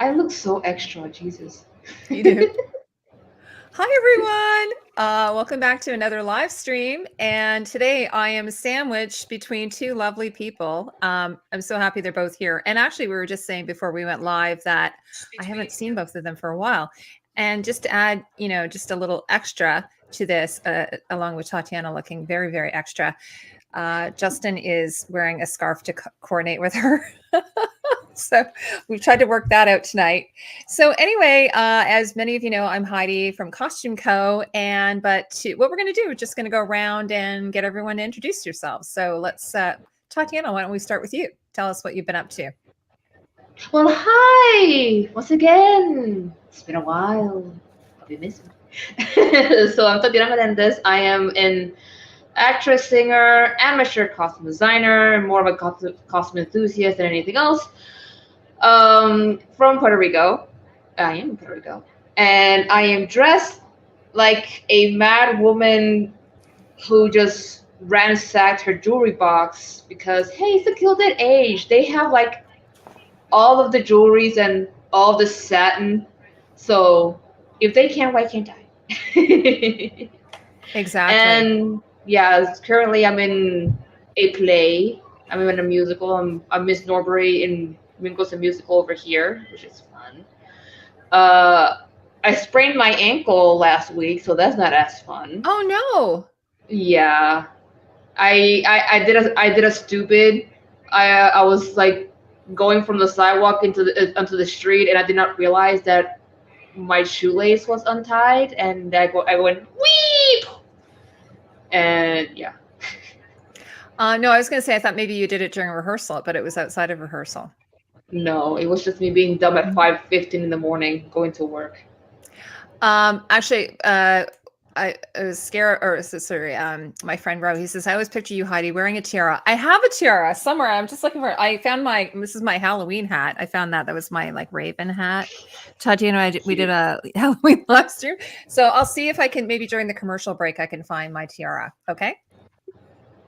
I look so extra, Jesus. You do. Hi, everyone. Welcome back to another live stream. And today I am sandwiched between two lovely people. I'm so happy they're both here. And actually, we were just saying before we went live that I haven't seen both of them for a while. And just to add, just a little extra to this, along with Tatiana looking very, very extra, Justin is wearing a scarf to coordinate with her. So we've tried to work that out tonight. So anyway, as many of you know, I'm Heidi from costumeco, what we're going to do, we're just going to go around and get everyone to introduce yourselves. So let's, Tatiana, why don't we start with you? Tell us what you've been up to. Well, hi! Once again, it's been a while. I'll be missing. So I'm Tatiana Melendez. I am an actress, singer, amateur costume designer, more of a costume enthusiast than anything else. From Puerto Rico. I am in Puerto Rico. And I am dressed like a mad woman who just ransacked her jewelry box because, hey, it's the Gilded Age. They have like all of the jewelries and all the satin. So if they can, why can't I? Exactly. And yeah, currently I'm in a play. I'm in a musical. I'm Miss Norbury in Winkles a musical over here, which is fun. I sprained my ankle last week, so that's not as fun. Oh no! Yeah, I did a stupid. I was like going from the sidewalk onto the street, and I did not realize that my shoelace was untied, and I went weep, and yeah. No, I was going to say I thought maybe you did it during rehearsal, but it was outside of rehearsal. No, it was just me being dumb at 5:15 in the morning going to work. Actually, I was scared, my friend Ro, he says, I always picture you, Heidi, wearing a tiara. I have a tiara somewhere. I'm just looking for it. I found this is my Halloween hat. I found that was my like raven hat. Tatiana, we did a Halloween last year. So I'll see if I can, maybe during the commercial break, I can find my tiara. Okay.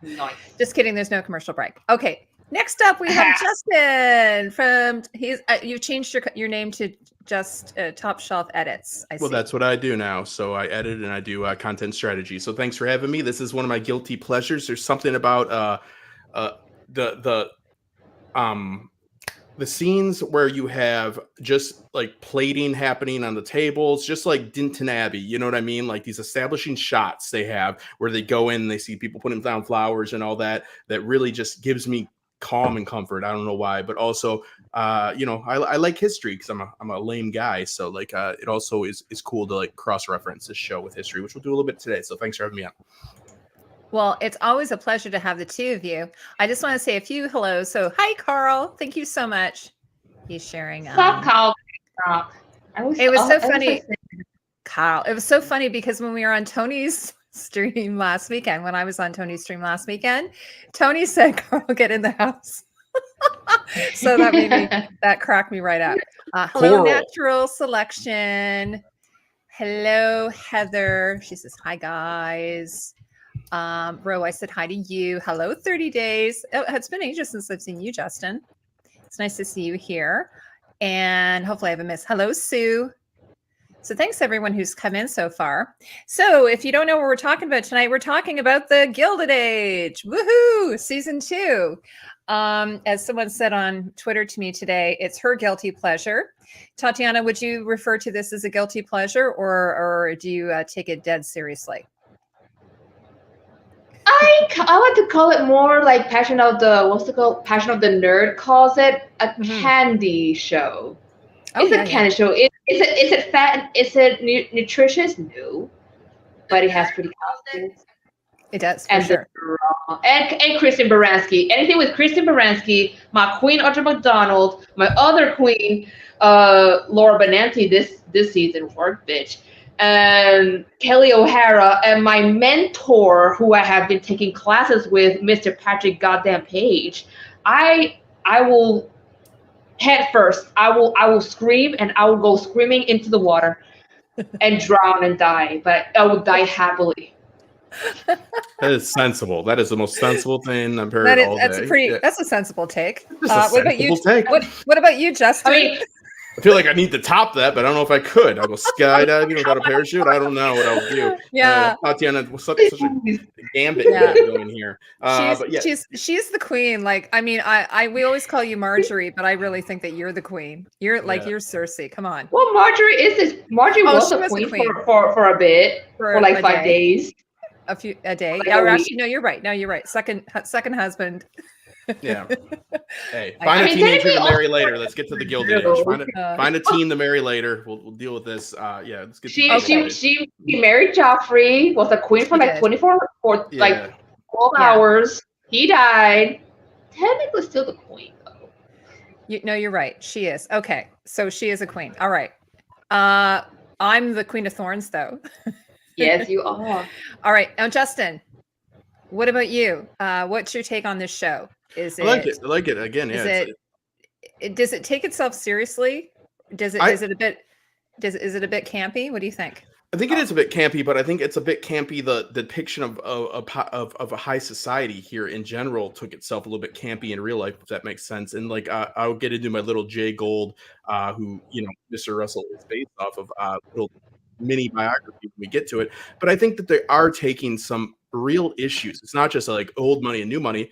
Nice. Just kidding. There's no commercial break. Okay. Next up, we have Justin from you've changed your name to just Top Shelf Edits. Well, that's what I do now. So I edit and I do content strategy. So thanks for having me. This is one of my guilty pleasures. There's something about the scenes where you have just like plating happening on the tables, just like Downton Abbey, you know what I mean? Like these establishing shots they have where they go in and they see people putting down flowers and all that really just gives me calm and comfort. I don't know why, but also, I like history because I'm a lame guy. So like, it also is cool to like cross-reference this show with history, which we'll do a little bit today. So thanks for having me on. Well, it's always a pleasure to have the two of you. I just want to say a few hellos. So hi, Carl. Thank you so much. He's sharing. Stop, Carl. It was so funny. Carl, it was so funny because when we were on Tony's stream last weekend, Tony said, Carl, get in the house. So that cracked me right up. Hello, Coral. Natural Selection. Hello, Heather. She says, hi, guys. Ro, I said hi to you. Hello, 30 days. Oh, it's been ages since I've seen you, Justin. It's nice to see you here. And hopefully I haven't missed. Hello, Sue. So thanks everyone who's come in so far. So if you don't know what we're talking about tonight, we're talking about the Gilded Age. Woohoo! Season 2. As someone said on Twitter to me today, it's her guilty pleasure. Tatiana, would you refer to this as a guilty pleasure or do you take it dead seriously? I like to call it more like Passion of the Nerd calls it a candy show. It's a candy show. Is it fat? Is it nutritious? No, but it has pretty costumes. It does, for sure. And Kristen Baranski. Anything with Kristen Baranski, my queen Audra McDonald, my other queen Laura Benanti this season worked, bitch. And Kelly O'Hara, and my mentor, who I have been taking classes with, Mr. Patrick Goddamn Page. I will head first. I will scream, and I will go screaming into the water and drown and die. But I will die happily. That is sensible. That is the most sensible thing I've heard all day. That's a sensible take. What about you? What about you, Justin? I mean, I feel like I need to top that, but I don't know if I could. I'll go skydiving without a parachute. I don't know what I'll do. Yeah. Tatiana, such a gambit going here. But yeah. She's the queen. Like, I mean, we always call you Marjorie, but I really think that you're the queen. You're like, you're Cersei. Come on. Well, Marjorie was a queen for a bit, for like 5 days. A day. Like Yeah, actually, no, you're right. No, you're right. Second husband. Yeah. Hey, find a teenager to marry later. Let's get to the Gilded Age. Find a teen to marry later. We'll deal with this. Yeah, let's get. She married Joffrey. Was a queen for like 24 or like 12 hours. He died. Technically, still the queen though. You're right. She is. Okay, so she is a queen. All right. I'm the Queen of Thorns, though. Yes, you are. All right, now Justin, what about you? What's your take on this show? I like it again. Yeah. Does it take itself seriously? Is it a bit campy? What do you think? I think it is a bit campy, but I think it's a bit campy. The depiction of a high society here in general took itself a little bit campy in real life, if that makes sense. And like I'll get into my little Jay Gold, who Mr. Russell is based off of, little mini biography when we get to it. But I think that they are taking some real issues. It's not just like old money and new money.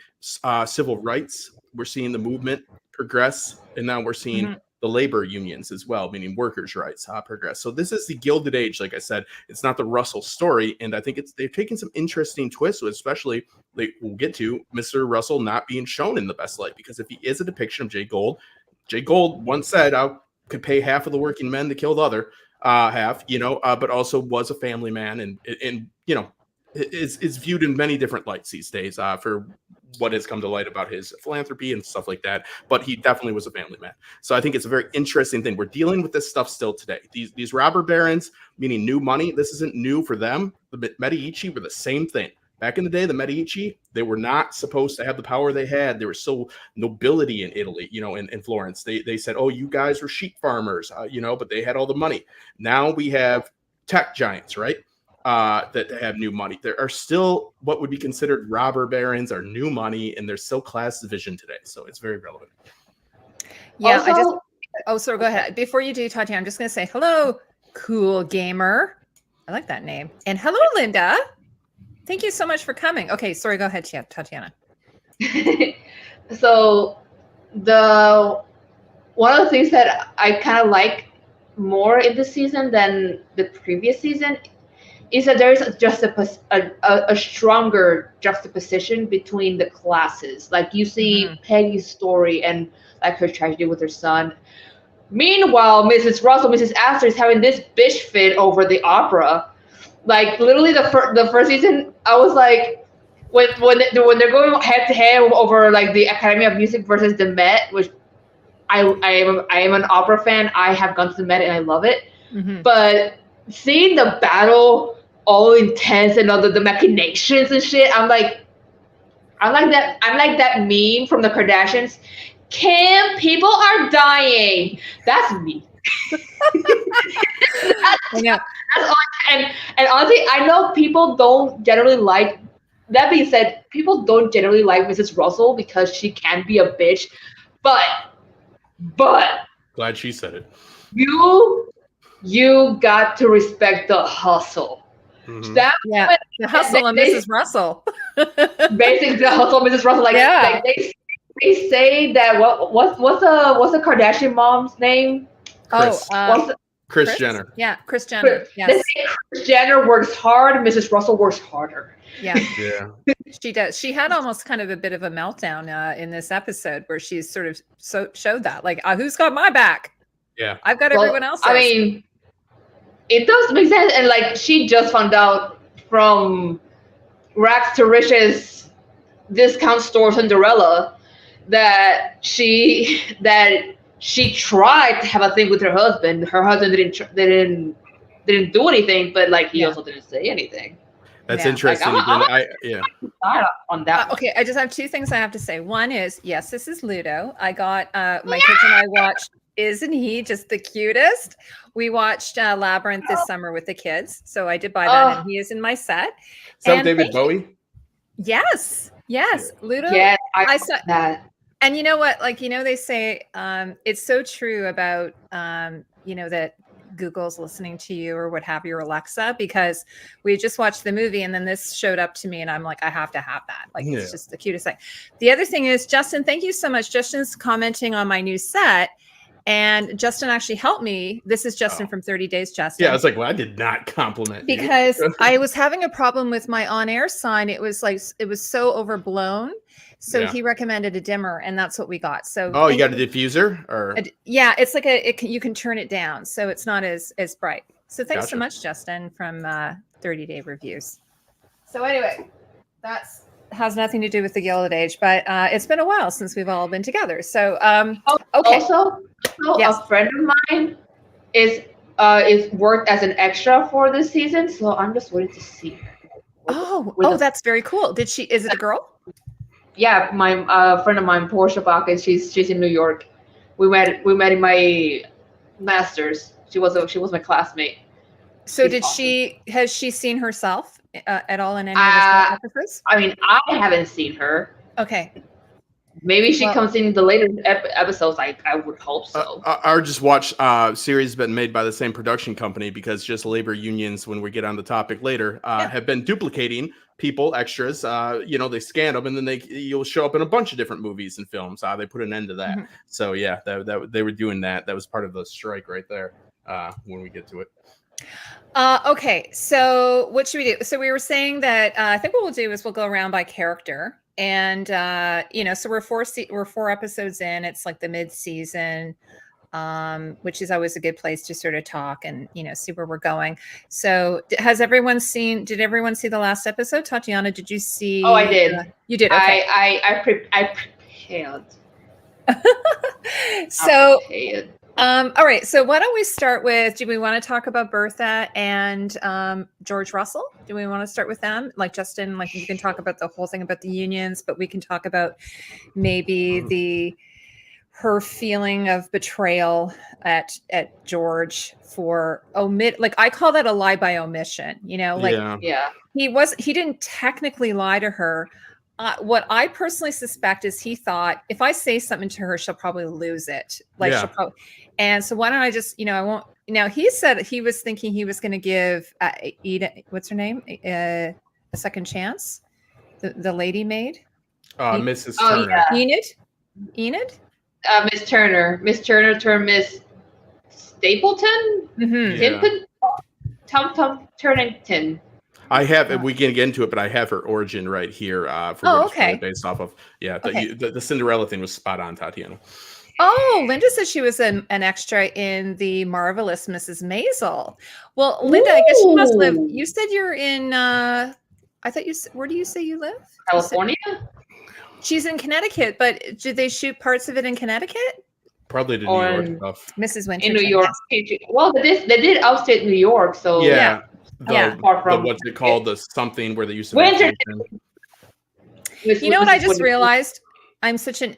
Civil rights, we're seeing the movement progress, and now we're seeing the labor unions as well, meaning workers' rights progress. So this is the Gilded Age. Like I said, it's not the Russell story, and I think they've taken some interesting twists, especially like we'll get to Mr. Russell not being shown in the best light, because if he is a depiction of Jay Gold once said I could pay half of the working men to kill the other half, but also was a family man, and is viewed in many different lights these days for what has come to light about his philanthropy and stuff like that. But he definitely was a family man. So I think it's a very interesting thing. We're dealing with this stuff still today. These robber barons, meaning new money, this isn't new for them. The Medici were the same thing. Back in the day, the Medici, they were not supposed to have the power they had. There was still nobility in Italy, in Florence. They said, oh, you guys were sheep farmers, but they had all the money. Now we have tech giants, right? That have new money. There are still what would be considered robber barons or new money, and there's still class division today. So it's very relevant. Yeah, sorry, go ahead. Before you do, Tatiana, I'm just going to say hello, cool gamer. I like that name. And hello, Linda. Thank you so much for coming. Okay, sorry, go ahead, Tatiana. So one of the things that I kind of like more in this season than the previous season is that there's just a stronger juxtaposition between the classes. Like you see Peggy's story and like her tragedy with her son. Meanwhile, Mrs. Astor is having this bitch fit over the opera. Like literally the first season, I was like, when they're going head to head over like the Academy of Music versus the Met, which I am an opera fan. I have gone to the Met and I love it. But seeing the battle all intense and all the machinations and shit, I'm like that meme from the Kardashians. Kim, people are dying. That's me. That's all. And honestly, I know people don't generally like. That being said, people don't generally like Mrs. Russell because she can be a bitch. But glad she said it. You got to respect the hustle. The hustle of Mrs. Russell. Basically, the hustle of Mrs. Russell. Like they say that what's the Kardashian mom's name? Kris Jenner. Yeah, Kris Jenner. Yes. They say Kris Jenner works hard, Mrs. Russell works harder. Yeah. She does. She had almost kind of a bit of a meltdown in this episode where she's sort of showed that, like, who's got my back? Yeah, I've got everyone else's. I mean, it does make sense, and like she just found out from rags to riches discount store Cinderella that she tried to have a thing with her husband. Her husband didn't do anything, but like he also didn't say anything. That's interesting. On that. Okay, I just have two things I have to say. One is, yes, this is Ludo. I got my kids and I watched. Isn't he just the cutest? We watched Labyrinth this summer with the kids, so I did buy that, and he is in my set. Is that David Bowie? Yes. Ludo. Yeah, I saw that. And you know what? Like, they say it's so true about, that Google's listening to you or what have you, or Alexa, because we just watched the movie and then this showed up to me and I'm like, I have to have that. Like, it's just the cutest thing. The other thing is, Justin, thank you so much. Justin's commenting on my new set. And Justin actually helped me. This is Justin from 30 Days, Justin. Yeah, I was like, well, I did not compliment you. Because I was having a problem with my on-air sign. It was so overblown. So he recommended a dimmer, and that's what we got. So you got a diffuser, or it's like you can turn it down, so it's not as bright. So thanks so much, Justin, from 30 Day Reviews. So anyway, that's has nothing to do with the Gilded Age, but it's been a while since we've all been together. So okay. Also, a friend of mine is worked as an extra for this season, so I'm just waiting to see her. That's very cool. Is it a girl? Yeah, my friend of mine, Portia Bacchus, she's in New York. We met in my master's. She was my classmate. So has she seen herself at all in any of the episodes? I mean, I haven't seen her. Okay. Maybe she comes in the later episodes. I would hope so. Or just watch series been made by the same production company, because just labor unions, when we get on the topic later, have been duplicating people, extras. They scan them and then you'll show up in a bunch of different movies and films. They put an end to that. Mm-hmm. So yeah, that they were doing that. That was part of the strike right there. When we get to it. Okay, so what should we do? So we were saying that I think what we'll do is we'll go around by character, and so we're 4 episodes in. It's like the mid-season, which is always a good place to sort of talk and see where we're going. So did everyone see the last episode? Tatiana, did you see? Oh, I did. You did. Okay. I prepared. So. All right. So why don't we start with, do we want to talk about Bertha and George Russell? Do we want to start with them? Like, Justin, like, you can talk about the whole thing about the unions, but we can talk about maybe her feeling of betrayal at George for I call that a lie by omission, he didn't technically lie to her. What I personally suspect is he thought, if I say something to her, she'll probably lose it. She'll probably. And so why don't I just, I won't. Now, he said he was thinking he was going to give Ada, what's her name, a second chance. The lady maid, Mrs. Turner. Yeah. Enid. Miss Turner. Miss Turner turned Miss Stapleton. Mm-hmm. Tom Turnington. I have, we can get into it, but I have her origin right here. Based off of, the Cinderella thing was spot on, Tatiana. Oh, Linda said she was an extra in the Marvelous Mrs. Maisel. Well, Linda, I guess you must live. You said you're in. Where do you say you live? California. She's in Connecticut, but did they shoot parts of it in Connecticut? Probably the New York stuff. Mrs. Winter in New York. Well, they did upstate New York, so yeah. What's it called? The something where they used to. Winter. You know what I just realized? I'm such an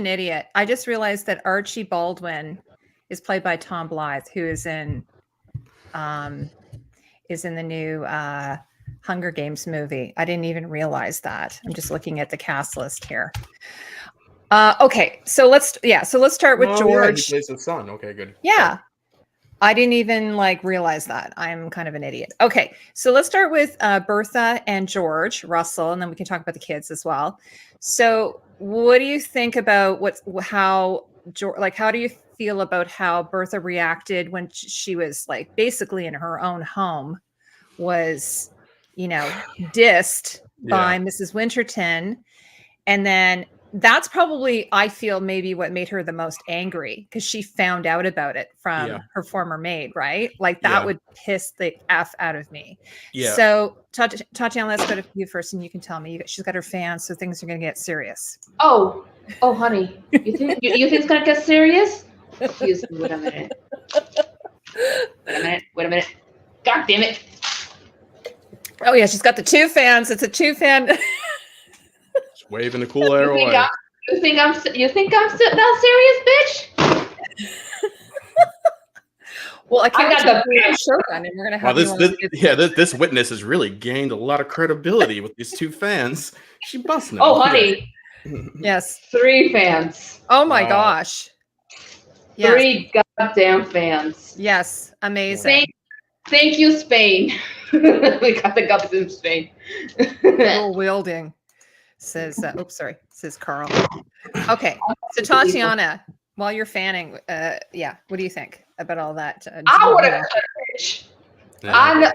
idiot. I just realized that Archie Baldwin is played by Tom Blythe, who is in the new Hunger Games movie. I didn't even realize that. I'm just looking at the cast list here. Okay, so let's start with George. He plays his son. Okay, good. Yeah. I didn't even realize that. I'm kind of an idiot. Okay, so let's start with Bertha and George Russell, and then we can talk about the kids as well. So, what do you think about how do you feel about how Bertha reacted when she was basically in her own home, was dissed by Mrs. Winterton, and then that's probably, I feel, maybe what made her the most angry, because she found out about it from her former maid, right? That would piss the F out of me. Yeah. So, Tatiana, let's go to you first, and you can tell me. She's got her fans, so things are going to get serious. Oh, honey, you think it's going to get serious? Excuse me. Wait a minute. God damn it! Oh yeah, she's got the 2 fans. It's a 2-fan. Waving the cool air away. You think I'm not serious, bitch? Well, I got the shirt on, and we're gonna have. This witness has really gained a lot of credibility with these 2 fans. She busting. Oh, honey, Yes. 3 fans. Oh my Wow. gosh. Yes. 3 goddamn fans. Yes. Amazing. Thank you, Spain. We got the gups in Spain. Dual wielding, says, oops, sorry, says Carl. Okay. So Tatiana, while you're fanning, yeah, what do you think about all that? I would have cut a bitch. I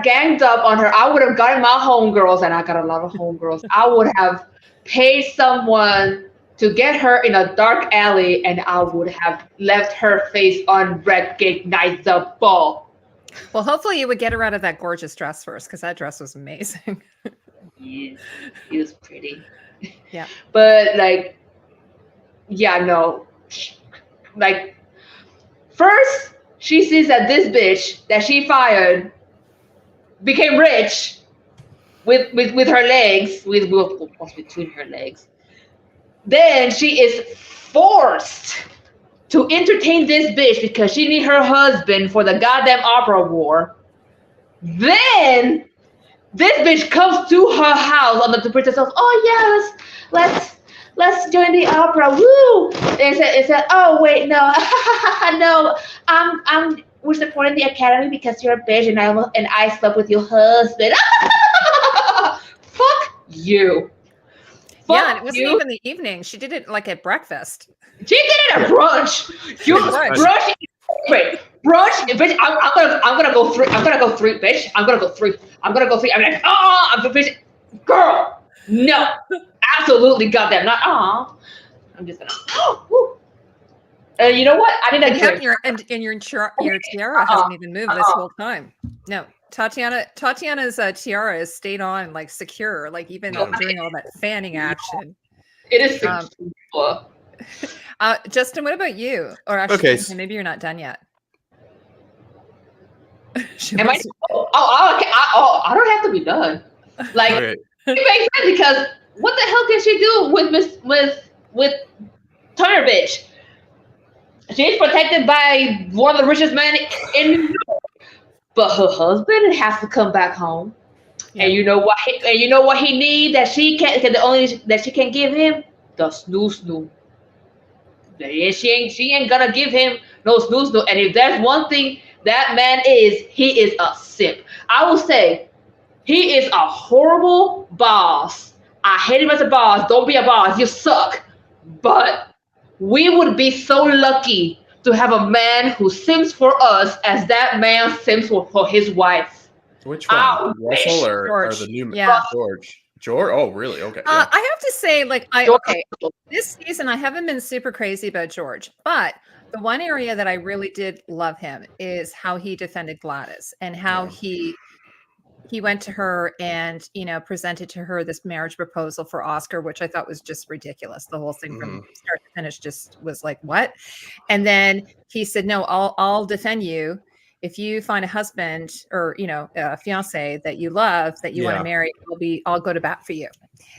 ganged up on her. I would have gotten my homegirls, and I got a lot of homegirls. I would have paid someone to get her in a dark alley, and I would have left her face unrecognizable. Well, hopefully you would get her out of that gorgeous dress first, because that dress was amazing. Yes, it was pretty. Yeah. But like, yeah, no. Like, first she sees that this bitch that she fired became rich with her legs, with what's between her legs. Then she is forced to entertain this bitch because she need her husband for the goddamn opera war. Then this bitch comes to her house on the pretense of, oh yeah, let's join the opera, woo! And said, oh wait, no, no, we're supporting the academy because you're a bitch and I slept with your husband. Fuck you. Yeah, and it wasn't even the evening. She did it like at breakfast. She did it at brunch. Brunch. Wait, brunch, bitch. I'm gonna go 3. I'm gonna go 3, bitch. I'm gonna go 3. I'm like, I'm a bitch. Girl, no, absolutely, goddamn, not. I'm just gonna. You know what? I need a drink. Your tiara hasn't even moved this whole time. No. Tatiana's tiara has stayed on, like, secure, like, even during all that fanning action. It is secure. Justin, what about you? Or actually, maybe you're not done yet. Am I? I don't have to be done. Like, it makes sense because what the hell can she do with Turner bitch? She's protected by one of the richest men in New York. But her husband has to come back home, and you know what? He needs that she can't. The only that she can give him the snoo. She ain't gonna give him no snoo. And if there's one thing that man is, he is a simp. I will say, he is a horrible boss. I hate him as a boss. Don't be a boss. You suck. But we would be so lucky to have a man who sims for us as that man sims for his wife. Which one? Russell or the new man? George? Oh, really? Okay. I have to say, like, this season I haven't been super crazy about George, but the one area that I really did love him is how he defended Gladys and how he went to her and, presented to her this marriage proposal for Oscar, which I thought was just ridiculous. The whole thing from start to finish just was like, what? And then he said, no, I'll defend you. If you find a husband or, a fiance that you love, that you want to marry, I'll go to bat for you.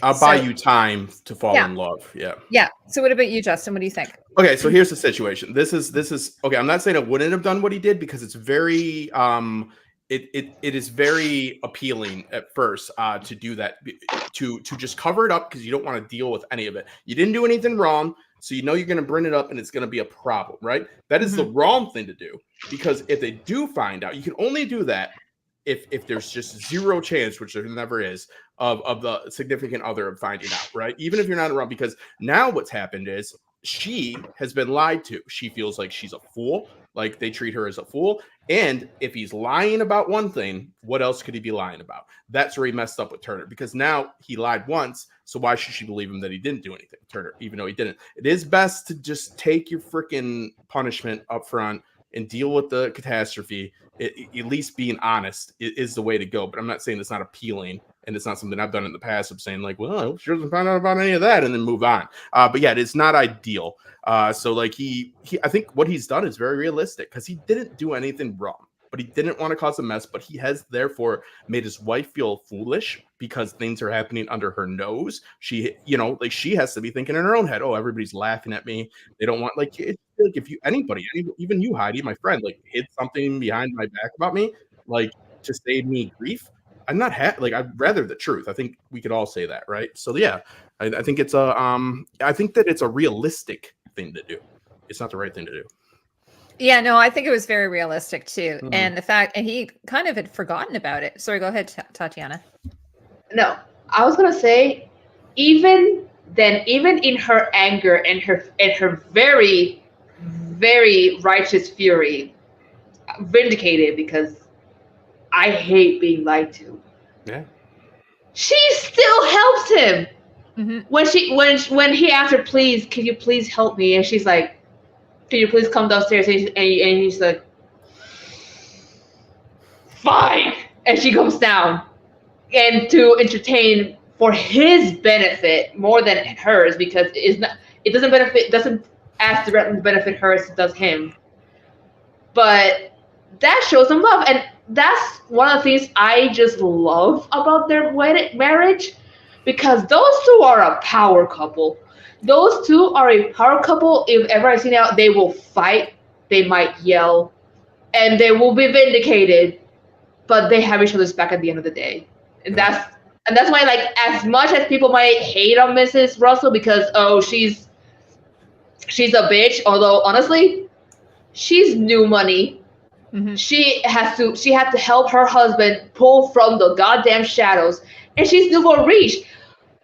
I'll buy you time to fall in love. Yeah. Yeah. So what about you, Justin? What do you think? Okay. So here's the situation. This is okay. I'm not saying I wouldn't have done what he did because it's very, it is very appealing at first to do that, to just cover it up because you don't want to deal with any of it. You didn't do anything wrong, so you're going to bring it up and it's going to be a problem, right? That is the wrong thing to do, because if they do find out, you can only do that if there's just zero chance, which there never is, of the significant other of finding out, right? Even if you're not around, because now what's happened is she has been lied to. She feels like she's a fool. Like they treat her as a fool. And if he's lying about one thing, what else could he be lying about? That's where he messed up with Turner, because now he lied once. So why should she believe him that he didn't do anything, Turner, even though he didn't? It is best to just take your freaking punishment up front and deal with the catastrophe. At least being honest is the way to go. But I'm not saying it's not appealing, and it's not something I've done in the past of saying like, well, I hope she doesn't find out about any of that and then move on. But yeah, it's not ideal. So like he I think what he's done is very realistic, because he didn't do anything wrong, but he didn't want to cause a mess. But he has therefore made his wife feel foolish because things are happening under her nose. She, like she has to be thinking in her own head, oh, everybody's laughing at me. They don't want, like, it's like if you, even you, Heidi, my friend, like hid something behind my back about me, like to save me grief. I'm not like I'd rather the truth. I think we could all say that, right? So yeah, I think it's a I think that it's a realistic thing to do. It's not the right thing to do. Yeah, no, I think it was very realistic too. And the fact, and he kind of had forgotten about it. Sorry, go ahead, Tatiana. No, I was gonna say, even then, even in her anger and her very, very righteous fury, vindicated because I hate being lied to. Yeah. She still helps him. When he asked her, please, can you please help me? And she's like, can you please come downstairs? And he's like, fine. And she comes down, and to entertain for his benefit more than hers, because it doesn't as directly benefit her as it does him. But that shows them love, and that's one of the things I just love about their marriage, because those two are a power couple. Those two are a power couple. If ever I see now, they will fight, they might yell, and they will be vindicated, but they have each other's back at the end of the day. And that's why, like, as much as people might hate on Mrs. Russell because she's a bitch, although honestly, she's new money. She had to help her husband pull from the goddamn shadows, and she's new for reach.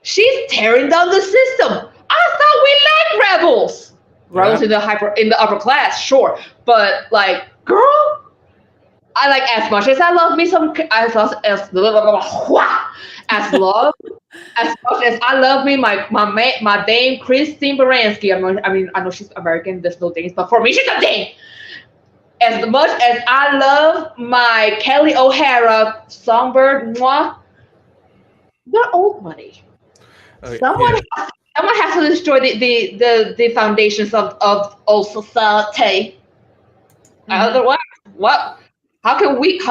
She's tearing down the system. I thought we liked rebels. Rebels in the upper class, sure, but like, girl, I like, as much as I love me some as much as I love me my dame Christine Baranski. I know she's American. There's no dames, but for me, she's a dame. As much as I love my Kelly O'Hara Songbird, they're old money. Someone has to destroy the foundations of old society. Otherwise, what? How can we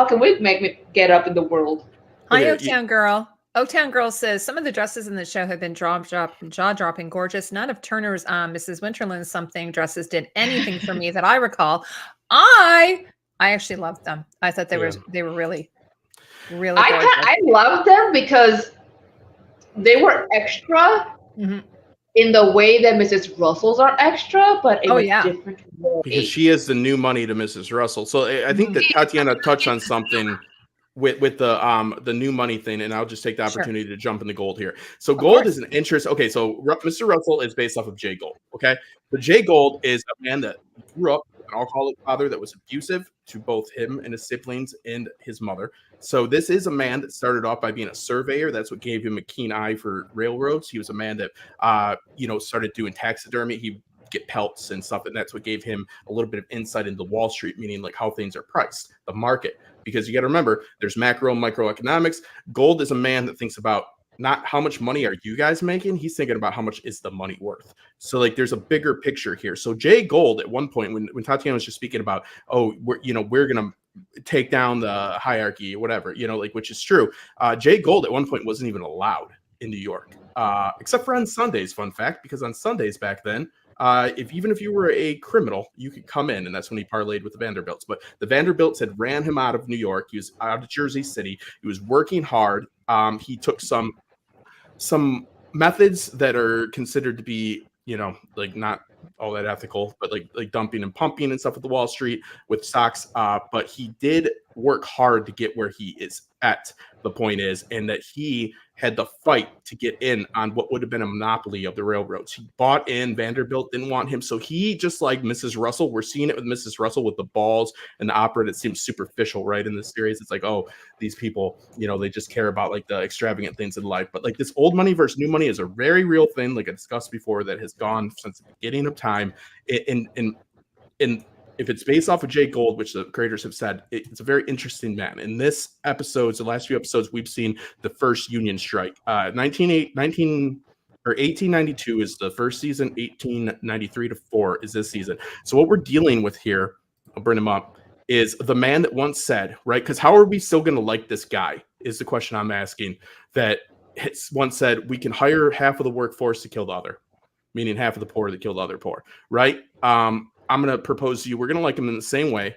make me get up in the world? Hi, O-Town Girl. O-Town Girl says some of the dresses in the show have been jaw-dropping gorgeous. None of Turner's Mrs. Winterland's something dresses did anything for me that I recall. I actually loved them. I thought they were really, really gorgeous. I loved them because they were extra in the way that Mrs. Russell's are extra, but in a different way. Because she is the new money to Mrs. Russell. So I think that Tatiana touched on something with the new money thing, and I'll just take the opportunity to jump into Gold here. So Gold is an interest. Okay, so Mr. Russell is based off of Jay Gold. Okay, but Jay Gold is a man that grew up with an alcoholic father that was abusive to both him and his siblings and his mother. So this is a man that started off by being a surveyor. That's what gave him a keen eye for railroads. He was a man that started doing taxidermy. He get pelts and stuff, and that's what gave him a little bit of insight into Wall Street, meaning like how things are priced, the market. Because you got to remember, there's macro and microeconomics. Gold is a man that thinks about not how much money are you guys making. He's thinking about how much is the money worth. So like there's a bigger picture here. So Jay Gold at one point, when Tatiana was just speaking about, we're gonna take down the hierarchy, whatever, which is true. Jay Gold at one point wasn't even allowed in New York, except for on Sundays. Fun fact, because on Sundays back then, even if you were a criminal, you could come in, and that's when he parlayed with the Vanderbilts. But the Vanderbilts had ran him out of New York. He was out of Jersey City. He was working hard. He took some methods that are considered to be, like not all that ethical, but like dumping and pumping and stuff at the Wall Street with stocks. But he did work hard to get where he is at. The point is, and that he had the fight to get in on what would have been a monopoly of the railroads. He bought in. Vanderbilt didn't want him. So he, just like Mrs. Russell, we're seeing it with Mrs. Russell with the balls and the opera that seems superficial, right? In this series, it's like, oh, these people, they just care about like the extravagant things in life. But like this old money versus new money is a very real thing, like I discussed before, that has gone since the beginning of time. And if it's based off of Jay Gold, which the creators have said, it's a very interesting man. In this episodes, the last few episodes, we've seen the first union strike. 1892 is the first season. 1893 to 4 is this season. So what we're dealing with here, I'll bring him up, is the man that once said, right? Because how are we still going to like this guy is the question I'm asking. That once said, we can hire half of the workforce to kill the other, meaning half of the poor that kill the other poor, right? I'm going to propose to you, we're going to like him in the same way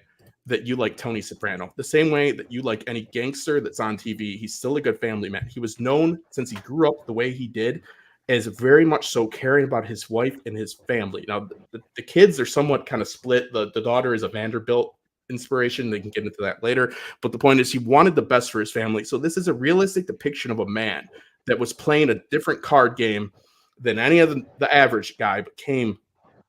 that you like Tony Soprano, the same way that you like any gangster that's on TV. He's still a good family man. He was known since he grew up the way he did as very much so caring about his wife and his family. Now, the kids are somewhat kind of split. The daughter is a Vanderbilt inspiration. They can get into that later. But the point is, he wanted the best for his family. So this is a realistic depiction of a man that was playing a different card game than any of the average guy, but came,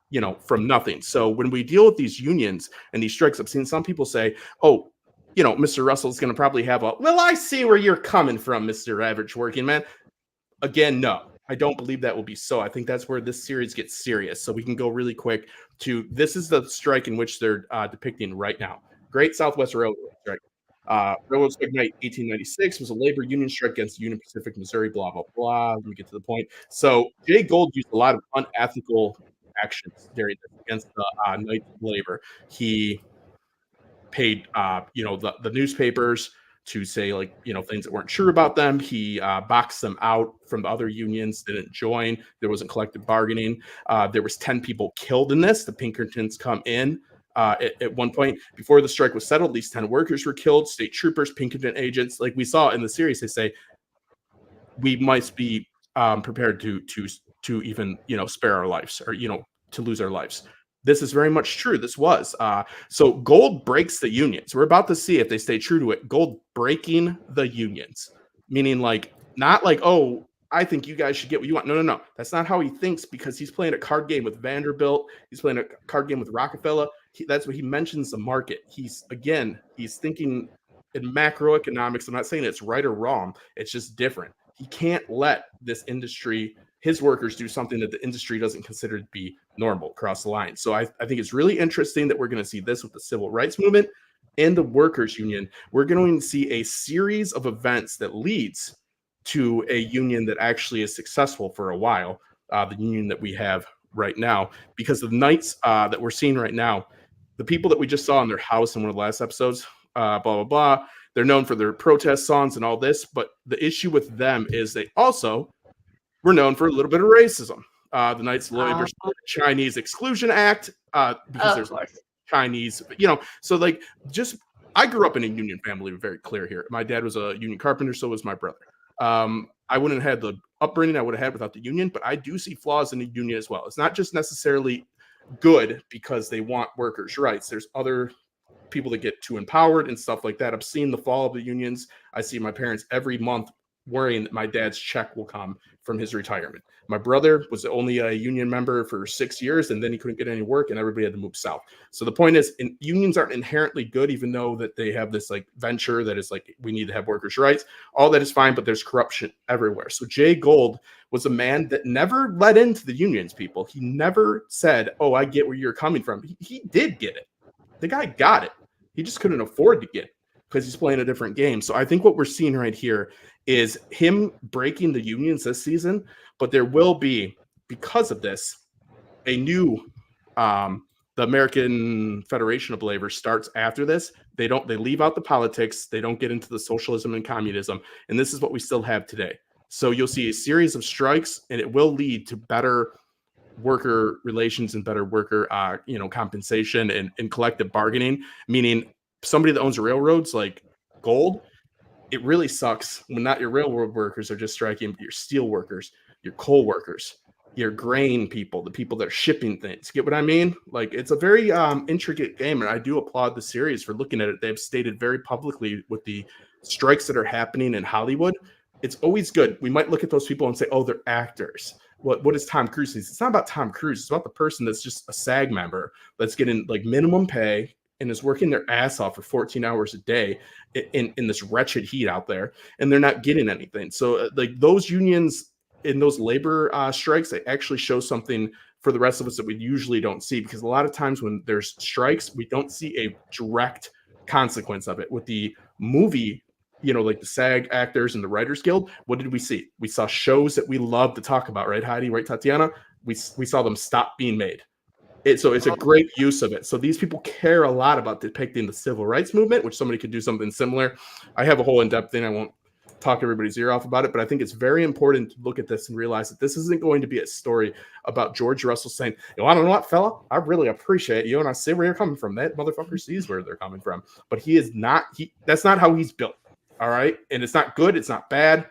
you know, from nothing. So when we deal with these unions and these strikes, I've seen some people say, oh, you know, Mr. Russell's going to probably have well, I see where you're coming from, Mr. Average Working Man. Again, no, I don't believe that will be so. I think that's where this series gets serious. So we can go really quick to, this is the strike in which they're depicting right now. Great Southwest Railroad strike. Railroad strike night 1896 was a labor union strike against Union Pacific, Missouri, blah, blah, blah. Let me get to the point. So Jay Gould used a lot of unethical actions during this against the Knights of Labor. He paid, you know, the newspapers to say, like, you know, things that weren't true about them. He boxed them out from the other unions, didn't join. There wasn't collective bargaining. There was 10 people killed in this. The Pinkertons come in. At one point, before the strike was settled, these 10 workers were killed, state troopers, Pinkerton agents. Like we saw in the series, they say, we must be prepared to even, you know, spare our lives, or, you know, to lose our lives. This is very much true. This was. So Gould breaks the unions. We're about to see if they stay true to it. Gould breaking the unions, meaning like, not like, oh, I think you guys should get what you want. No, no, no. That's not how he thinks, because he's playing a card game with Vanderbilt. He's playing a card game with Rockefeller. That's what he mentions, the market. He's thinking in macroeconomics. I'm not saying it's right or wrong. It's just different. He can't let this industry, his workers, do something that the industry doesn't consider to be normal across the line. So I think it's really interesting that we're going to see this with the civil rights movement and the workers union. We're going to see a series of events that leads to a union that actually is successful for a while, the union that we have right now, because the Knights that we're seeing right now, the people that we just saw in their house in one of the last episodes, blah, blah, blah, they're known for their protest songs and all this, but the issue with them is they also were known for a little bit of racism. The Knights of Labor Chinese Exclusion Act, because there's Chinese, you know, so like, just, I grew up in a union family, very clear here. My dad was a union carpenter, so was my brother. I wouldn't have had the upbringing I would have had without the union, but I do see flaws in the union as well. It's not just necessarily good because they want workers' rights. There's other people that get too empowered and stuff like that. I've seen the fall of the unions. I see my parents every month worrying that my dad's check will come from his retirement. My brother was only a union member for 6 years, and then he couldn't get any work, and everybody had to move south. So the point is, unions aren't inherently good, even though that they have this like venture that is like, we need to have workers' rights. All that is fine, but there's corruption everywhere. So Jay Gould was a man that never let into the unions, people. He never said, oh, I get where you're coming from. He did get it. The guy got it. He just couldn't afford to get it because he's playing a different game. So I think what we're seeing right here is him breaking the unions this season, but there will be, because of this, a new, the American Federation of Labor starts after this. They leave out the politics. They don't get into the socialism and communism. And this is what we still have today. So you'll see a series of strikes, and it will lead to better worker relations and better worker, compensation and collective bargaining, meaning somebody that owns railroads like Gould, it really sucks when not your railroad workers are just striking, but your steel workers, your coal workers, your grain people, the people that are shipping things. Get what I mean? Like, it's a very intricate game, and I do applaud the series for looking at it. They've stated very publicly with the strikes that are happening in Hollywood. It's always good. We might look at those people and say, oh, they're actors. What is Tom Cruise? It's not about Tom Cruise. It's about the person that's just a SAG member that's getting like minimum pay and is working their ass off for 14 hours a day in this wretched heat out there, and they're not getting anything. So like those unions in those labor strikes, they actually show something for the rest of us that we usually don't see, because a lot of times when there's strikes, we don't see a direct consequence of it. With the movie, like the SAG actors and the Writers Guild, what did we see? We saw shows that we love to talk about, right, Heidi? Right, Tatiana? We saw them stop being made. So it's a great use of it. So these people care a lot about depicting the civil rights movement, which somebody could do something similar. I have a whole in-depth thing. I won't talk everybody's ear off about it, but I think it's very important to look at this and realize that this isn't going to be a story about George Russell saying, I don't know what, fella, I really appreciate you, and I see where you're coming from. That motherfucker sees where they're coming from. But he is not, that's not how he's built, all right? And it's not good, it's not bad.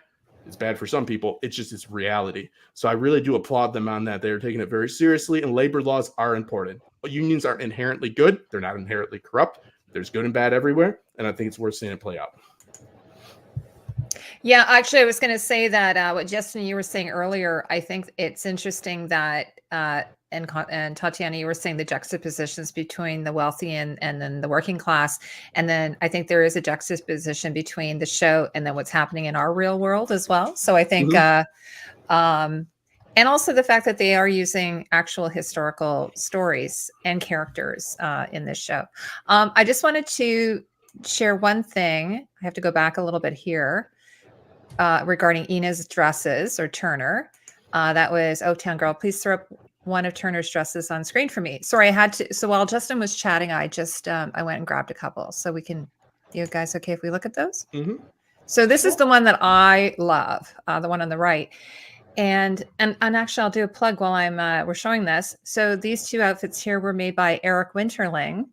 It's bad for some people. It's just its reality. So I really do applaud them on that. They're taking it very seriously, and labor laws are important. But unions aren't inherently good. They're not inherently corrupt. There's good and bad everywhere, and I think it's worth seeing it play out. Yeah, actually, I was going to say that what Justin, you were saying earlier, I think it's interesting that, and Tatiana, you were saying the juxtapositions between the wealthy and then the working class. And then I think there is a juxtaposition between the show and then what's happening in our real world as well. So I think, and also the fact that they are using actual historical stories and characters in this show. I just wanted to share one thing. I have to go back a little bit here. Regarding Ina's dresses or Turner. That was Oaktown Girl. Please throw up one of Turner's dresses on screen for me. Sorry, I had to. So while Justin was chatting, I just I went and grabbed a couple. So we can, you guys okay if we look at those? Mm-hmm. So this is the one that I love, the one on the right. And actually I'll do a plug while we're showing this. So these two outfits here were made by Eric Winterling,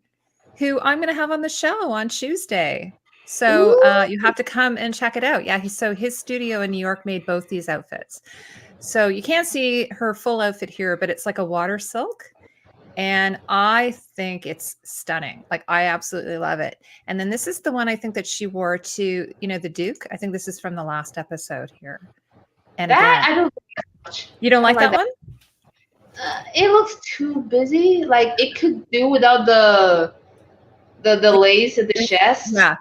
who I'm going to have on the show on Tuesday. So you have to come and check it out. Yeah, so his studio in New York made both these outfits. So you can't see her full outfit here, but it's like a water silk. And I think it's stunning. Like, I absolutely love it. And then this is the one I think that she wore to, the Duke. I think this is from the last episode here. And that, again, I don't like much. You don't like that one? It looks too busy. Like, it could do without the lace at the chest. Yeah.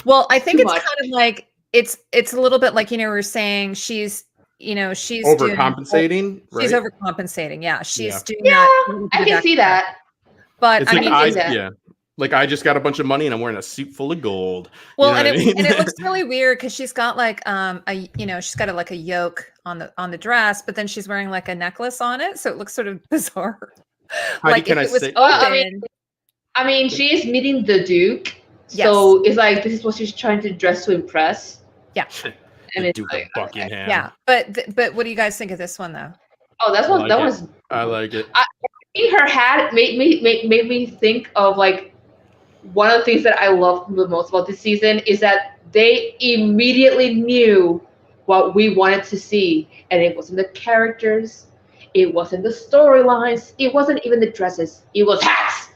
Well, I think it's kind of like it's a little bit like, we were saying she's overcompensating. Right? She's overcompensating. Yeah. She's doing that. Yeah, I can see that. But it's like I just got a bunch of money and I'm wearing a suit full of gold. Well, and it looks really weird because she's got like she's got like a yoke on the dress, but then she's wearing like a necklace on it, so it looks sort of bizarre. Like, can I say? I mean, she is meeting the Duke. So it's like, this is what she's trying to dress to impress. Yeah. And it's Duke of Buckingham. Yeah. But what do you guys think of this one though? Oh, that was. I like it. Her hat made me think of like one of the things that I love the most about this season is that they immediately knew what we wanted to see, and it wasn't the characters, it wasn't the storylines, it wasn't even the dresses. It was hats.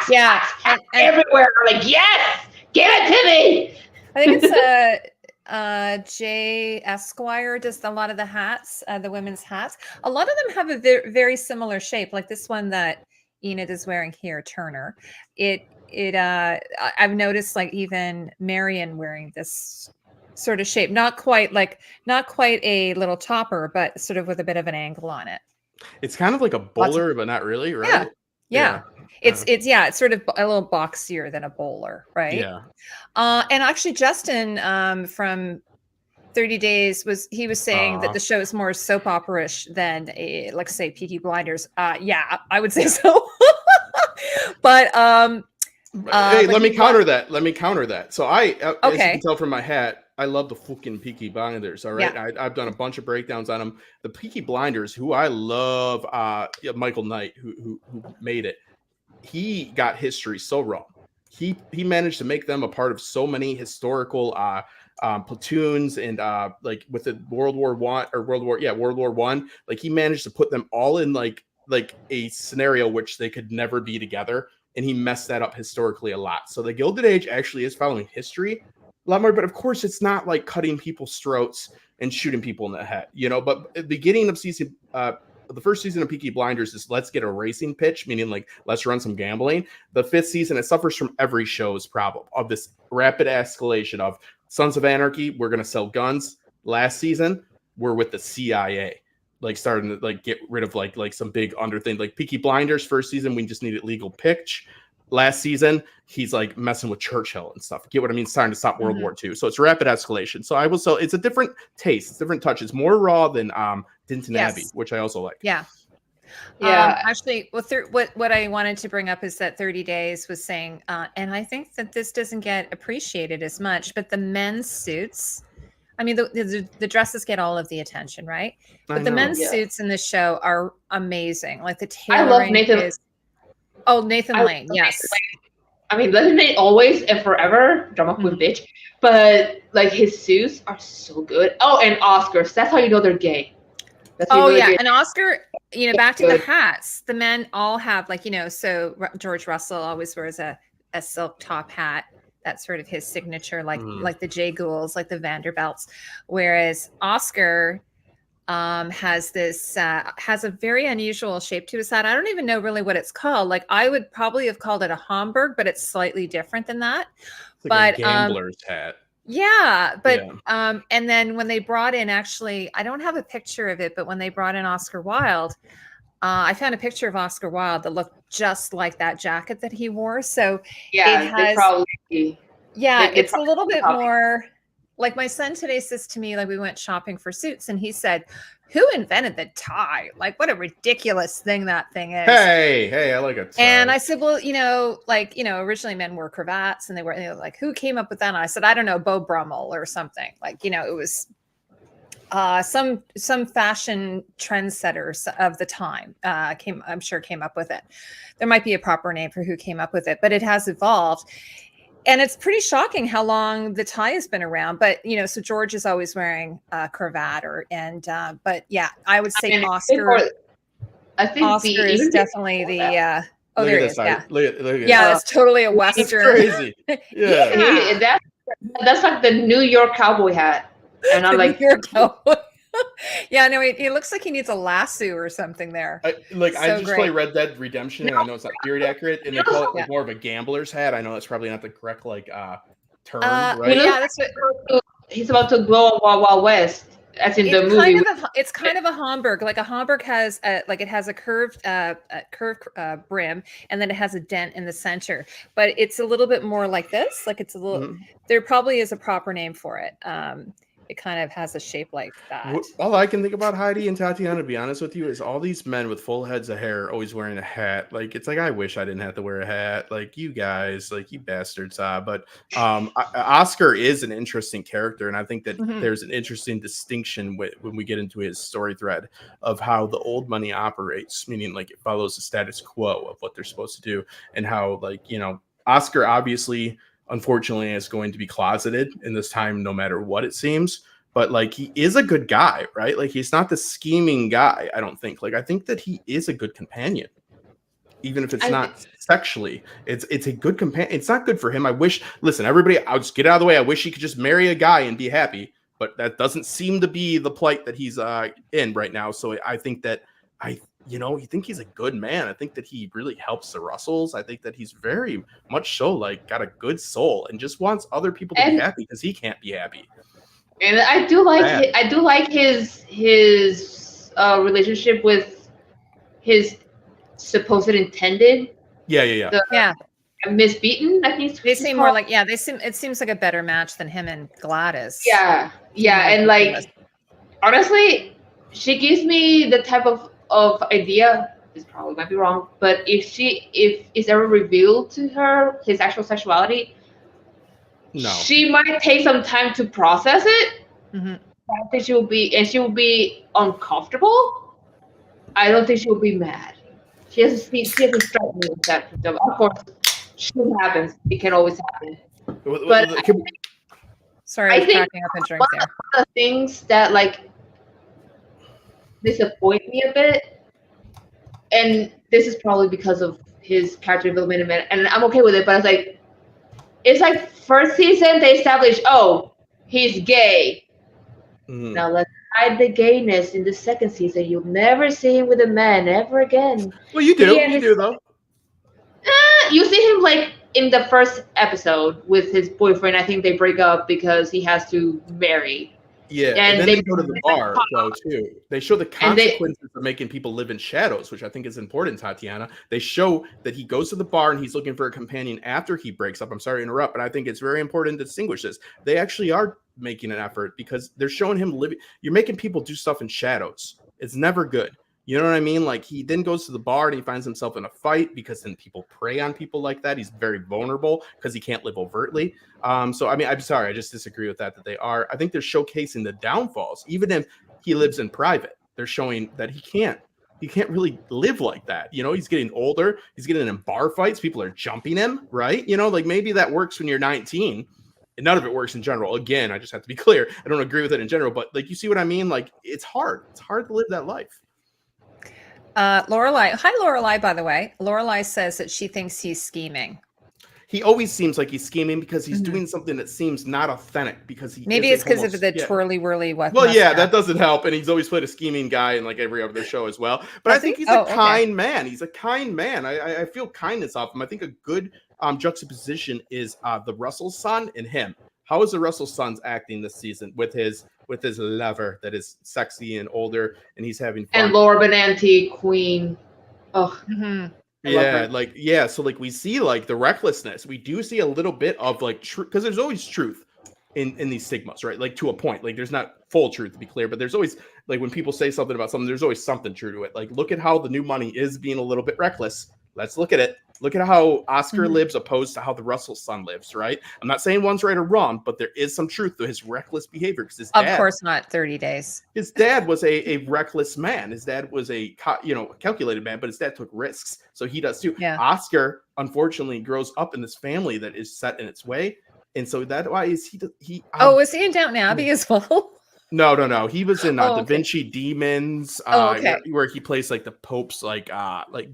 Yeah, hats everywhere. I'm like, yes, give it to me. I think it's Jay Esquire does a lot of the hats, the women's hats. A lot of them have a very similar shape, like this one that Enid is wearing here, Turner. I've noticed like even Marion wearing this sort of shape, not quite a little topper, but sort of with a bit of an angle on it. It's kind of like a bowler, but not really, right? Yeah. It's sort of a little boxier than a bowler, right? Yeah. And actually, Justin from 30 Days was saying that the show is more soap opera-ish than like say Peaky Blinders. Yeah, I would say so. But hey, let me counter that. So as you can tell from my hat, I love the fucking Peaky Blinders. All right, yeah. I've done a bunch of breakdowns on them. The Peaky Blinders, who I love, Michael Knight, who made it. He got history so wrong. He managed to make them a part of so many historical platoons and like with the World War One. Like, he managed to put them all in like a scenario which they could never be together, and he messed that up historically a lot. So the Gilded Age actually is following history a lot more, but of course it's not like cutting people's throats and shooting people in the head, But at the beginning of season, the first season of Peaky Blinders is let's get a racing pitch, meaning like let's run some gambling. The fifth season, it suffers from every show's problem of this rapid escalation of Sons of Anarchy. We're going to sell guns. Last season, we're with the CIA, like starting to like get rid of like some big under thing. Like Peaky Blinders, first season, we just needed legal pitch. Last season, he's like messing with Churchill and stuff. Get what I mean? It's trying to stop World War II. So it's rapid escalation. So it's a different taste. It's different touch. It's more raw than Downton Abbey, which I also like. Yeah. Actually, what I wanted to bring up is that 30 Days was saying, and I think that this doesn't get appreciated as much, but the men's suits I mean, the dresses get all of the attention, right? But the men's suits in this show are amazing. Like the tailoring. I love Nathan. Nathan Lane. Yes. I mean, Nathan Lane always and forever, drama queen bitch. But like his suits are so good. Oh, and Oscars. That's how you know they're gay. And Oscar, back to the hats. The men all have so George Russell always wears a silk top hat. That's sort of his signature, like the Jay Goulds, like the Vanderbilts. Whereas Oscar has a very unusual shape to his hat. I don't even know really what it's called. Like I would probably have called it a Homburg, but it's slightly different than that. It's like a gambler's hat. Yeah, but and then when they brought in, actually, I don't have a picture of it, but when they brought in Oscar Wilde, I found a picture of Oscar Wilde that looked just like that jacket that he wore. So it's a little bit more like my son today says to me, like we went shopping for suits and he said, who invented the tie? Like what a ridiculous thing that thing is. Hey, I like it. And I said, well, originally men wore cravats and they were like, who came up with that? And I said, I don't know, Beau Brummel or something. Like, it was some fashion trendsetters of the time came up with it. There might be a proper name for who came up with it, but it has evolved. And it's pretty shocking how long the tie has been around. But, so George is always wearing a cravat but yeah, I would say Oscar. I think Oscar is definitely the, there it is. Yeah. Look at it's totally a Western. It's crazy. Yeah. That's like the New York cowboy hat. And I'm like, yeah, no, he looks like he needs a lasso or something there. I just play Red Dead Redemption, and I know it's not period accurate, and they call it more of a gambler's hat. I know that's probably not the correct term, right? Yeah, that's what he's about to blow on Wild Wild West. As in the movie, it's kind of a Homburg. Like a Homburg has a curved brim, and then it has a dent in the center. But it's a little bit more like this. Like it's a little. There probably is a proper name for it. It kind of has a shape like that. All I can think about Heidi and Tatiana, to be honest with you, is all these men with full heads of hair always wearing a hat. Like it's like I wish I didn't have to wear a hat. Like you guys, like you bastards. But Oscar is an interesting character, and I think that there's an interesting distinction when we get into his story thread of how the old money operates, meaning like it follows the status quo of what they're supposed to do, and how Oscar obviously, unfortunately, is going to be closeted in this time, no matter what it seems. But like, he is a good guy, right? Like, he's not the scheming guy. I don't think. Like, I think that he is a good companion, even if it's not sexually. It's a good companion. It's not good for him. I wish. Listen, everybody, I'll just get out of the way. I wish he could just marry a guy and be happy. But that doesn't seem to be the plight that he's in right now. So I think that you think he's a good man. I think that he really helps the Russells. I think that he's very much so got a good soul and just wants other people to be happy because he can't be happy. And I do like his relationship with his supposed intended. Yeah. Miss Beaton, I think they seem more like it seems like a better match than him and Gladys. Yeah, and honestly, she gives me the type of idea. This probably might be wrong, but if it's ever revealed to her his actual sexuality, she might take some time to process it. I think she will be uncomfortable. I don't think she will be mad. She has to start with that. Of course, shit happens. It can always happen. But sorry, I was cracking up and drink there. One of the things that disappoint me a bit, and this is probably because of his character development, and I'm okay with it, but it's like first season they established, he's gay. Now let's hide the gayness in the second season. You'll never see him with a man ever again. Well, you do. You do, though. You see him in the first episode with his boyfriend. I think they break up because he has to marry. Yeah, and then they go to the bar, though, too. They show the consequences of making people live in shadows, which I think is important, Tatiana. They show that he goes to the bar and he's looking for a companion after he breaks up. I'm sorry to interrupt, but I think it's very important to distinguish this. They actually are making an effort because they're showing him living. You're making people do stuff in shadows. It's never good. You know what I mean? Like he then goes to the bar and he finds himself in a fight because then people prey on people like that. He's very vulnerable because he can't live overtly. So I mean, I'm sorry, I just disagree with that they are. I think they're showcasing the downfalls. Even if he lives in private, they're showing that he can't really live like that. You know, he's getting older, he's getting in bar fights, people are jumping him, right? You know, like maybe that works when you're 19. And none of it works in general. Again, I just have to be clear. I don't agree with it in general, but like you see what I mean? Like it's hard. It's hard to live that life. Lorelai. Hi, Lorelai, by the way. Lorelai says that she thinks he's scheming. He always seems like he's scheming because he's doing something that seems not authentic because he maybe it's because of the twirly whirly what. Well, yeah, that doesn't help. And he's always played a scheming guy in like every other show as well. But I think he's a kind man. He's a kind man. I feel kindness off him. I think a good juxtaposition is the Russell son and him. How is the Russell son's acting this season with his lover that is sexy and older and he's having fun? And Laura Benanti, Queen. Oh, yeah, so like we see like the recklessness. We do see a little bit of like truth because there's always truth in these stigmas, right? Like to a point. Like there's not full truth to be clear, but there's always like when people say something about something, there's always something true to it. Like look at how the new money is being a little bit reckless. Let's look at it. Look at how Oscar lives opposed to how the Russell son lives, right? I'm not saying one's right or wrong, but there is some truth to his reckless behavior. Because of course not 30 days. His dad was a reckless man. His dad was a calculated man, but his dad took risks. So he does too. Yeah. Oscar, unfortunately, grows up in this family that is set in its way. And so that's why is he was he in Downton Abbey as well? No. He was in Da Vinci Demons, where he plays like the Pope's like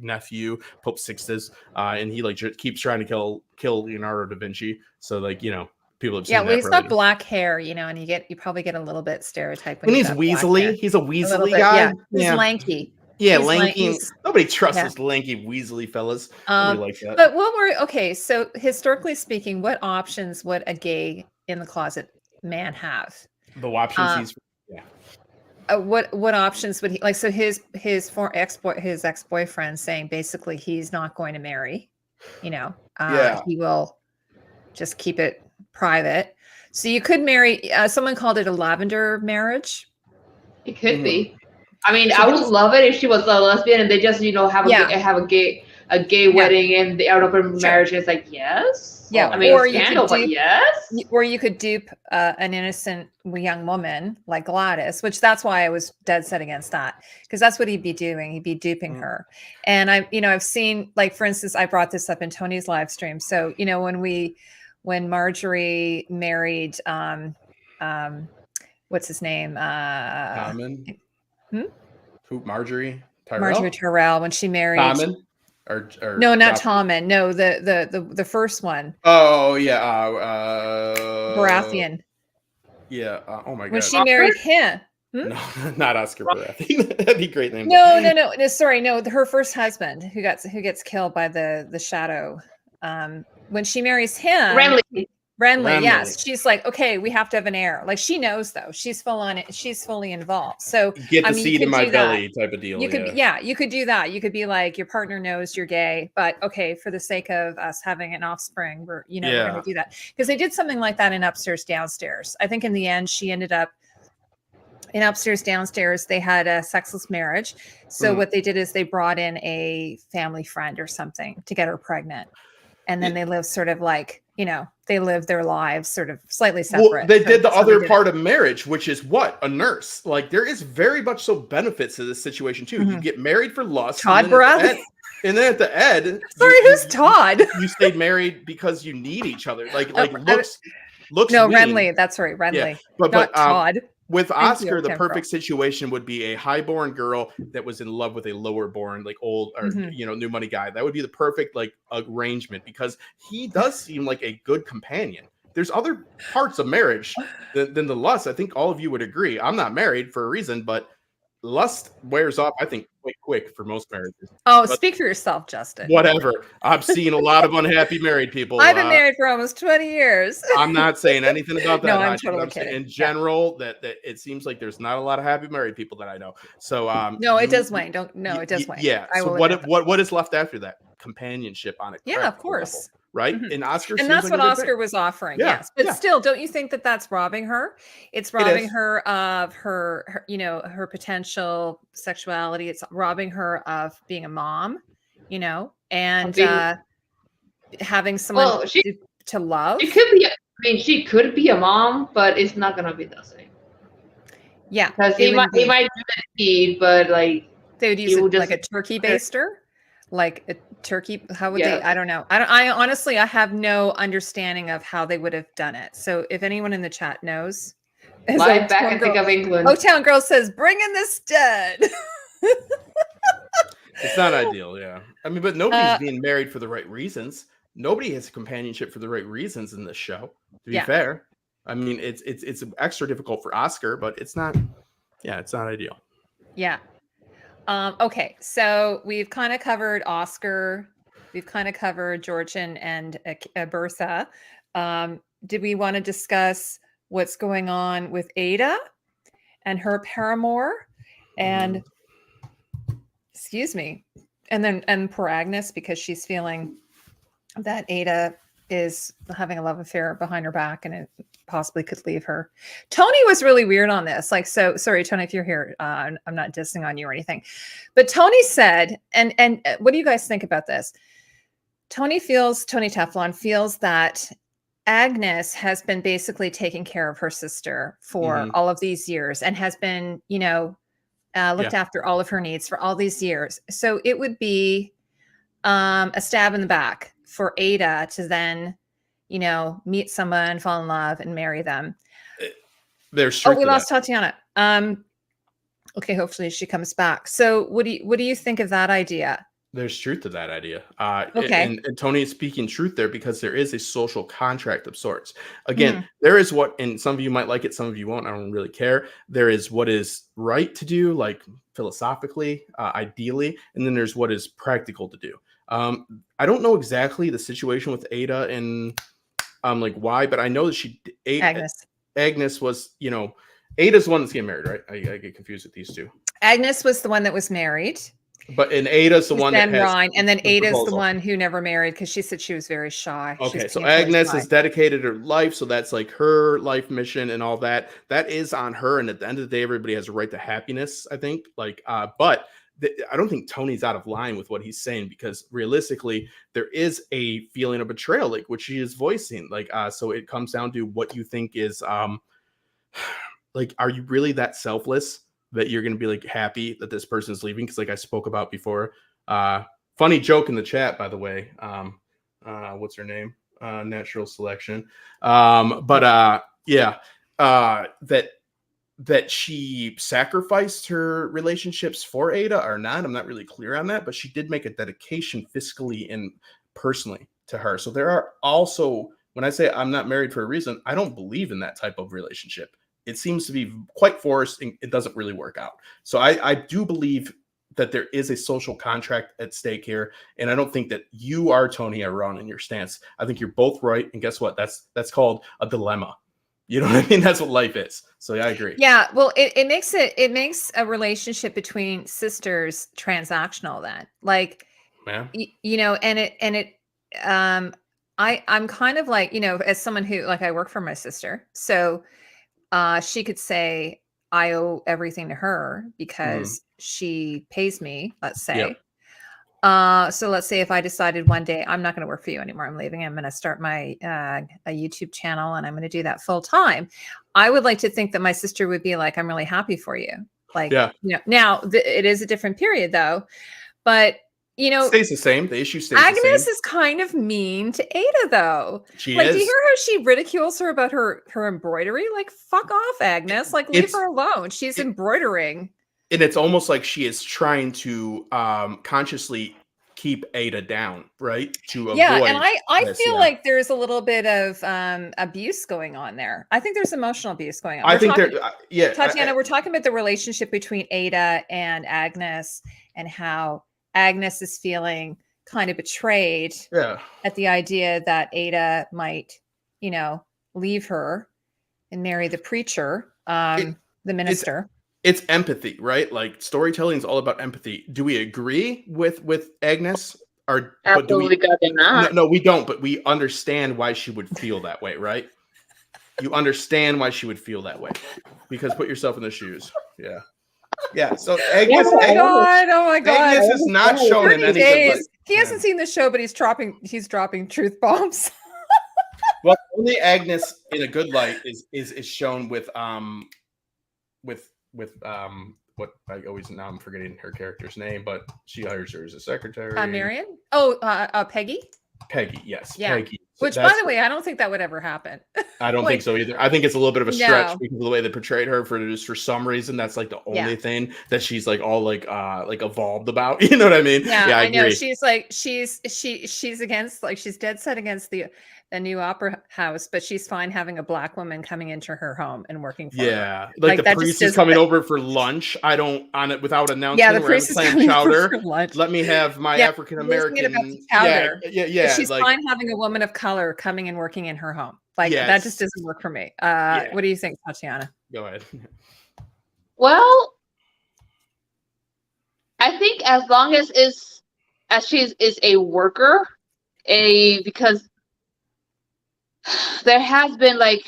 nephew, Pope Sixtus, and he like keeps trying to kill Leonardo da Vinci. So like people have seen that. Yeah, well, he's got black hair, and you probably get a little bit stereotyped. And he's Weasley. He's a Weasley guy. Yeah, he's lanky. Yeah, lanky. Nobody trusts those lanky Weasley fellas. Like that. But so historically speaking, what options would a gay in the closet man have? The options what options would he like? So his ex-boyfriend saying basically he's not going to marry, he will just keep it private. So you could marry. Someone called it a lavender marriage. It could be. I mean, I would love it if she was a lesbian and they just have a gay wedding and the open marriage. Is like yes. Yeah, I mean, or scandal, but yes. Or you could dupe an innocent young woman like Gladys, which that's why I was dead set against that, because that's what he'd be doing. He'd be duping her. And I've seen, like, for instance, I brought this up in Tony's live stream. So, when Marjorie married, what's his name? Common. Who? Marjorie Tyrell? Marjorie Tyrell, when she married. Common? Or no, not Tommen. No, the first one. Oh yeah, Baratheon. Yeah. Oh my god. When she married him. No, not Oscar Baratheon. That'd be a great name. No. Sorry, no. Her first husband, who gets killed by the shadow. When she marries him, Renly, yes. She's like, okay, we have to have an heir. Like, she knows, though. She's fully involved. So get the seed in my belly type of deal. You could you could do that. You could be like, your partner knows you're gay, but okay, for the sake of us having an offspring, we're gonna do that. Because they did something like that in Upstairs Downstairs. I think in the end she ended up in Upstairs Downstairs, they had a sexless marriage. So what they did is they brought in a family friend or something to get her pregnant. And then they lived sort of like, they lived their lives sort of slightly separate. Well, they did the other part of marriage, which is what? A nurse. Like, there is very much so benefits to this situation, too. You get married for lust. Todd Baratheon. And then at the end. Sorry, who's Todd? You stayed married because you need each other. Like looks. No, Renly. That's right, Renly. Yeah. But not Todd. With Oscar, the perfect situation would be a highborn girl that was in love with a lowerborn, like old or new money guy. That would be the perfect like arrangement, because he does seem like a good companion. There's other parts of marriage than the lust. I think all of you would agree. I'm not married for a reason, but lust wears off, I think, quite quick for most marriages. Oh, but speak for yourself, Justin. Whatever. I've seen a lot of unhappy married people. I've been married for almost 20 years. I'm not saying anything about that. No, I'm totally kidding. In general, that it seems like there's not a lot of happy married people that I know. So no, it does wane. It does wane. Yeah. So what is left after that? Companionship on it. Yeah, of course. right? Mhm. And Oscar, And seems that's like what a good thing. Oscar was offering. Yeah, Yes. But yeah. still, don't you think that that's robbing her? It's It robbing is. her of her, you know, her potential sexuality. It's robbing her of being a mom, you know, and Being, having someone well, she to love. she could be. I mean, she could be a mom, but it's not gonna be the same. Yeah. Because It would he be, might do that deed, but like they would use he will it just like a turkey baster, like a turkey. How would they? yes. I don't know. I honestly, I have no understanding of how they would have done it. So if anyone in the chat knows, as Live back Town and think Girl, of England. Town Girl says, bring in this dead. It's not ideal, yeah. I mean, but nobody's being married for the right reasons. Nobody has companionship for the right reasons in this show, to be fair. I mean, it's extra difficult for Oscar, but it's not, it's not ideal. Yeah. Okay, so we've kind of covered Oscar. We've kind of covered Georgian and Bertha. Did we want to discuss what's going on with Ada and her paramour? And excuse me, and poor Agnes, because she's feeling that Ada is having a love affair behind her back and it possibly could leave her. Tony was really weird on this. Like, so sorry, Tony, if you're here, I'm not dissing on you or anything, but Tony said, and what do you guys think about this? Tony Teflon feels that Agnes has been basically taking care of her sister for all of these years and has been, you know, looked after all of her needs for all these years. So it would be a stab in the back for Ada to then, you know, meet someone, fall in love, and marry them. There's we lost Tatiana. Okay, hopefully she comes back. So what do you think of that idea? There's truth to that idea. Okay. And Tony is speaking truth there because there is a social contract of sorts. Again, there is what, and some of you might like it, some of you won't. I don't really care. There is what is right to do, like philosophically, ideally, and then there's what is practical to do. I don't know exactly the situation with Ada and like why, but I know that Agnes was, you know, Ada's the one that's getting married, right? I get confused with these two. Agnes was the one that was married. But and Ada's the one that has Rhijn, and then Ada's the one who never married because she said she was very shy. Okay, so Agnes has dedicated her life, so that's like her life mission and all that. That is on her, and at the end of the day, everybody has a right to happiness, I think. Like, but I don't think Tony's out of line with what he's saying because realistically, there is a feeling of betrayal, like which she is voicing. Like, so it comes down to what you think is, like, are you really that selfless that you're going to be like happy that this person is leaving? Because like I spoke about before, funny joke in the chat, by the way. What's her name? Natural selection. That she sacrificed her relationships for Ada or not. I'm not really clear on that, but she did make a dedication fiscally and personally to her. So there are also, when I say I'm not married for a reason, I don't believe in that type of relationship. It seems to be quite forced and it doesn't really work out. So I do believe that there is a social contract at stake here. And I don't think that you are, Tony, are wrong in your stance. I think you're both right. And guess what? That's called a dilemma. You know what I mean? That's what life is. So yeah, I agree. Yeah. Well, it makes a relationship between sisters transactional then. Like, you know, I'm kind of like, you know, as someone who, like, I work for my sister. So she could say, I owe everything to her because she pays me, let's say. So let's say if I decided one day I'm not going to work for you anymore, I'm leaving, I'm going to start my a YouTube channel and I'm going to do that full time. I would like to think that my sister would be like, I'm really happy for you. Like, you know, now it is a different period though, but you know, it stays the same. The issue stays Agnes the same. is kind of mean to Ada though. She like, is. Do you hear how she ridicules her about her embroidery? Like, fuck off, Agnes. Like, leave her alone. She's embroidering. And it's almost like she is trying to consciously keep Ada down, right? To avoid. And I feel like there's a little bit of abuse going on there. I think there's emotional abuse going on. Tatiana, we're talking about the relationship between Ada and Agnes and how Agnes is feeling kind of betrayed at the idea that Ada might, you know, leave her and marry the preacher, the minister. It's empathy, right? Like storytelling is all about empathy. Do we agree with Agnes but do we? Goddamn not. No, we don't. But we understand why she would feel that way, right? You understand why she would feel that way, because put yourself in the shoes. Yeah. Yeah. So Agnes, Oh my god! Agnes is not shown in any good light. He hasn't seen the show, but he's dropping truth bombs. Well, only Agnes in a good light is shown with what I always now I'm forgetting her character's name, but she hires her as a secretary. Marion? Oh, Peggy? Peggy, yes. Yeah. Peggy. Which, by the way, I don't think that would ever happen. I don't think so either. I think it's a little bit of a stretch because of the way they portrayed her. For some reason, that's like the only thing that she's like all like evolved about. You know what I mean? Yeah, I know. She's like she's against, like, she's dead set against the new opera house, but she's fine having a black woman coming into her home and working for her. Like the priest is coming over for lunch. I don't on it without announcing. Yeah, the priest is coming chowder. For lunch. Let me have my African American. Yeah. She's fine having a woman of color coming and working in her home. Like that just doesn't work for me. What do you think, Tatiana? Go ahead. Well, I think as long as she is a worker, because there has been like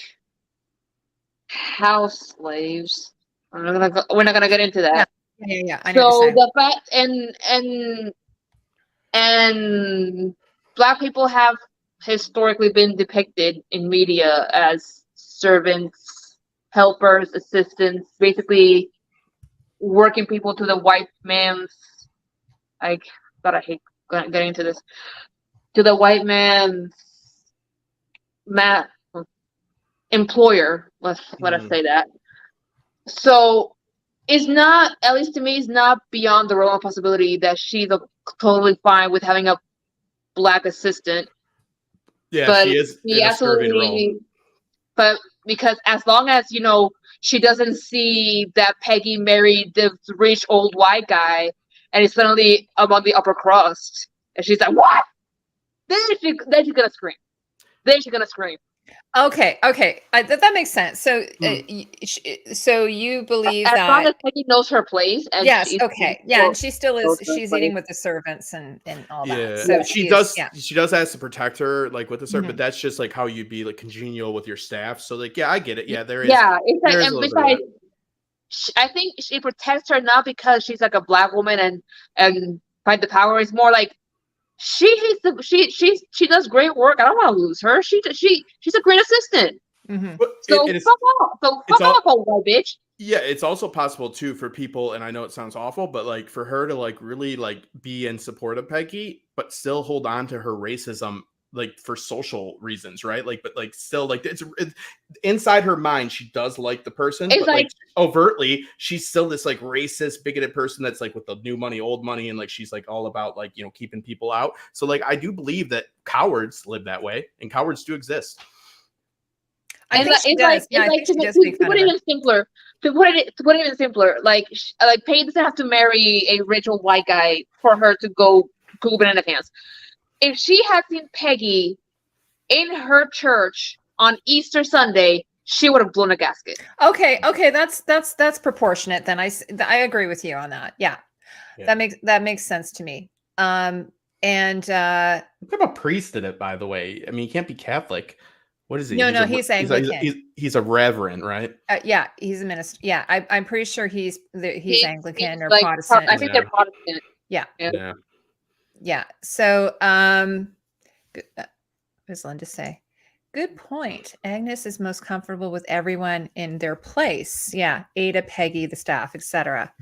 house slaves. We're not gonna get into that. Yeah. I know the fact and black people have historically been depicted in media as servants, helpers, assistants, basically working people to the white man's. I hate getting into this. To the white man's employer. Let us say that. So it's not, at least to me, it's not beyond the realm of possibility that she's totally fine with having a black assistant. Yeah, but she is in a serving role. But because as long as, she doesn't see that Peggy married the rich old white guy and is suddenly among the upper crust, and she's like, what? Then she's gonna scream. Okay. That makes sense. So, so you believe as that long as Peggy knows her place, and and she still is. She's eating with the servants and all that. Yeah, so she does. Yeah. She does have to protect her, like with the servant, but that's just like how you'd be like congenial with your staff. So, like, I get it. Yeah, there is. Yeah, it's like, and besides, I think she protects her not because she's like a black woman and fight the power. It's more like, she does great work. I don't want to lose her. She's a great assistant. So fuck off, old white bitch. Yeah, it's also possible too for people, and I know it sounds awful, but like for her to like really like be in support of Peggy, but still hold on to her racism, like for social reasons, right? Like, but like still like it's inside her mind, she does like the person, but like overtly, she's still this like racist, bigoted person that's like with the new money, old money, and like she's like all about like keeping people out. So like I do believe that cowards live that way, and cowards do exist. I think she does. To put it even simpler, like Peggy doesn't have to marry a rich old white guy for her to go banana pants. If she had seen Peggy in her church on Easter Sunday, she would have blown a gasket. Okay, that's proportionate. Then I agree with you on that. Yeah. That makes sense to me. And what type of priest did it, by the way? I mean, he can't be Catholic. What is he? No, he's Anglican. He's a reverend, right? Yeah, he's a minister. Yeah, I'm pretty sure he's Anglican or like, Protestant. I think they're Protestant. Yeah. So, what does Linda say? Good point. Agnes is most comfortable with everyone in their place. Yeah, Ada, Peggy, the staff, etc.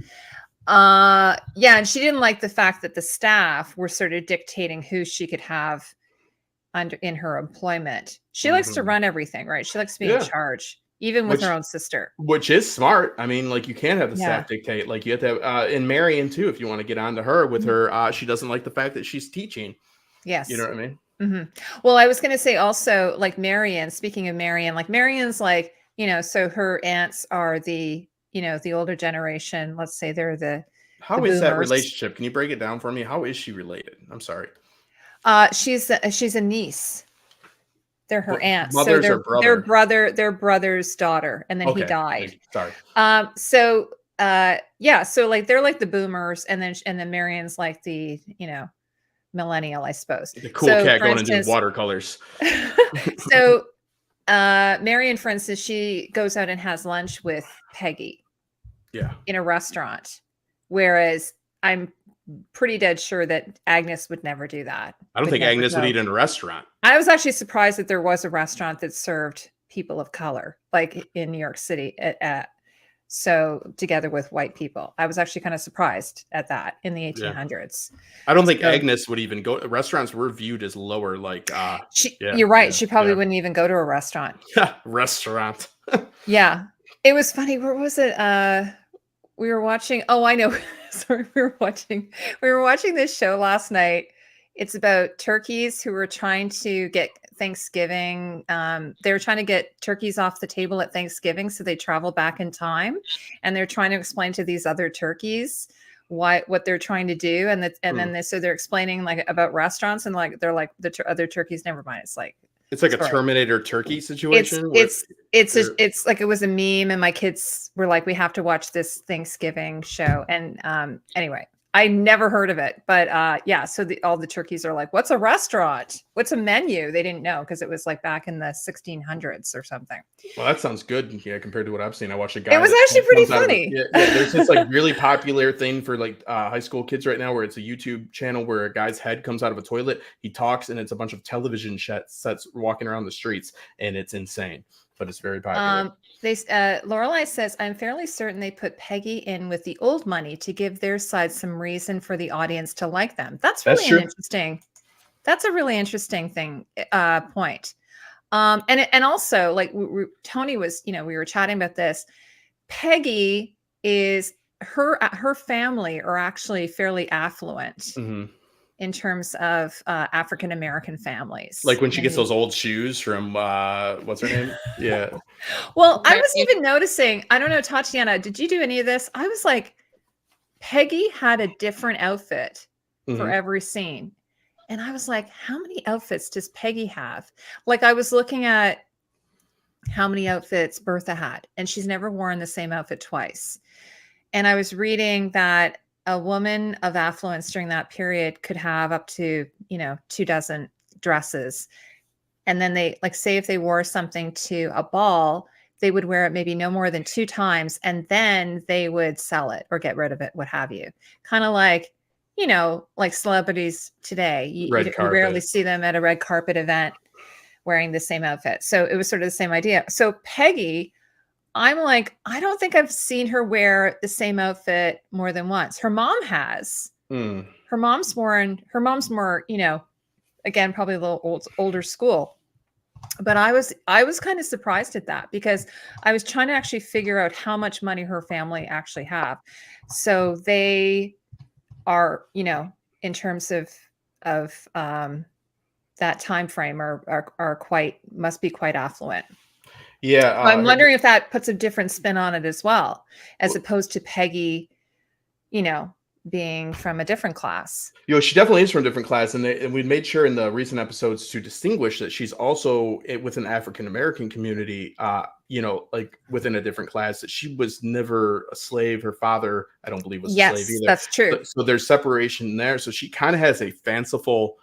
And she didn't like the fact that the staff were sort of dictating who she could have in her employment. She likes to run everything, right? She likes to be in charge, even with her own sister. Which is smart. I mean, like you can't have the staff dictate. Like you have to have, and Marion too, if you want to get onto her with her, she doesn't like the fact that she's teaching. Yes. You know what I mean? Mm-hmm. Well, I was going to say also, like Marion, speaking of Marion, like Marion's like, so her aunts are the older generation. Let's say they're How is that relationship? Can you break it down for me? How is she related? I'm sorry. She's a niece. They're her aunts. Mothers so or brother? Their brother's daughter, and then he died. Sorry. So like they're like the boomers, and then Marion's like the millennial, I suppose. The cool cat going into watercolors. So Marion, for instance, she goes out and has lunch with Peggy. Yeah. In a restaurant. Whereas I'm pretty dead sure that Agnes would never do that. I don't think Agnes would eat in a restaurant. I was actually surprised that there was a restaurant that served people of color, like in New York City, so together with white people. I was actually kind of surprised at that in the 1800s. I don't think Agnes would even go. Restaurants were viewed as lower. Like, you're right. She probably wouldn't even go to a restaurant. Restaurant. Yeah, it was funny. Where was it? We were watching. Oh, I know. Sorry, we were watching this show last night. It's about turkeys who were trying to get Thanksgiving. They were trying to get turkeys off the table at Thanksgiving, so they travel back in time, and they're trying to explain to these other turkeys what they're trying to do, and then they're explaining like about restaurants, and like they're like the other turkeys. Never mind. It's like a Terminator turkey situation. It's like it was a meme, and my kids were like, "We have to watch this Thanksgiving show." And anyway, I never heard of it, but yeah. So all the turkeys are like, "What's a restaurant? What's a menu?" They didn't know because it was like back in the 1600s or something. Well, that sounds good. Yeah, compared to what I've seen, I watched a guy. It was actually pretty funny. There's this like really popular thing for like high school kids right now, where it's a YouTube channel where a guy's head comes out of a toilet, he talks, and it's a bunch of television sets walking around the streets, and it's insane. But it's very popular. Lorelai says, I'm fairly certain they put Peggy in with the old money to give their side some reason for the audience to like them. That's a really interesting thing, point. And also like Tony was, we were chatting about this. Peggy is her family are actually fairly affluent. Mm-hmm. In terms of African-American families. Like when she gets those old shoes from, what's her name? Yeah. Well, I was even noticing, I don't know, Tatiana, did you do any of this? I was like, Peggy had a different outfit for every scene. And I was like, how many outfits does Peggy have? Like I was looking at how many outfits Bertha had, and she's never worn the same outfit twice. And I was reading that a woman of affluence during that period could have up to, 24 dresses. And then they say if they wore something to a ball, they would wear it maybe no more than 2 times. And then they would sell it or get rid of it, what have you. Kind of like, like celebrities today, you rarely see them at a red carpet event wearing the same outfit. So it was sort of the same idea. So Peggy, I'm like, I don't think I've seen her wear the same outfit more than once. Her mom has. Her mom's more, again, probably a little older school. But I was kind of surprised at that because I was trying to actually figure out how much money her family actually have. So they are, in terms of that time frame must be quite affluent. Yeah. I'm wondering if that puts a different spin on it as well, as opposed to Peggy, being from a different class. She definitely is from a different class. And we made sure in the recent episodes to distinguish that she's also with an African-American community, like within a different class, that she was never a slave. Her father, I don't believe, was a slave either. That's true. So there's separation there. So she kind of has a fanciful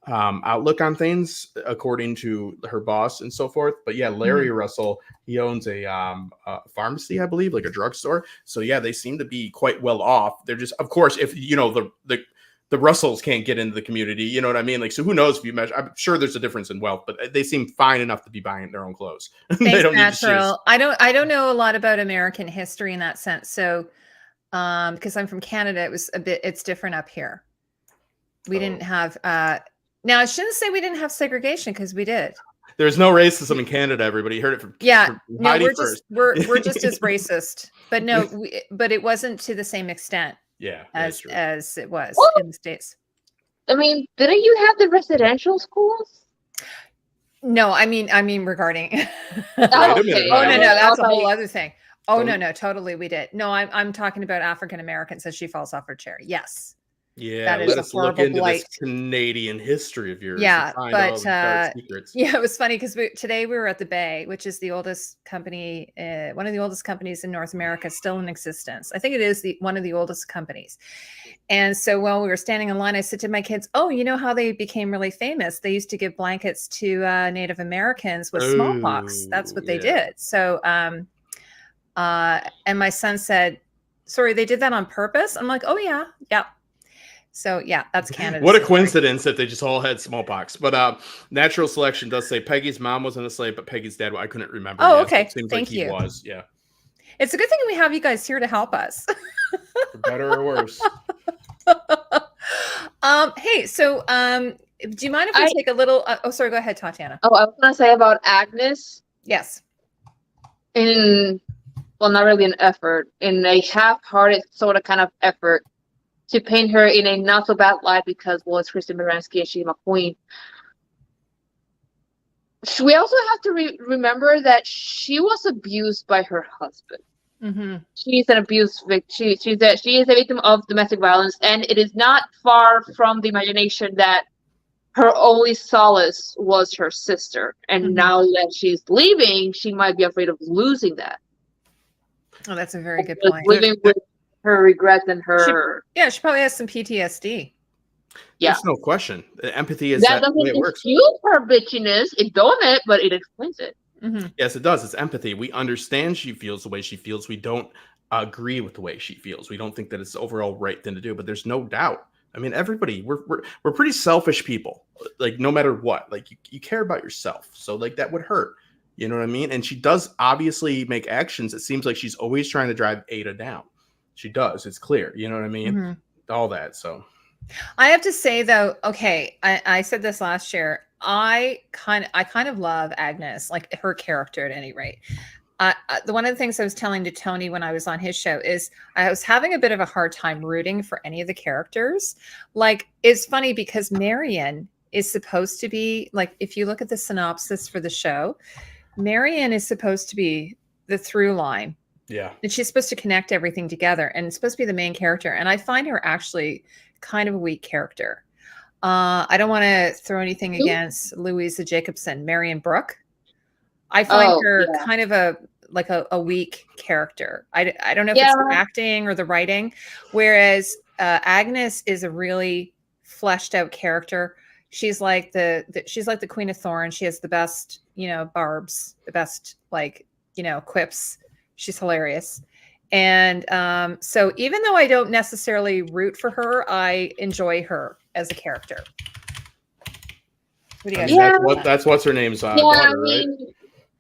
outlook on things according to her boss and so forth. But yeah, Larry Russell, he owns a pharmacy, I believe, like a drugstore. So yeah, they seem to be quite well off. They're just, of course, if the Russells can't get into the community, you know what I mean? Like, so who knows if you measure, I'm sure there's a difference in wealth, but they seem fine enough to be buying their own clothes. They don't natural. I don't know a lot about American history in that sense. So because I'm from Canada, it's different up here. We didn't have now, I shouldn't say we didn't have segregation because we did. There's no racism in Canada. Everybody heard it from Heidi first. We're just as racist, but no, but it wasn't to the same extent. Yeah, as it was in the States. I mean, didn't you have the residential schools? No, I mean regarding. Okay. Oh no, that's a whole other thing. Oh no, totally, we did. No, I'm talking about African Americans as she falls off her chair. Yes. Yeah, That is let a us look horrible into blight. this Canadian history of yours. Yeah, And find but all the dark secrets. yeah, it was funny because today we were at the Bay, which is the oldest company, one of the oldest companies in North America, still in existence. I think it is one of the oldest companies. And so while we were standing in line, I said to my kids, "Oh, you know how they became really famous? They used to give blankets to Native Americans with smallpox. That's what they did." So, and my son said, "Sorry, they did that on purpose?" I'm like, "Oh yeah, yeah." So yeah, that's Canada. What a coincidence that they just all had smallpox. But natural selection does say Peggy's mom was in the slave, but Peggy's dad, I couldn't remember. Oh, yet, okay. So it seems Thank like he you. was. Yeah. It's a good thing we have you guys here to help us. For better or worse. Hey, so do you mind if we take a little? Oh, sorry. Go ahead, Tatiana. Oh, I was gonna say about Agnes. Yes. Well, not really an effort, in a half-hearted sort of kind of effort to paint her in a not so bad light because, well, it's Kristen Baranski and she's my queen. We also have to remember that she was abused by her husband. Mm-hmm. She's an abuse victim. She is a victim of domestic violence, and it is not far from the imagination that her only solace was her sister. And now that she's leaving, she might be afraid of losing that. Oh, that's a very good point. Living with her regrets and her... She probably has some PTSD. Yeah. There's no question. Empathy is that the way doesn't it works. excuse her bitchiness. It don't, but it explains it. Mm-hmm. Yes, it does. It's empathy. We understand she feels the way she feels. We don't agree with the way she feels. We don't think that it's the overall right thing to do, but there's no doubt. I mean, everybody, we're pretty selfish people. Like, no matter what, like you care about yourself. So like that would hurt. You know what I mean? And she does obviously make actions. It seems like she's always trying to drive Ada down. She does. It's clear. You know what I mean? Mm-hmm. All that. So I have to say though, okay, I said this last year. I kind of love Agnes, like her character at any rate. One of the things I was telling to Tony when I was on his show is I was having a bit of a hard time rooting for any of the characters. Like, it's funny because Marion is supposed to be, like, if you look at the synopsis for the show, Marion is supposed to be the through line. yeah. And she's supposed to connect everything together and it's supposed to be the main character. And I find her actually kind of a weak character. I don't want to throw anything against Louisa Jacobson, Marion Brooke. I find her kind of a weak character. I don't know if it's the acting or the writing. Whereas Agnes is a really fleshed out character. She's like she's like the Queen of Thorns. She has the best, barbs, the best, quips. She's hilarious. And so even though I don't necessarily root for her, I enjoy her as a character. What do you guys think? That's what's her name's daughter, right?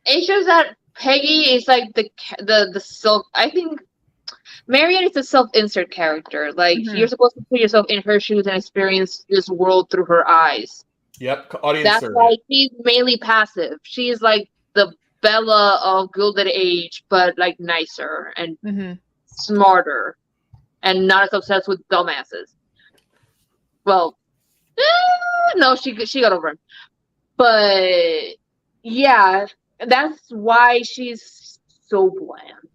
It shows that Peggy is like the self. I think Marion is a self-insert character. Like, you're supposed to put yourself in her shoes and experience this world through her eyes. Yep, audience. That's why she's mainly passive. She's like the Bella of Gilded Age, but like nicer and smarter, and not as obsessed with dumbasses. Well, no, she got over him. But yeah, that's why she's so bland.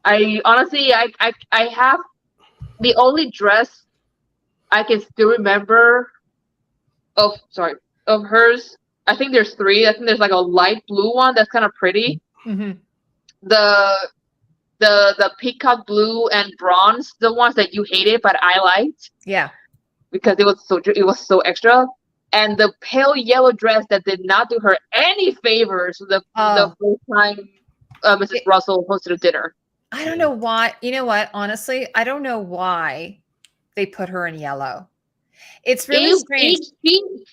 I honestly, I have the only dress I can still remember of hers. I think there's 3. I think there's like a light blue one that's kind of pretty. Mm-hmm. The peacock blue and bronze, the ones that you hated but I liked. Yeah, because it was so extra. And the pale yellow dress that did not do her any favors the first time Mrs. Russell hosted a dinner. I don't know why. You know what? Honestly, I don't know why they put her in yellow. It's really strange.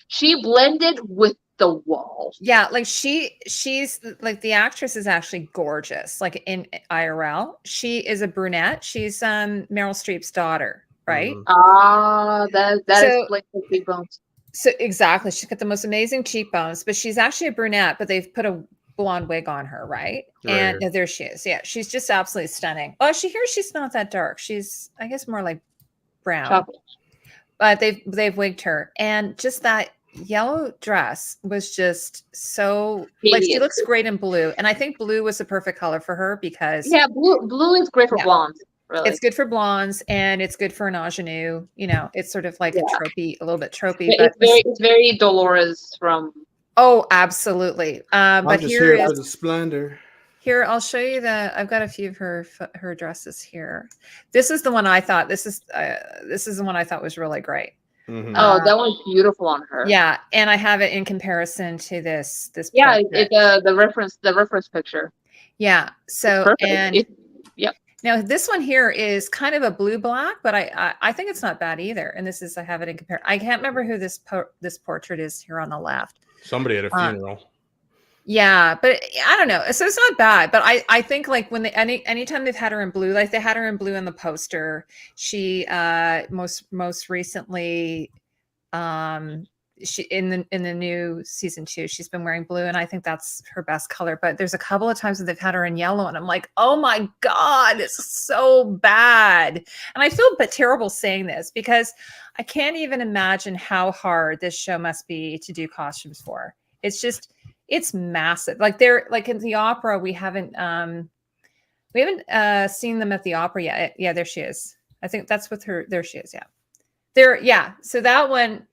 She blended with the wall. Yeah, like she's like, the actress is actually gorgeous. Like in IRL, she is a brunette. She's Meryl Streep's daughter, right? That explains the cheekbones. So exactly, she's got the most amazing cheekbones, but she's actually a brunette. But they've put a blonde wig on her, right? And there she is. Yeah, she's just absolutely stunning. Oh, she's not that dark. She's, I guess, more like brown. Chocolate. But they've wigged her, and just that yellow dress was just so like, she looks great in blue, and I think blue was the perfect color for her because blue is great for blondes. really. It's good for blondes and it's good for an ingenue. You know, it's sort of like a little bit tropey. It's very Dolores from. Oh, absolutely. But just here for the splendor. Here, I'll show you I've got a few of her dresses here. This is the one I thought. This is the one I thought was really great. Mm-hmm. Oh, that one's beautiful on her. Yeah, and I have it in comparison to this. Yeah, the reference picture. Yeah. So yep. Now this one here is kind of a blue black, but I think it's not bad either. And this is I have it in comparison. I can't remember who this portrait is here on the left. Somebody at a funeral. Yeah, but I don't know. So it's not bad, but I think like when anytime they've had her in blue, like they had her in blue in the poster. She most recently she in the new season 2, she's been wearing blue, and I think that's her best color. But there's a couple of times that they've had her in yellow, and I'm like, oh my God, it's so bad. And I feel a bit terrible saying this because I can't even imagine how hard this show must be to do costumes for. It's massive. Like they're like in the opera, we haven't seen them at the opera yet. Yeah, there she is. I think that's with her. There she is. Yeah. So that one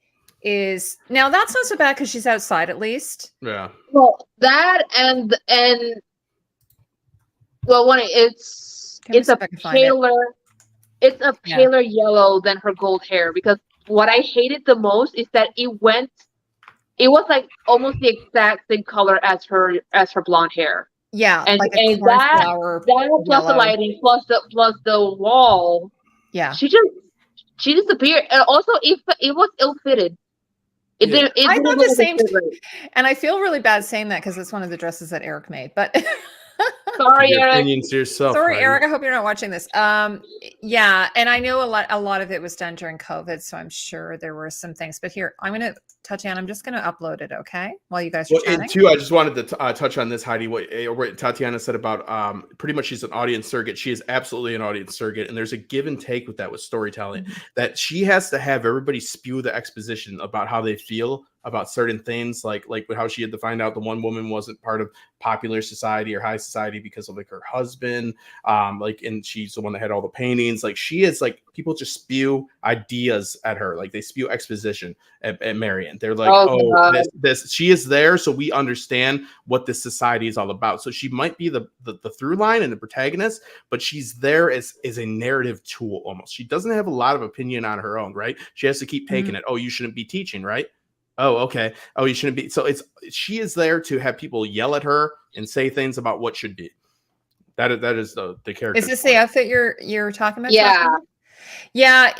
is now that's not so bad because she's outside at least. Yeah. Well, that and well, when it's a paler yellow than her gold hair, because what I hated the most is that it was like almost the exact same color as her blonde hair. Yeah, and like that plus the lighting plus the wall. Yeah, she disappeared. And also, it was ill-fitted. I thought the same. And I feel really bad saying that because it's one of the dresses that Eric made, but. Sorry, Eric. Opinions to yourself. Sorry, Eric. I hope you're not watching this. Yeah, and I know a lot of it was done during COVID, so I'm sure there were some things. But here, Tatiana, I'm just gonna upload it, okay? While you guys are chatting. And two, I just wanted to touch on this, Heidi. What Tatiana said about pretty much she's an audience surrogate. She is absolutely an audience surrogate, and there's a give and take with that with storytelling. That she has to have everybody spew the exposition about how they feel about certain things, like how she had to find out the one woman wasn't part of popular society or high society because of like her husband, and she's the one that had all the paintings. Like she is like people just spew ideas at her, like they spew exposition at Marion. They're like, this she is there, so we understand what this society is all about. So she might be the through line and the protagonist, but she's there as a narrative tool almost. She doesn't have a lot of opinion on her own, right? She has to keep taking it. Oh, you shouldn't be teaching, right? Oh, okay. Oh, you shouldn't be. So she is there to have people yell at her and say things about what should be. That is the character. Is this the outfit you're talking about? Yeah. I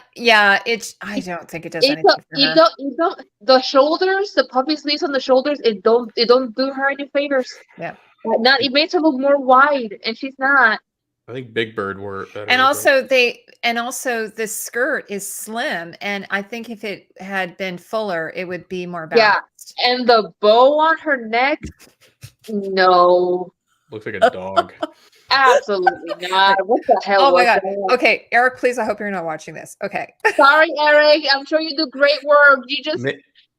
don't think it does anything for her. The shoulders, the puffy sleeves on the shoulders, it don't do her any favors. Yeah. It makes her look more wide, and she's not. I think Big Bird wore better. And also this skirt is slim, and I think if it had been fuller, it would be more balanced. Yeah, and the bow on her neck, no. Looks like a dog. Absolutely not. What the hell? Oh my God. Okay, Eric, please, I hope you're not watching this. Okay. Sorry, Eric. I'm sure you do great work. You just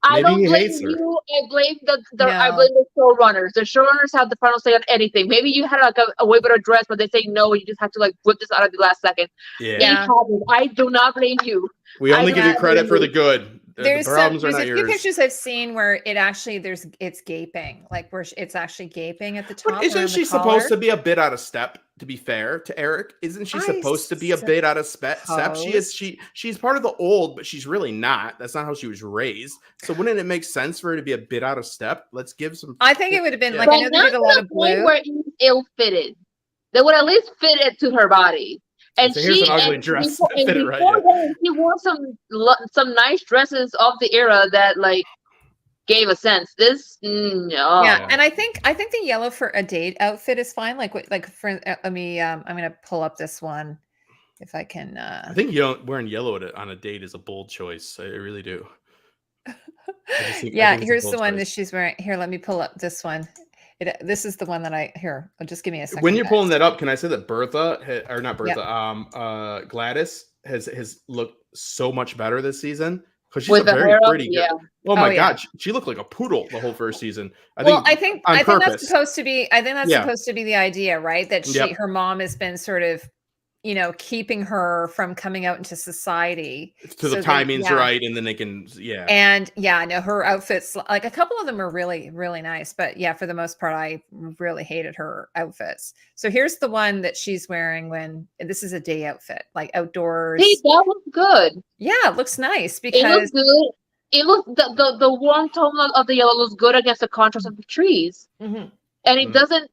I don't blame you. I blame I blame the showrunners. The showrunners have the final say on anything. Maybe you had like a way better dress, but they say no, you just have to like whip this out at the last second. Yeah. I do not blame you. We only give you credit for the good. There's the problems are not a few yours. pictures I've seen where it's gaping, like where it's actually gaping at the top. But isn't she supposed to be a bit out of step? To be fair to Eric, isn't she supposed to be a bit out of step? She's part of the old, but she's really not. That's not how she was raised. So wouldn't it make sense for her to be a bit out of step? Let's give some. I think it would have been like I know they did a lot of blue. Where it was ill-fitted. They would at least fit it to her body. And so here's an ugly dress that fit it right. She wore some nice dresses of the era that like gave a sense. This no. Yeah, and I think the yellow for a date outfit is fine. Like for let me I'm gonna pull up this one if I can. I think wearing yellow on a date is a bold choice. I really do. Here's the one that she's wearing. Here, let me pull up this one. This is the one that just give me a second. When you're pulling that up, can I say that Gladys has looked so much better this season? Because she's a very pretty girl. Oh my God, she looked like a poodle the whole first season. I think that's supposed to be. I think that's supposed to be the idea, right? That her mom has been sort of, keeping her from coming out into society. So the timing's right, and then they can, And no, her outfits, like a couple of them are really, really nice, but yeah, for the most part, I really hated her outfits. So here's the one that she's wearing when this is a day outfit, like outdoors. Hey, that looks good. Yeah, it looks nice because it looks good. It looks the warm tone of the yellow looks good against the contrast of the trees. Mm-hmm. And it doesn't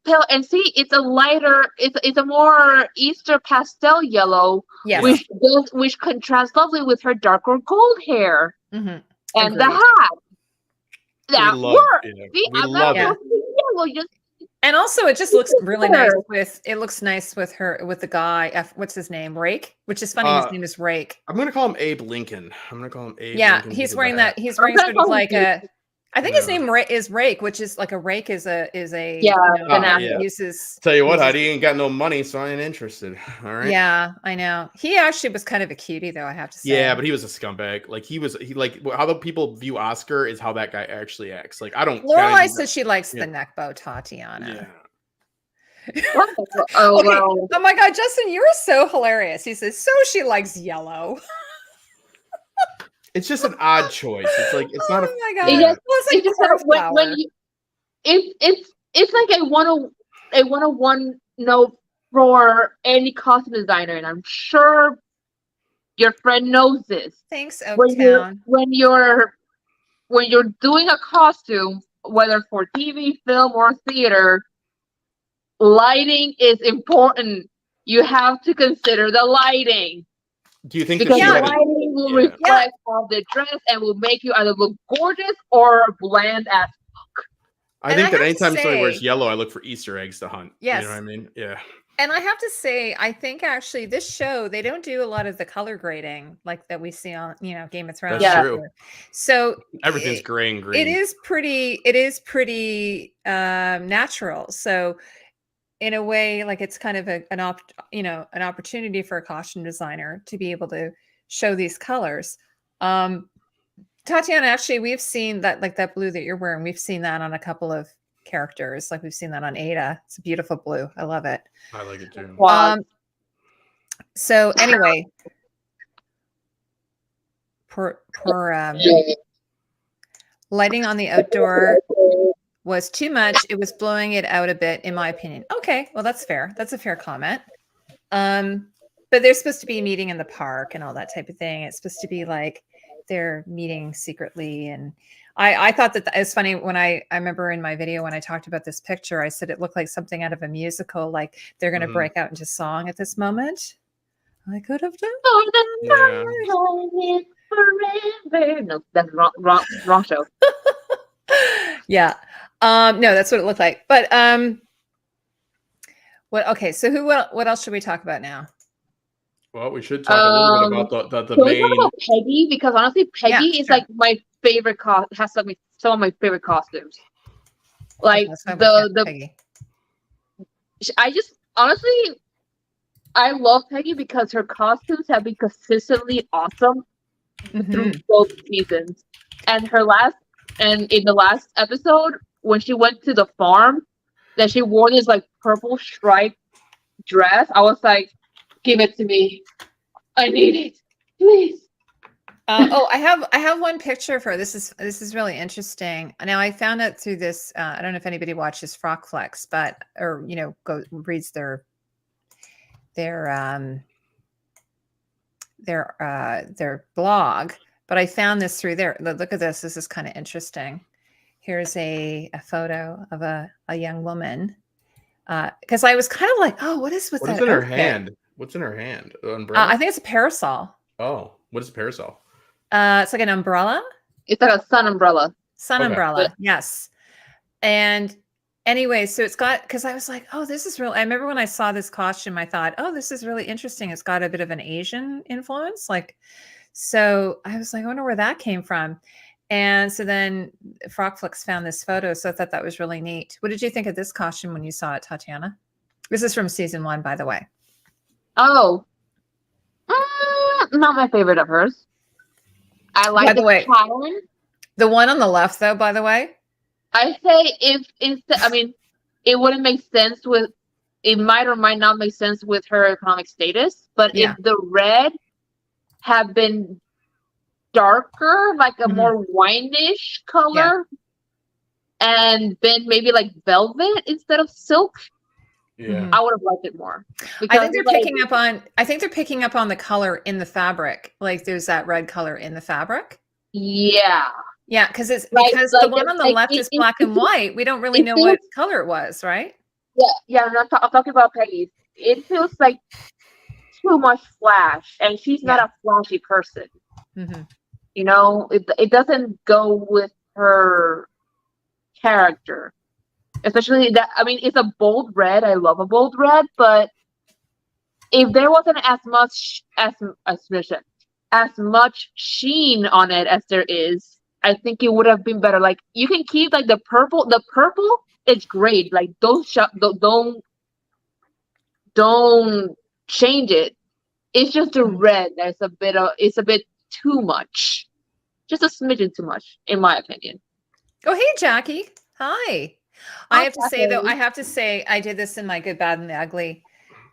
pale. And see, it's a lighter, it's a more Easter pastel yellow, which contrasts lovely with her darker gold hair and the hat. That works. See, I'm not yellow. And also, it just looks really nice with her, with the guy. What's his name? Rake, which is funny. His name is Rake. I'm gonna call him Abe Lincoln. Yeah, he's wearing that. He's wearing sort of like a. I think his name is Rake, which is like a rake is a uses. Tell you what, Heidi ain't got no money, so I ain't interested. All right. Yeah, I know. He actually was kind of a cutie, though. I have to say. Yeah, but he was a scumbag. Like he like how the people view Oscar is how that guy actually acts. Like I don't. Lorelai says she likes the neck bow Tatiana. Yeah. Oh my God, Justin, you are so hilarious. He says, so she likes yellow. It's just an odd choice. It's like it's not. Oh my God! It's like a 101 note for any costume designer, and I'm sure your friend knows this. Thanks, Oaktown. When you're doing a costume, whether for TV, film, or theater, lighting is important. You have to consider the lighting. Do you think because the lighting will reflect on the dress and will make you either look gorgeous or bland as fuck? I think that anytime somebody wears yellow, I look for Easter eggs to hunt. Yes. You know what I mean? Yeah. And I have to say, I think actually this show, they don't do a lot of the color grading like that we see on, Game of Thrones. That's true. So everything's gray and green. It is pretty natural. So in a way, like it's kind of an opportunity for a costume designer to be able to show these colors. Tatiana, actually, we've seen that, like that blue that you're wearing. We've seen that on a couple of characters. Like we've seen that on Ada. It's a beautiful blue. I love it. I like it too. So anyway, lighting on the outdoor was too much. It was blowing it out a bit, in my opinion. Okay, well, that's fair. That's a fair comment. But they're supposed to be meeting in the park and all that type of thing. It's supposed to be like they're meeting secretly. And I thought that it's funny when I remember in my video when I talked about this picture, I said it looked like something out of a musical, like they're going to break out into song at this moment. I could have done. Forever. No, that's wrong show. Yeah. No, that's what it looked like. But okay, so what else should we talk about now? Well, we should talk a little bit about the main. Can we talk about Peggy? Because honestly, Peggy is like my favorite has some of my favorite costumes. Like the Peggy. I just honestly I love Peggy because her costumes have been consistently awesome through both seasons. And in the last episode, when she went to the farm, that she wore this like purple striped dress, I was like, give it to me. I need it. Please. I have one picture of her. This is really interesting. Now I found it through this. I don't know if anybody watches Frock Flex, reads their blog. But I found this through there. Look at this. This is kind of interesting. Here's a photo of a young woman. Because I was kind of like, oh, what is in her hand? What's in her hand? Umbrella? I think it's a parasol. Oh, what is a parasol? It's like an umbrella. It's like a sun umbrella. Umbrella, yes. And anyway, so it's got, because I was like, oh, this is real. I remember when I saw this costume, I thought, oh, this is really interesting. It's got a bit of an Asian influence. So I was like, I wonder where that came from. And so then Frockflix found this photo. So I thought that was really neat. What did you think of this costume when you saw it, Tatiana? This is from season 1, by the way. Oh, not my favorite of hers. I like the pattern. The one on the left, though, by the way. I say it wouldn't make sense with it might or might not make sense with her economic status. But if the red had been darker, like a more wineish color, and been maybe like velvet instead of silk, I would have liked it more. I think they're picking up on. I think they're picking up on the color in the fabric. Like there's that red color in the fabric. Yeah. Yeah, because it's because the one on the left is black and white. We don't really know what color it was, right? Yeah. I'm talking about Peggy. It feels like too much flash, and she's not a flashy person. You know, it doesn't go with her character, especially that. I mean, it's a bold red. I love a bold red, but if there wasn't as much sheen on it as there is, I think it would have been better. Like you can keep like the purple. The purple is great. Like don't change it. It's just the red that's it's a bit too much. Just a smidgen too much, in my opinion. Oh, hey, Jackie. Hi. I have to say, I did this in my Good, Bad, and the Ugly.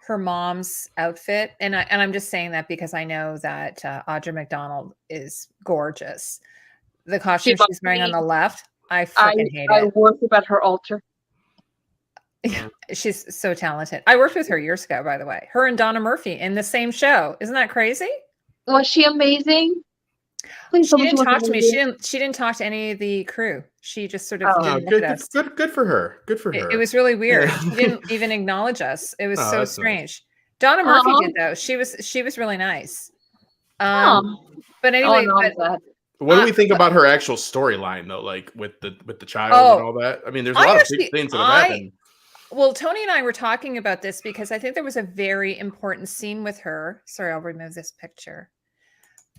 Her mom's outfit, and I'm just saying that because I know that Audra McDonald is gorgeous. The costume she's wearing on the left, I freaking hate it. I worship at her altar. She's so talented. I worked with her years ago, by the way. Her and Donna Murphy in the same show. Isn't that crazy? Was she amazing? Please she didn't talk to me. She didn't talk to any of the crew. She just sort of didn't look at us. Good for her. Good for her. It was really weird. She didn't even acknowledge us. It was so strange. Nice. Donna Murphy did though. She was really nice. But anyway, what do we think about her actual storyline though? Like with the child and all that. I mean, there's a lot of big things that have happened. Well, Tony and I were talking about this because I think there was a very important scene with her. Sorry, I'll remove this picture.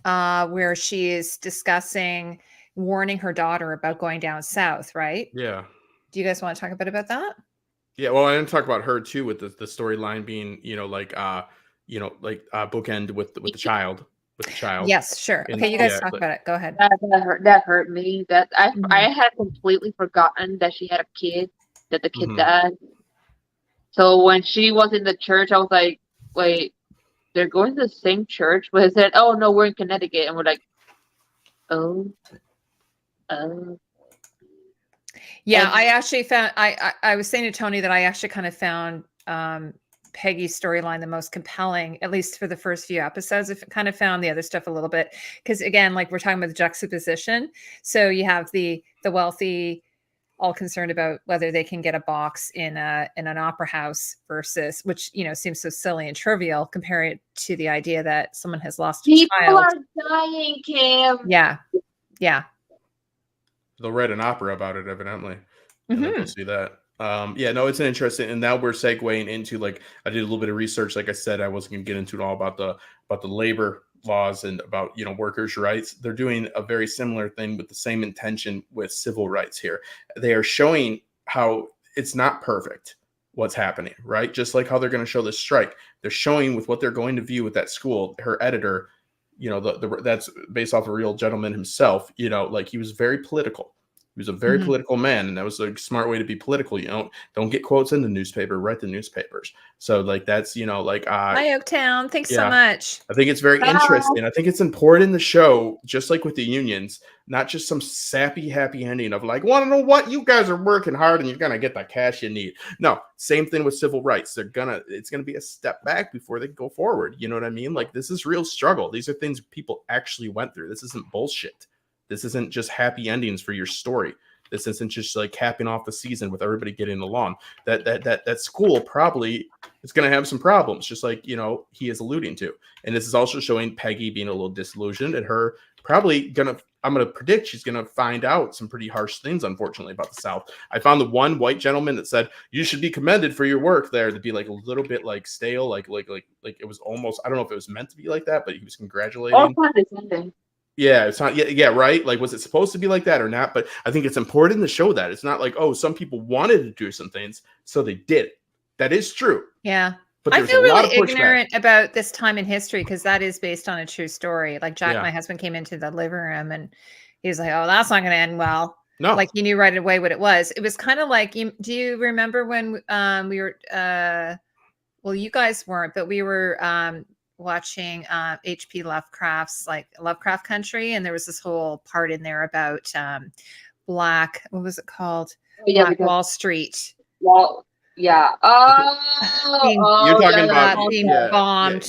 Where she is discussing warning her daughter about going down south, right? Yeah. Do you guys want to talk a bit about that? Yeah, well, I didn't talk about her too, with the storyline being, bookend with the child. With the child. Yes, sure. Okay, you guys talk about it. Go ahead. That hurt me. That I had completely forgotten that she had a kid, that the kid died. So when she was in the church, I was like, wait, they're going to the same church? But it said, oh no, we're in Connecticut. And we're like, oh. Yeah, I actually found, I was saying to Tony that I actually kind of found Peggy's storyline the most compelling, at least for the first few episodes. I kind of found the other stuff a little bit, because again, like we're talking about the juxtaposition. So you have the wealthy all concerned about whether they can get a box in an opera house versus, which, you know, seems so silly and trivial compared to the idea that someone has lost a child. People are dying, Kim. Yeah. They'll write an opera about it, evidently. And then we'll see that. It's an interesting, and now we're segueing into, like, I did a little bit of research. Like I said, I wasn't going to get into it all about the labor laws and about, you know, workers' rights. They're doing a very similar thing with the same intention with civil rights here. They are showing how it's not perfect what's happening, right? Just like how they're going to show this strike. They're showing with what they're going to view with that school, her editor, you know, that's based off a real gentleman himself, you know, like he was very political. He was a very political man, and that was a smart way to be political. You know, don't get quotes in the newspaper, write the newspapers. So, like, that's, you know, like, hi, Oaktown. Thanks so much. I think it's very interesting. I think it's important in the show, just like with the unions, not just some sappy, happy ending of like, want to know what? You guys are working hard and you're going to get the cash you need. No, same thing with civil rights. It's going to be a step back before they go forward. You know what I mean? Like, this is real struggle. These are things people actually went through. This isn't bullshit. This isn't just happy endings for your story. This isn't just like capping off the season with everybody getting along. That school probably is going to have some problems, just like, you know, he is alluding to. And this is also showing Peggy being a little disillusioned, and her probably I'm going to predict she's going to find out some pretty harsh things, unfortunately, about the South. I found the one white gentleman that said, you should be commended for your work there, to be like a little bit like stale, like it was almost, I don't know if it was meant to be like that, but he was congratulating. Yeah, it's not. Yeah, right. Like, was it supposed to be like that or not? But I think it's important to show that it's not like, oh, some people wanted to do some things, so they did it. That is true. Yeah, but I feel really ignorant about this time in history, because that is based on a true story. Like Jack, my husband, came into the living room and he was like, "Oh, that's not going to end well." No. Like you knew right away what it was. It was kind of like, do you remember when we were, well, you guys weren't, but we were watching H.P. Lovecraft's like Lovecraft Country. And there was this whole part in there about Black, what was it called? Black Wall Street. Well, yeah. You're talking about being bombed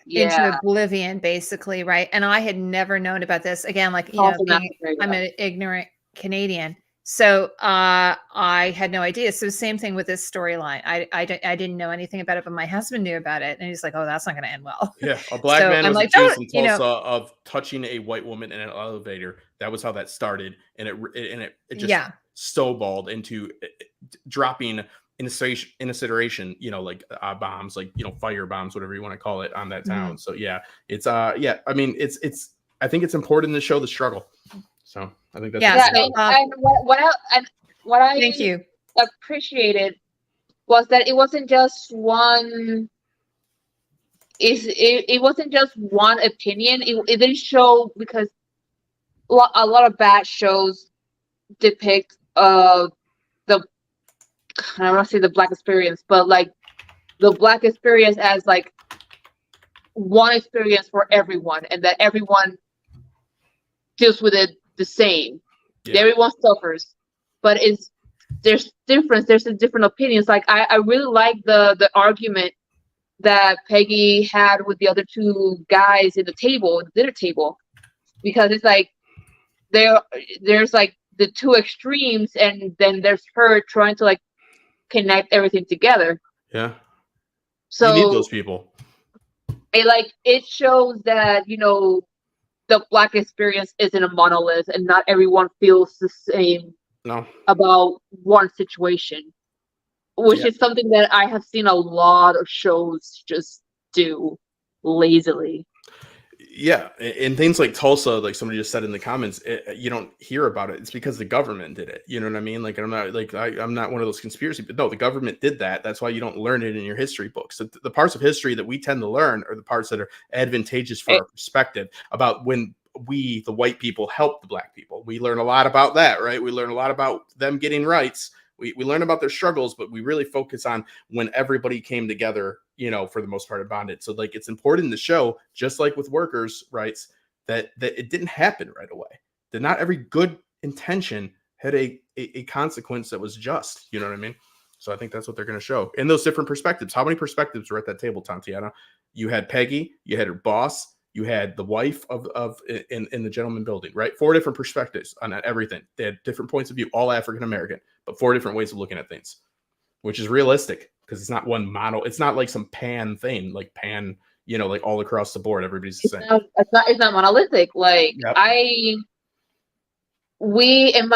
into oblivion, basically, right? And I had never known about this. Again, like I'm an ignorant Canadian, so I had no idea. So same thing with this storyline. I didn't know anything about it, but my husband knew about it, and he's like, "Oh, that's not going to end well." Yeah, a black man was accused in Tulsa of touching a white woman in an elevator. That was how that started, and it just snowballed into dropping incineration, like bombs, like fire bombs, whatever you want to call it, on that town. So it's I mean it's I think it's important to show the struggle. So I think that's and what I thank you appreciated was that it wasn't just one. It wasn't just one opinion. It didn't show, because a lot of bad shows depict I don't want to say the Black experience, but like the Black experience as like one experience for everyone, and that everyone deals with it the same. Yeah. Everyone suffers, but there's different opinions. Like I really like the argument that Peggy had with the other two guys at the dinner table, because it's like there's like the two extremes, and then there's her trying to like connect everything together. Yeah. So you need those people. It shows that, the Black experience isn't a monolith, and not everyone feels the same about one situation, which is something that I have seen a lot of shows just do lazily. Yeah, and things like Tulsa, like somebody just said in the comments, you don't hear about it. It's because the government did it. You know what I mean? Like, I'm not one of those conspiracy, but no, the government did that. That's why you don't learn it in your history books. So the parts of history that we tend to learn are the parts that are advantageous for our perspective about when we, the white people, help the Black people. We learn a lot about that, right? We learn a lot about them getting rights. We learn about their struggles, but we really focus on when everybody came together, for the most part, and bonded. So like, it's important to show, just like with workers' rights, that it didn't happen right away. That not every good intention had a consequence that was just, you know what I mean? So I think that's what they're going to show in those different perspectives. How many perspectives were at that table, Tatiana? You had Peggy, you had her boss, you had the wife in the gentleman building, right? 4 different perspectives on everything. They had different points of view, all African-American, but 4 different ways of looking at things, which is realistic, because it's not one model. It's not like some pan thing, like pan, like all across the board, everybody's the same. It's not monolithic. Like in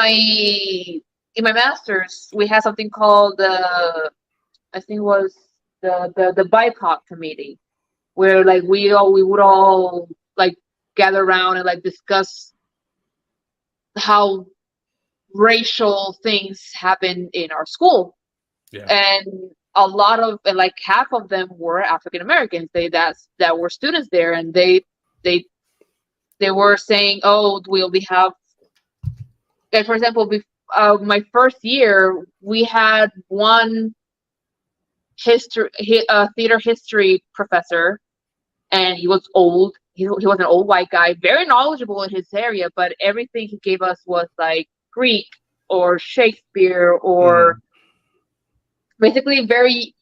my master's, we had something called I think it was the BIPOC committee, where like we would all like gather around and like discuss how racial things happen in our school. Yeah. And a lot of, and like half of them were African Americans. That were students there, and they were saying, "Oh, we have." Like, for example, my first year, we had one theater history professor, and he was old. He was an old white guy, very knowledgeable in his area, but everything he gave us was like Greek or Shakespeare or basically very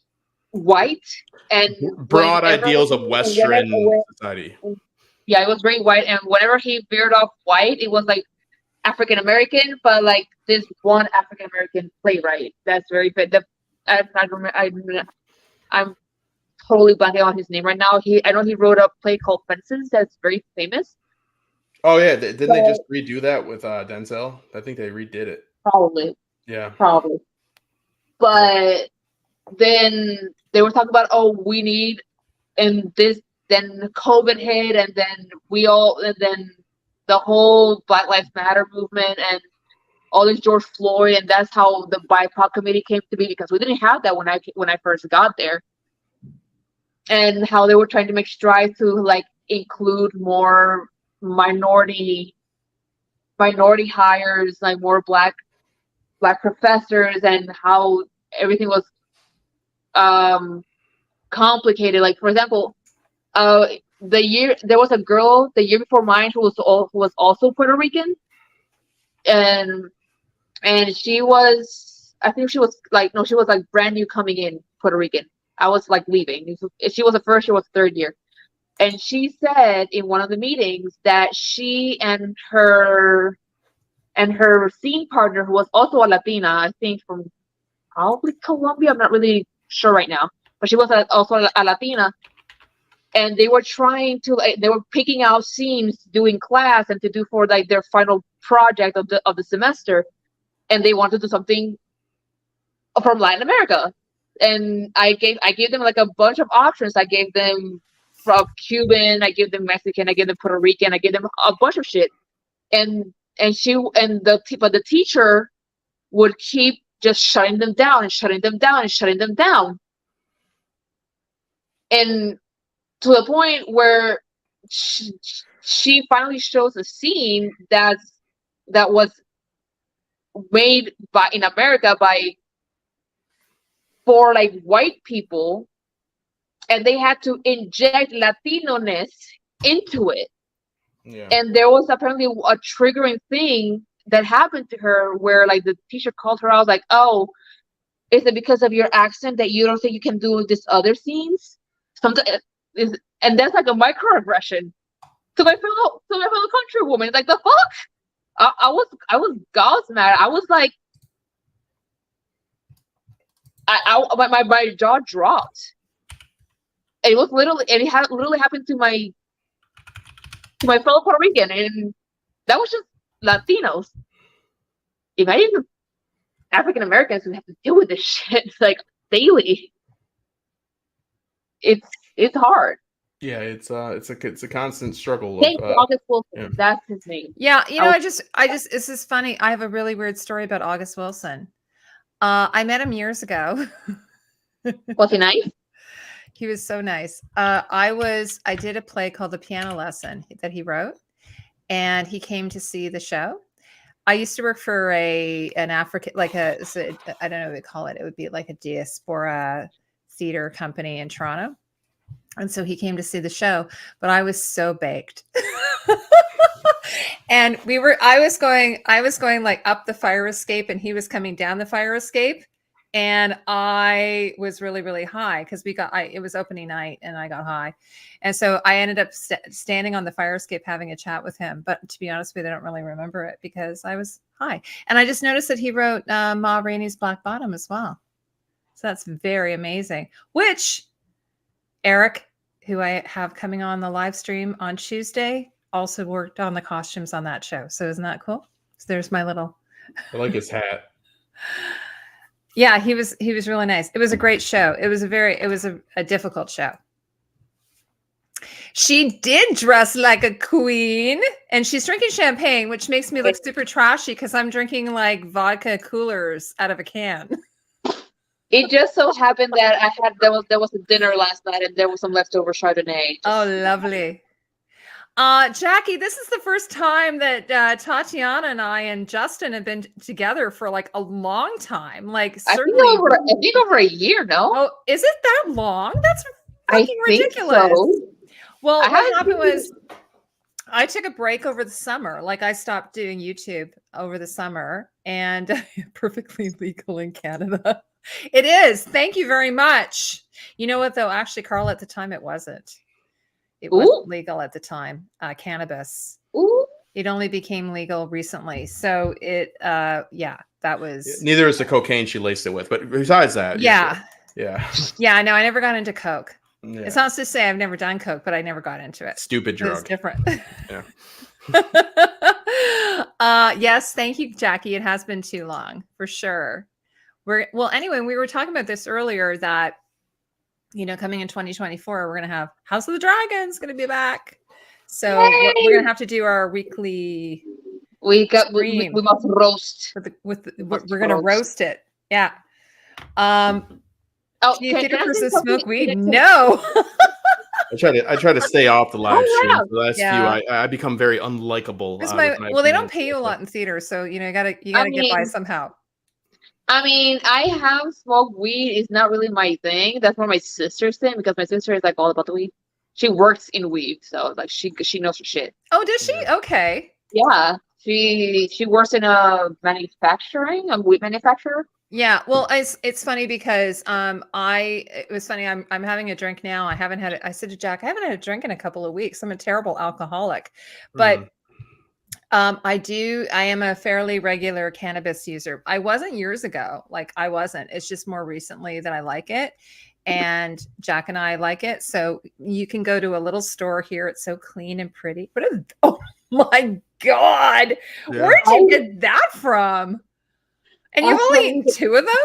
white and broad ideals of Western society. Yeah, it was very white, and whenever he veered off white, it was like African American, but like this one African American playwright that's very good. I'm totally blanking on his name right now. I know he wrote a play called Fences that's very famous. Oh yeah, didn't they just redo that with Denzel? I think they redid it. Probably. Yeah. Probably. But then they were talking about, we need, and then COVID hit, and then then the whole Black Lives Matter movement and all this George Floyd, and that's how the BIPOC committee came to be, because we didn't have that when I first got there. And how they were trying to make strides to like include more minority minority hires, like more black professors, and how everything was complicated. Like, for example, there was a girl the year before mine who was also Puerto Rican, and she was, I think she was like, no, she was like brand new coming in, Puerto Rican. I was like leaving. She was a first year, was third year. And she said in one of the meetings that she and her scene partner, who was also a Latina, I think from probably Colombia, I'm not really sure right now, but she was also a Latina, and they were trying to, they were picking out scenes doing class and to do for like their final project of the semester, and they wanted to do something from Latin America. And I gave them like a bunch of options. I gave them from Cuban, I gave them Mexican, I gave them Puerto Rican, I gave them a bunch of shit. And the teacher would keep just shutting them down and shutting them down and shutting them down. And to the point where she finally shows a scene that was made in America for like white people, and they had to inject Latino-ness into it. Yeah. And there was apparently a triggering thing that happened to her where like the teacher called her out, like, "Oh, is it because of your accent that you don't think you can do this other scenes?" And that's like a microaggression to my fellow countrywoman. Like, the fuck? I was gobsmacked. I was like, my jaw dropped. It was literally happened to my fellow Puerto Rican, and that was just Latinos. Imagine African Americans who have to deal with this shit like daily. It's hard. Yeah, it's a constant struggle. Thank August Wilson. Yeah. That's his name. Yeah, I just this is funny. I have a really weird story about August Wilson. I met him years ago. Was he nice? He was so nice. I did a play called The Piano Lesson that he wrote, and he came to see the show. I used to work for an African, like I don't know what they call it. It would be like a diaspora theater company in Toronto. And so he came to see the show, but I was so baked. And I was going like up the fire escape, and he was coming down the fire escape. And I was really, really high because it was opening night and I got high. And so I ended up standing on the fire escape having a chat with him. But to be honest with you, I don't really remember it because I was high. And I just noticed that he wrote Ma Rainey's Black Bottom as well. So that's very amazing. Which Eric, who I have coming on the live stream on Tuesday, also worked on the costumes on that show. So isn't that cool? So there's my little. I like his hat. Yeah, he was really nice. It was a great show. It was a difficult show. She did dress like a queen, and she's drinking champagne, which makes me look super trashy because I'm drinking like vodka coolers out of a can. It just so happened that there was a dinner last night, and there was some leftover Chardonnay. Oh, lovely. Jackie, this is the first time that Tatiana and I and Justin have been together for like a long time. Like, certainly, I think over a year. No, oh, is it that long? That's fucking ridiculous. So. Well, what happened was I took a break over the summer. Like, I stopped doing YouTube over the summer, and perfectly legal in Canada. It is. Thank you very much. You know what, though? Actually, Carl, at the time, it wasn't. It wasn't legal at the time. Cannabis. Ooh. It only became legal recently. So that was. Neither is the cocaine she laced it with. But besides that. Yeah. Yeah. Yeah. No, I never got into coke. Yeah. It's not to say I've never done coke, but I never got into it. Stupid drug. It's different. Yeah. Yes. Thank you, Jackie. It has been too long for sure. Anyway, we were talking about this earlier that, coming in 2024, we're going to have House of the Dragons going to be back. So we're going to have to do our weekly. We must roast. We're going to roast it. Yeah. Do you think a person smoke weed? No. I try to stay off the live stream. yeah. For the last few, I become very unlikable. Well, they don't pay you a lot in theater, so you gotta get by somehow. I mean, I have smoked weed. It's not really my thing. That's more my sister's thing because my sister is like all about the weed. She works in weed, so like she knows her shit. Oh, does she? Okay. Yeah, she works in a weed manufacturer. Yeah, well, it's funny because it was funny. I'm having a drink now. I haven't had it. I said to Jack, I haven't had a drink in a couple of weeks. I'm a terrible alcoholic, but I am a fairly regular cannabis user. I wasn't years ago. Like I wasn't. It's just more recently that I like it, and Jack and I like it. So you can go to a little store here. It's so clean and pretty. Oh my God, where'd you get that from? And you've only eaten 2 of them?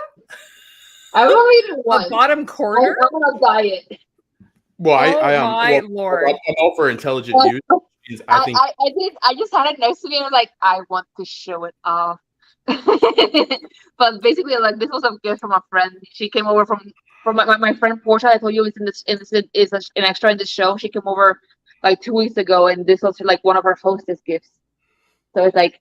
I've only eaten 1. The bottom corner? I'm on a diet. Well, my Lord. I'm all for intelligent use. I just had it next to me and I was like, I want to show it off. But basically, like, this was a gift from a friend. She came over from my friend Portia. I told you is an extra in the show. She came over like 2 weeks ago, and this was like one of her hostess gifts. So it's like,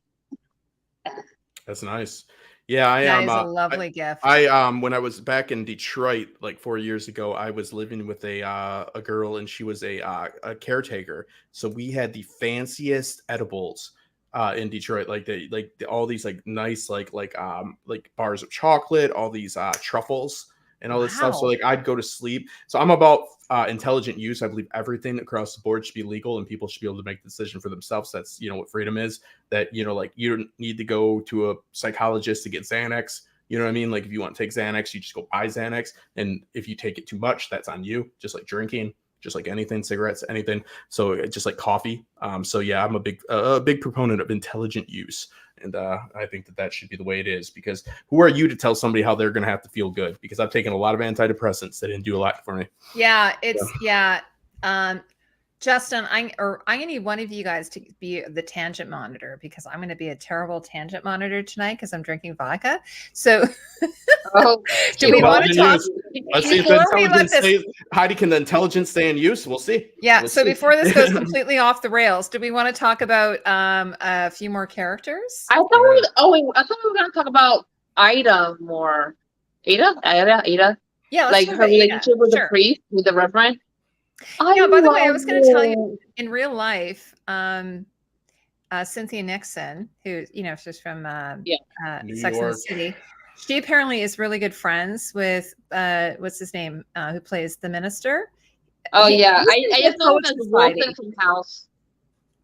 that's nice. Yeah, that is a lovely gift. When I was back in Detroit like 4 years ago, I was living with a girl, and she was a caretaker. So we had the fanciest edibles in Detroit, all these like nice like bars of chocolate, all these truffles and all this stuff. So like I'd go to sleep. So I'm about intelligent use. I believe everything across the board should be legal and people should be able to make the decision for themselves. That's, what freedom is. That, like you don't need to go to a psychologist to get Xanax. You know what I mean? Like if you want to take Xanax, you just go buy Xanax. And if you take it too much, that's on you. Just like drinking, just like anything, cigarettes, anything. So just like coffee. So yeah, I'm a big proponent of intelligent use. And I think that should be the way it is, because who are you to tell somebody how they're going to have to feel good? Because I've taken a lot of antidepressants that didn't do a lot for me. Yeah, Justin, I'm going to need one of you guys to be the tangent monitor, because I'm going to be a terrible tangent monitor tonight because I'm drinking vodka. So do we want to talk? Let's see if Heidi, can the intelligence stay in use? We'll see. Yeah. We'll see. Before this goes completely off the rails, do we want to talk about a few more characters? I thought we were going to talk about Ada more. Ada. Yeah. Like her relationship with the priest, with the reverend. Yeah, by the way, I was going to tell you, in real life, Cynthia Nixon, who, she's from Sex and the City, she apparently is really good friends with, what's his name, who plays the minister. Oh, yeah. I just know him as Wilson from House.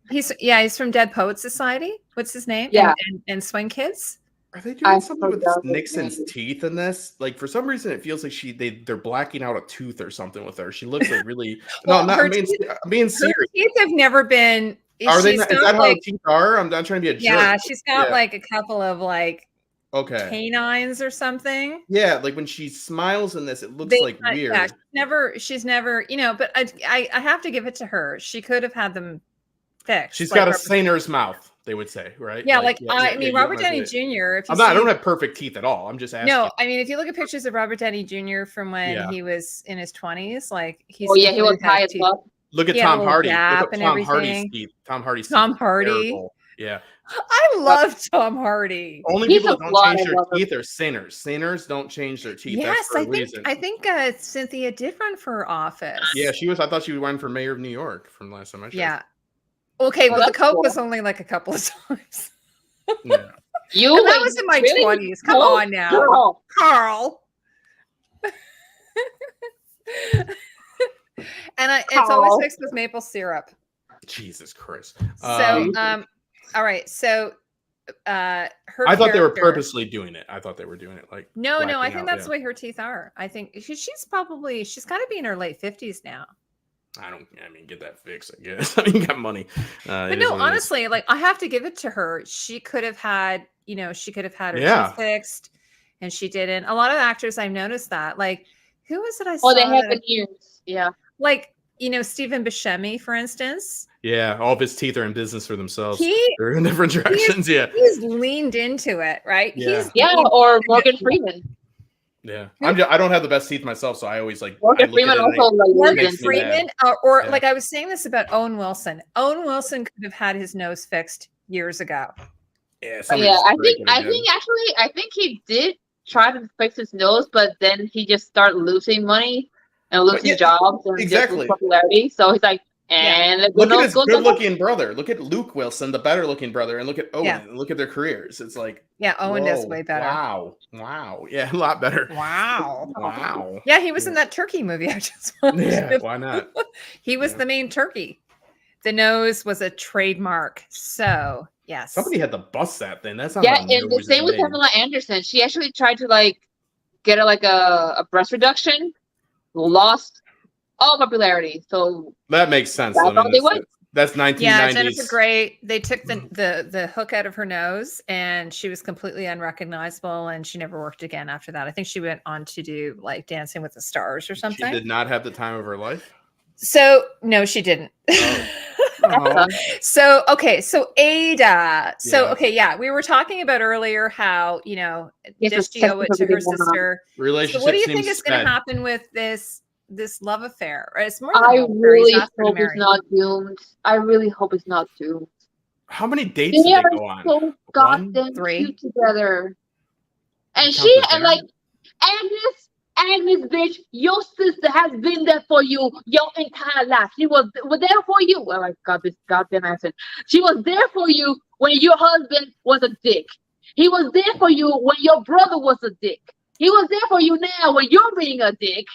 He's from Dead Poets Society. What's his name? Yeah. And Swing Kids. Are they doing something with Nixon's teeth in this? Like, for some reason, it feels like they're blacking out a tooth or something with her. She looks like really. I'm being serious. Her teeth have never been. Are they? Is that how teeth are? I'm not trying to be a jerk. Yeah, she's got like a couple of canines or something. Yeah, like when she smiles in this, it looks like weird. Yeah, she's never. But I have to give it to her. She could have had them fixed. She's got a sailor's mouth, they would say, right? Yeah, Robert Downey Jr. I don't have perfect teeth at all. I'm just asking. No, I mean, if you look at pictures of Robert Downey Jr. from when he was in his 20s, like he was high as well. Look at Tom Hardy. Look at Tom Hardy's teeth. Tom Hardy. Yeah. I love Tom Hardy. Only people that don't change their teeth are sinners. Sinners don't change their teeth. Yes, I think Cynthia did run for office. Yeah, she was. I thought she would run for mayor of New York from last time I checked. Yeah. Okay, but the coke was only like a couple of times. Yeah. That was in my 20s. Come on now. Carl. And it's always mixed with maple syrup. Jesus Christ. So, all right. So, I thought they were purposely doing it. I thought they were doing it like. No. I think that's the way her teeth are. I think she's got to be in her late 50s now. Get that fixed, I guess. Got money. But no, honestly, like I have to give it to her. She could have had, her teeth fixed, and she didn't. A lot of actors, I've noticed that. Like, who was it I saw? Oh, they have the ears. Yeah. Like, Stephen Buscemi, for instance. Yeah, all of his teeth are in business for themselves. They're in different directions. He's leaned into it, right? Yeah. Or Morgan Freeman. Yeah, I don't have the best teeth myself, so I always like. Morgan Freeman also Morgan Freeman, or Yeah. like I was saying this about Owen Wilson. Owen Wilson could have had his nose fixed years ago. Yeah, I think he did try to fix his nose, but then he just started losing money and losing jobs and just losing popularity. So he's like, look at his good-looking brother. Look at Luke Wilson, the better-looking brother, and look at Owen. And look at their careers. It's like, Owen does way better. Wow, yeah, a lot better. Wow. Yeah, he was in that turkey movie I just watched. Yeah, why not? He was the main turkey. The nose was a trademark. So yes, somebody had to bust that thing. That's not. Yeah, and the same with Pamela Anderson. She actually tried to like get a breast reduction, lost all popularity. So that makes sense. That's 1990s. Yeah, Jennifer Grey. They took the hook out of her nose, and she was completely unrecognizable, and she never worked again after that. I think she went on to do like Dancing with the Stars or something. She did not have the time of her life. So no, she didn't. So Ada. We were talking about earlier how does she owe it to her sister? Relationship. So what do you think is going to happen with this love affair? It's more than I really hope it's not doomed. I really hope it's not doomed. How many dates did they go on? So goddamn cute together. And she and like Agnes, bitch, your sister has been there for you your entire life. She was there for you. Well, I got this goddamn accent. She was there for you when your husband was a dick. He was there for you when your brother was a dick. He was there for you now when you're being a dick.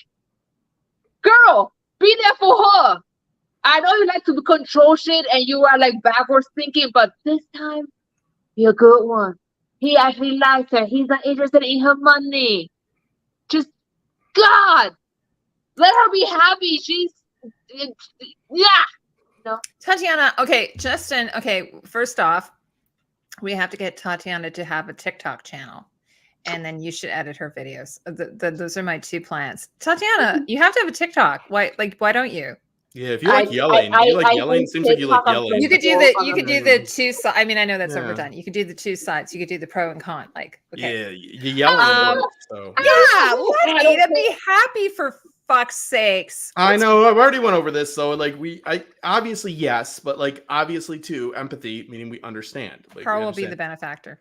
Girl, be there for her. I know you like to control shit and you are like backwards thinking, but this time, be a good one. He actually likes her. He's not interested in her money. Just God, let her be happy. No. Tatiana, okay, Justin, okay, first off, we have to get Tatiana to have a TikTok channel, and then you should edit her videos. Those are my 2 plans. Tatiana, you have to have a TikTok. Why don't you? Yeah, if you like yelling, yelling. Seems like you like yelling. You could do the 2 sides. I mean, I know that's overdone. You could do the 2 sides. You could do the pro and con. Like, okay. Yeah, you yelling. Let Ada be happy for fuck's sakes. I know. I've already went over this. So like, I obviously yes, but like obviously too, empathy meaning we understand. Like, Carl will be the benefactor.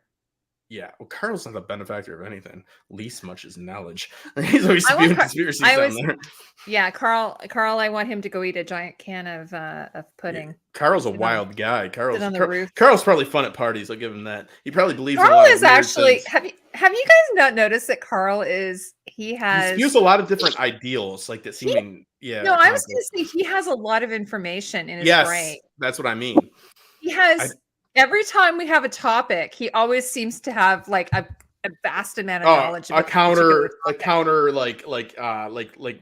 Yeah, well, Carl's not the benefactor of anything. Least much is knowledge. He's always spewing conspiracies down there. Yeah, Carl, I want him to go eat a giant can of pudding. Yeah, Carl's a wild guy. Carl's probably fun at parties. I'll give him that. He probably believes. Carl is actually. Have you guys not noticed that Carl is? He spews a lot of different ideals, like that seeming. Yeah. No, I was going to say he has a lot of information in his brain. That's what I mean. He has. Every time we have a topic, he always seems to have like a vast amount of knowledge. A counter like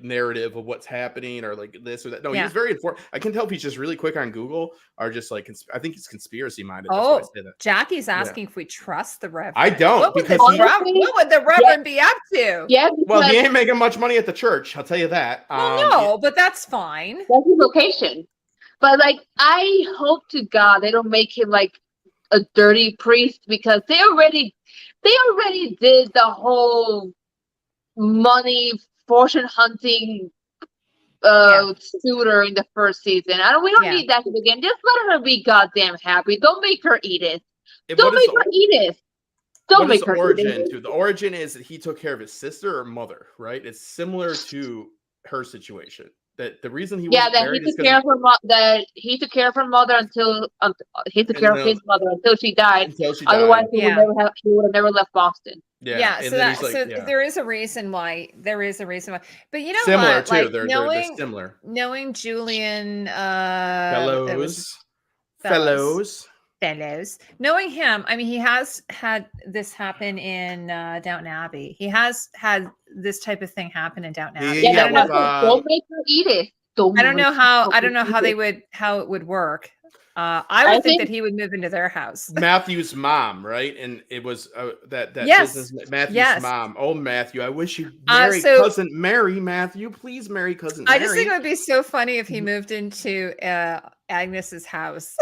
narrative of what's happening or like this or that. No, he's very informed. I can tell if he's just really quick on Google or just like I think he's conspiracy minded. Oh, Jackie's asking if we trust the Reverend. I don't. What would the Reverend be up to? Yeah. Well, he ain't making much money at the church. I'll tell you that. But that's fine. That's his location. But like, I hope to God they don't make him like a dirty priest because they already did the whole money fortune hunting suitor in the first season. We don't need that again. Just let her be goddamn happy. Don't make her eat it. Don't make her eat it. Don't make her eat it. The origin is that he took care of his sister or mother, right? It's similar to her situation. That the reason he he took care of her mother until his mother until she died. Otherwise, he would have never left Boston. There is a reason why. But you know similar what? Too. Like, they're similar. Knowing Julian Fellows. Knowing him, I mean, he has had this happen in Downton Abbey. He has had this type of thing happen in Downton Abbey. Don't make her eat it. I don't know how it would work. I would think that he would move into their house. Matthew's mom, right? And it was that business. Matthew's mom. Oh, Matthew, I wish you'd marry cousin Mary. Matthew, please marry cousin Mary. I just think it would be so funny if he moved into Agnes's house.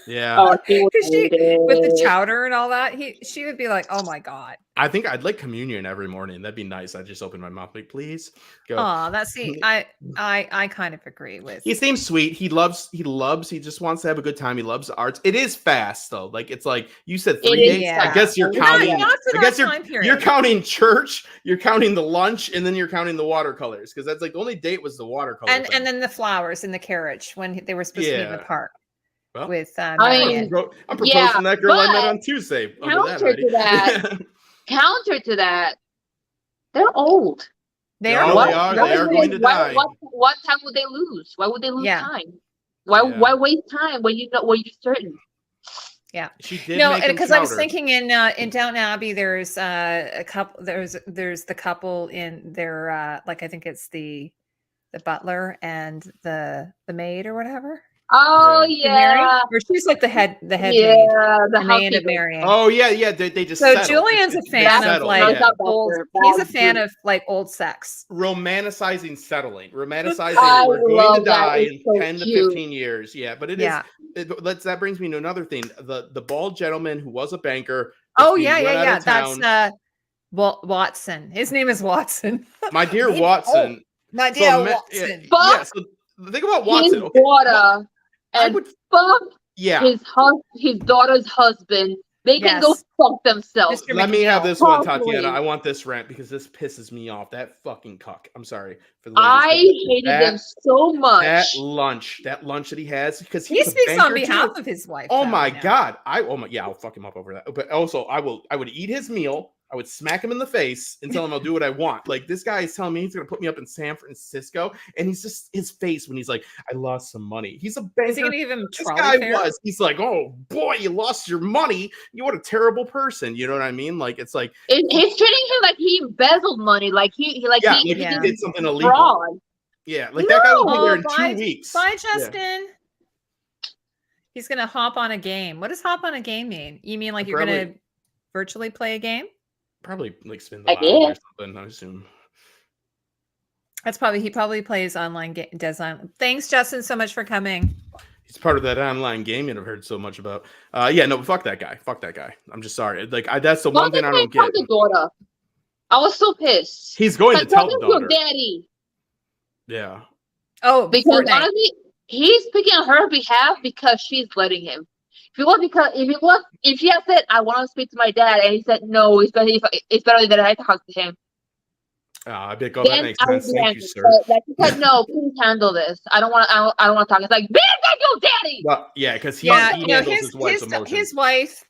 Yeah. Oh, she would She, hate it. with the chowder and all that, she would be like, "Oh my god." I think I'd like communion every morning. That'd be nice. I'd just open my mouth, like, please go. Oh, I kind of agree with. He seems sweet. He just wants to have a good time. He loves arts. It is fast though. Like it's like you said 3 days. Yeah. I guess you're counting. Not for I guess that time period. you're counting church, you're counting the lunch, and then you're counting the watercolors. Because that's like the only date was the watercolor. and then the flowers in the carriage when they were supposed to meet in the park. Well, with I Marianne. mean, I'm proposing that girl I met but on Tuesday. Counter to that, they're old. They No, are. they are going to die. What time would they lose? Why would they lose Yeah. time? Why waste time when you're certain? Yeah. She did. No, because I was thinking in Downton Abbey, there's a couple. There's the couple in their like I think it's the butler and the maid or whatever. Oh Mary, yeah, or she's like the head yeah, maid. the And they end up housekeeper. marrying. Oh yeah. They just So settled. Julian's a They fan of settled, like yeah. old. He's a fan of like old sex. Romanticizing settling, romanticizing I we're going love to that. die It's in so 10 to cute. 15 years. Yeah, but it Yeah. is. That brings me to another thing. The bald gentleman who was a banker. Oh being yeah. run out of That's town. Watson. His name is Watson. My dear Maybe- Watson. My So dear ma- Watson. Fuck So think about his Watson. Okay. daughter I and would. fuck Yeah. his daughter's husband. They can go Yes. fuck themselves. Mr. Let me have McNeil. this one, Properly. Tatiana. I want this rant because this pisses me off. That fucking cuck. I'm sorry for the I ladies, but hated that- them so much. That lunch that he has because He he's a speaks on banker, behalf too. of his wife. Oh though, my now. god! I'll fuck him up over that. But also, I would eat his meal. I would smack him in the face and tell him I'll do what I want. Like this guy is telling me he's gonna put me up in San Francisco, and he's just his face when he's like, "I lost some money." He's a banker. Is he gonna give him This trolley guy fare? was. He's like, "Oh boy, you lost your money. You what a terrible person." You know what I mean? Like it's like He's treating him like he embezzled money, like he did something illegal. fraud. Yeah, like that guy will be there in bye, 2 weeks. Bye, Yeah. Justin. He's gonna hop on a game. What does hop on a game mean? You mean like you're Probably- gonna virtually play a game? Probably like spin the I bottle or did. something. I assume. He probably plays online game design. Thanks, Justin, so much for coming. He's part of that online gaming I've heard so much about. Yeah, no, fuck that guy. Fuck that guy. I'm just sorry. Like, that's the one thing I don't get. The daughter. I was so pissed. He's going to tell the Talking to daughter. daddy. Yeah. Oh, Because Fortnite. honestly, he's speaking on her behalf because she's letting him. If she had said, "I want to speak to my dad," and he said, "No, it's better that I talk to him." I bet that Then makes I would sense. be Thank angry. you, sir. But, like, he said, "No, please handle this. I don't want to talk." It's like, "Bitch, that's your daddy." Well, yeah, because he handles his wife's emotions. his wife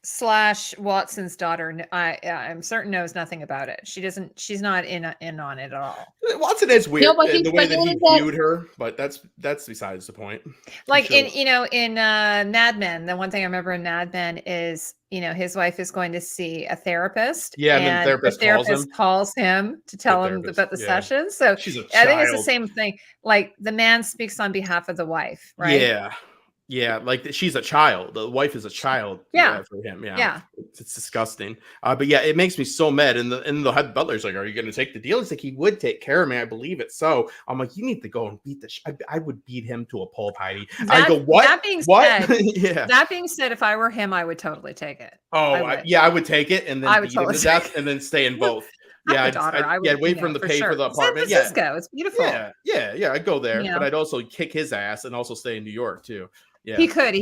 / Watson's daughter. I'm certain knows nothing about it. She's not in on it at all. Watson is weird No, but the way that he that- viewed her, but that's besides the point. Like Sure. in Mad Men, the one thing I remember in Mad Men is his wife is going to see a therapist. Yeah, and the therapist calls him to tell him about the session. So she's a I think it's the child. same thing. Like the man speaks on behalf of the wife, right? Yeah, like she's a child. The wife is a child. Yeah. For him. Yeah. It's disgusting. But yeah, it makes me so mad. And the head butler's like, "Are you going to take the deal?" He's like, "He would take care of me. I believe it." So I'm like, "You need to go and beat the." I would beat him to a pulp, Heidi. I go, "What? That being what?" said, Yeah. That being said, if I were him, I would totally take it. Oh, I would take it and then I would beat him totally to death and then stay in both. Yeah, I'd wait for him to pay for the San apartment. Francisco, it's beautiful. Yeah. I'd go there, You but know. I'd also kick his ass and also stay in New York too. Yeah, He could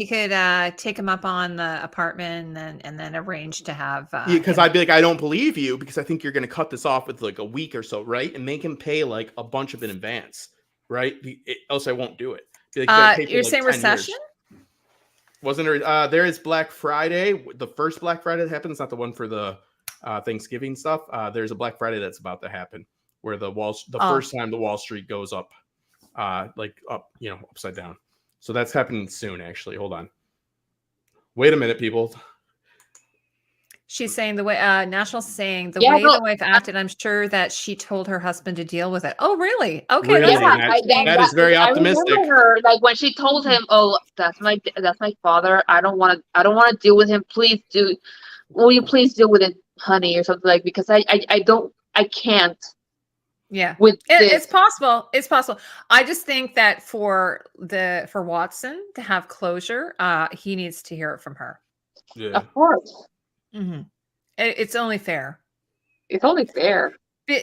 take him up on the apartment and then arrange to have. Because I'd be like, "I don't believe you because I think you're going to cut this off with like a week or so, right? And make him pay like a bunch of it in advance, right? Else I won't do it." Be like, "You gotta pay for, you're like, saying 10 years." recession? Wasn't there? There is Black Friday. The first Black Friday that happens, not the one for the Thanksgiving stuff. There's a Black Friday that's about to happen where the first time the Wall Street goes up, upside down. So that's happening soon, actually. Hold on. Wait a minute, people. She's saying the way National's saying the Yeah, way no, the wife acted. I'm sure that she told her husband to deal with it. Oh, really? Okay, Really? that's That is very optimistic. I remember her, like when she told him, "Oh, that's my father. I don't want to deal with him. Please do. Will you please deal with it, honey, or something like because I can't." Yeah. with It's possible. It's possible. I just think that for Watson to have closure, he needs to hear it from her. Yeah. Of course. Mm-hmm. It's only fair. It's only fair.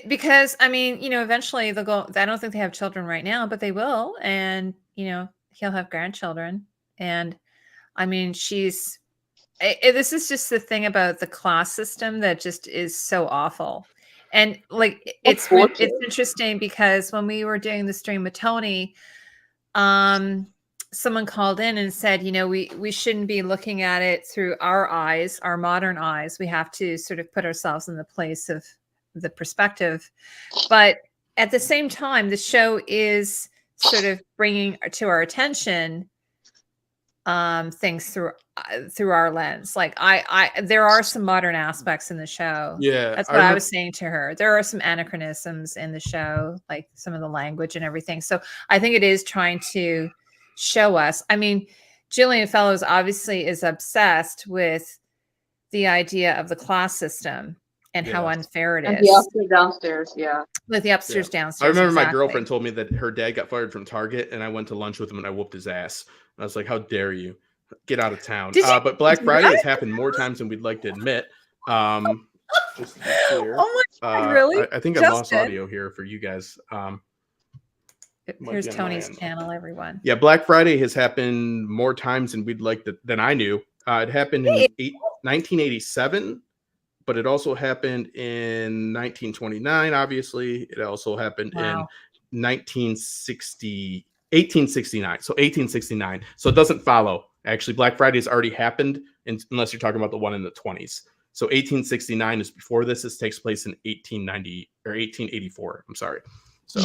Because I mean, eventually they'll go. I don't think they have children right now, but they will, and he'll have grandchildren. And I mean, this is just the thing about the class system that just is so awful. And like it's interesting because when we were doing the stream with Tony, someone called in and said, we shouldn't be looking at it through our eyes, our modern eyes. We have to sort of put ourselves in the place of the perspective. But at the same time, the show is sort of bringing to our attention things through our lens. Like there are some modern aspects in the show. Yeah, that's what I was saying to her. There are some anachronisms in the show, like some of the language and everything. So I think it is trying to show us. I mean, Gillian Fellows obviously is obsessed with the idea of the class system and how unfair it is. The upstairs downstairs, with the upstairs downstairs. I remember my girlfriend told me that her dad got fired from Target, and I went to lunch with him and I whooped his ass. I was like, how dare you get out of town. But Black Friday has happened more times than we'd like to admit. Just to be clear. Oh my God, really? I think I lost audio here for you guys. Here's Tony's channel, everyone. Yeah, Black Friday has happened more times than we'd like than I knew. It happened in 1987, but it also happened in 1929, obviously. It also happened in 1869. So 1869. So it doesn't follow. Actually, Black Friday has already happened, unless you're talking about the one in the 20s. So 1869 is before this. This takes place in 1890 or 1884. I'm sorry. So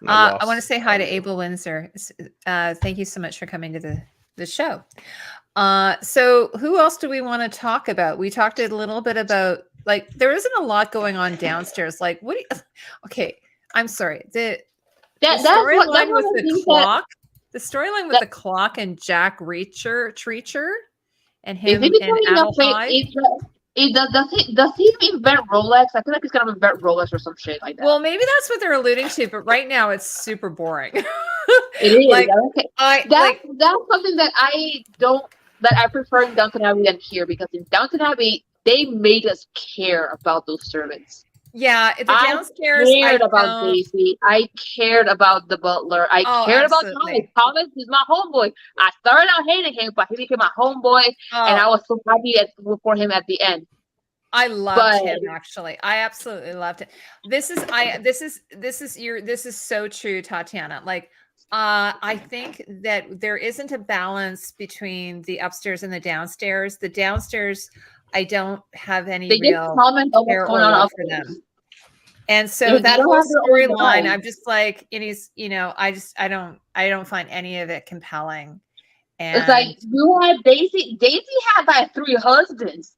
I want to say hi to Abel Windsor. Thank you so much for coming to the show. So who else do we want to talk about? We talked a little bit about, like, there isn't a lot going on downstairs. Like, okay, I'm sorry. The storyline with the clock. The storyline with the clock and Jack Treacher and him and Adelheid. Does he invent Rolex? I feel like he's gonna invent Rolex or some shit like that. Well, maybe that's what they're alluding to, but right now it's super boring. It is. Like, that's something that I prefer in Downton Abbey than here, because in Downton Abbey they made us care about those servants. Yeah, the downstairs. I cared about Daisy. I cared about the butler. I cared about Thomas. Thomas is my homeboy. I started out hating him, but he became my homeboy, and I was so happy for him at the end. I loved him, actually. I absolutely loved it. This is so true, Tatiana. Like, I think that there isn't a balance between the upstairs and the downstairs. The downstairs, I don't have any real comment on what's going on for them. And so that whole storyline, I'm just like, it is, I don't find any of it compelling. And it's like, you had Daisy had like 3 husbands.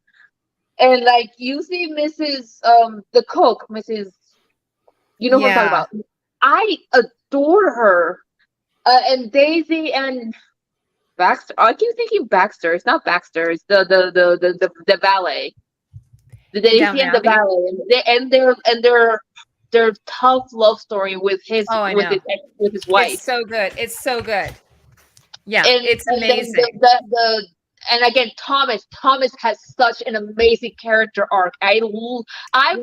And like, you see Mrs. The cook, Mrs. You know what I'm talking about. I adore her. And Daisy and Baxter. I keep thinking Baxter. It's not Baxter. It's the valet. The Daisy and the valet, and their tough love story with his wife. It's so good. It's so good. Yeah, it's amazing. And again, Thomas has such an amazing character arc. I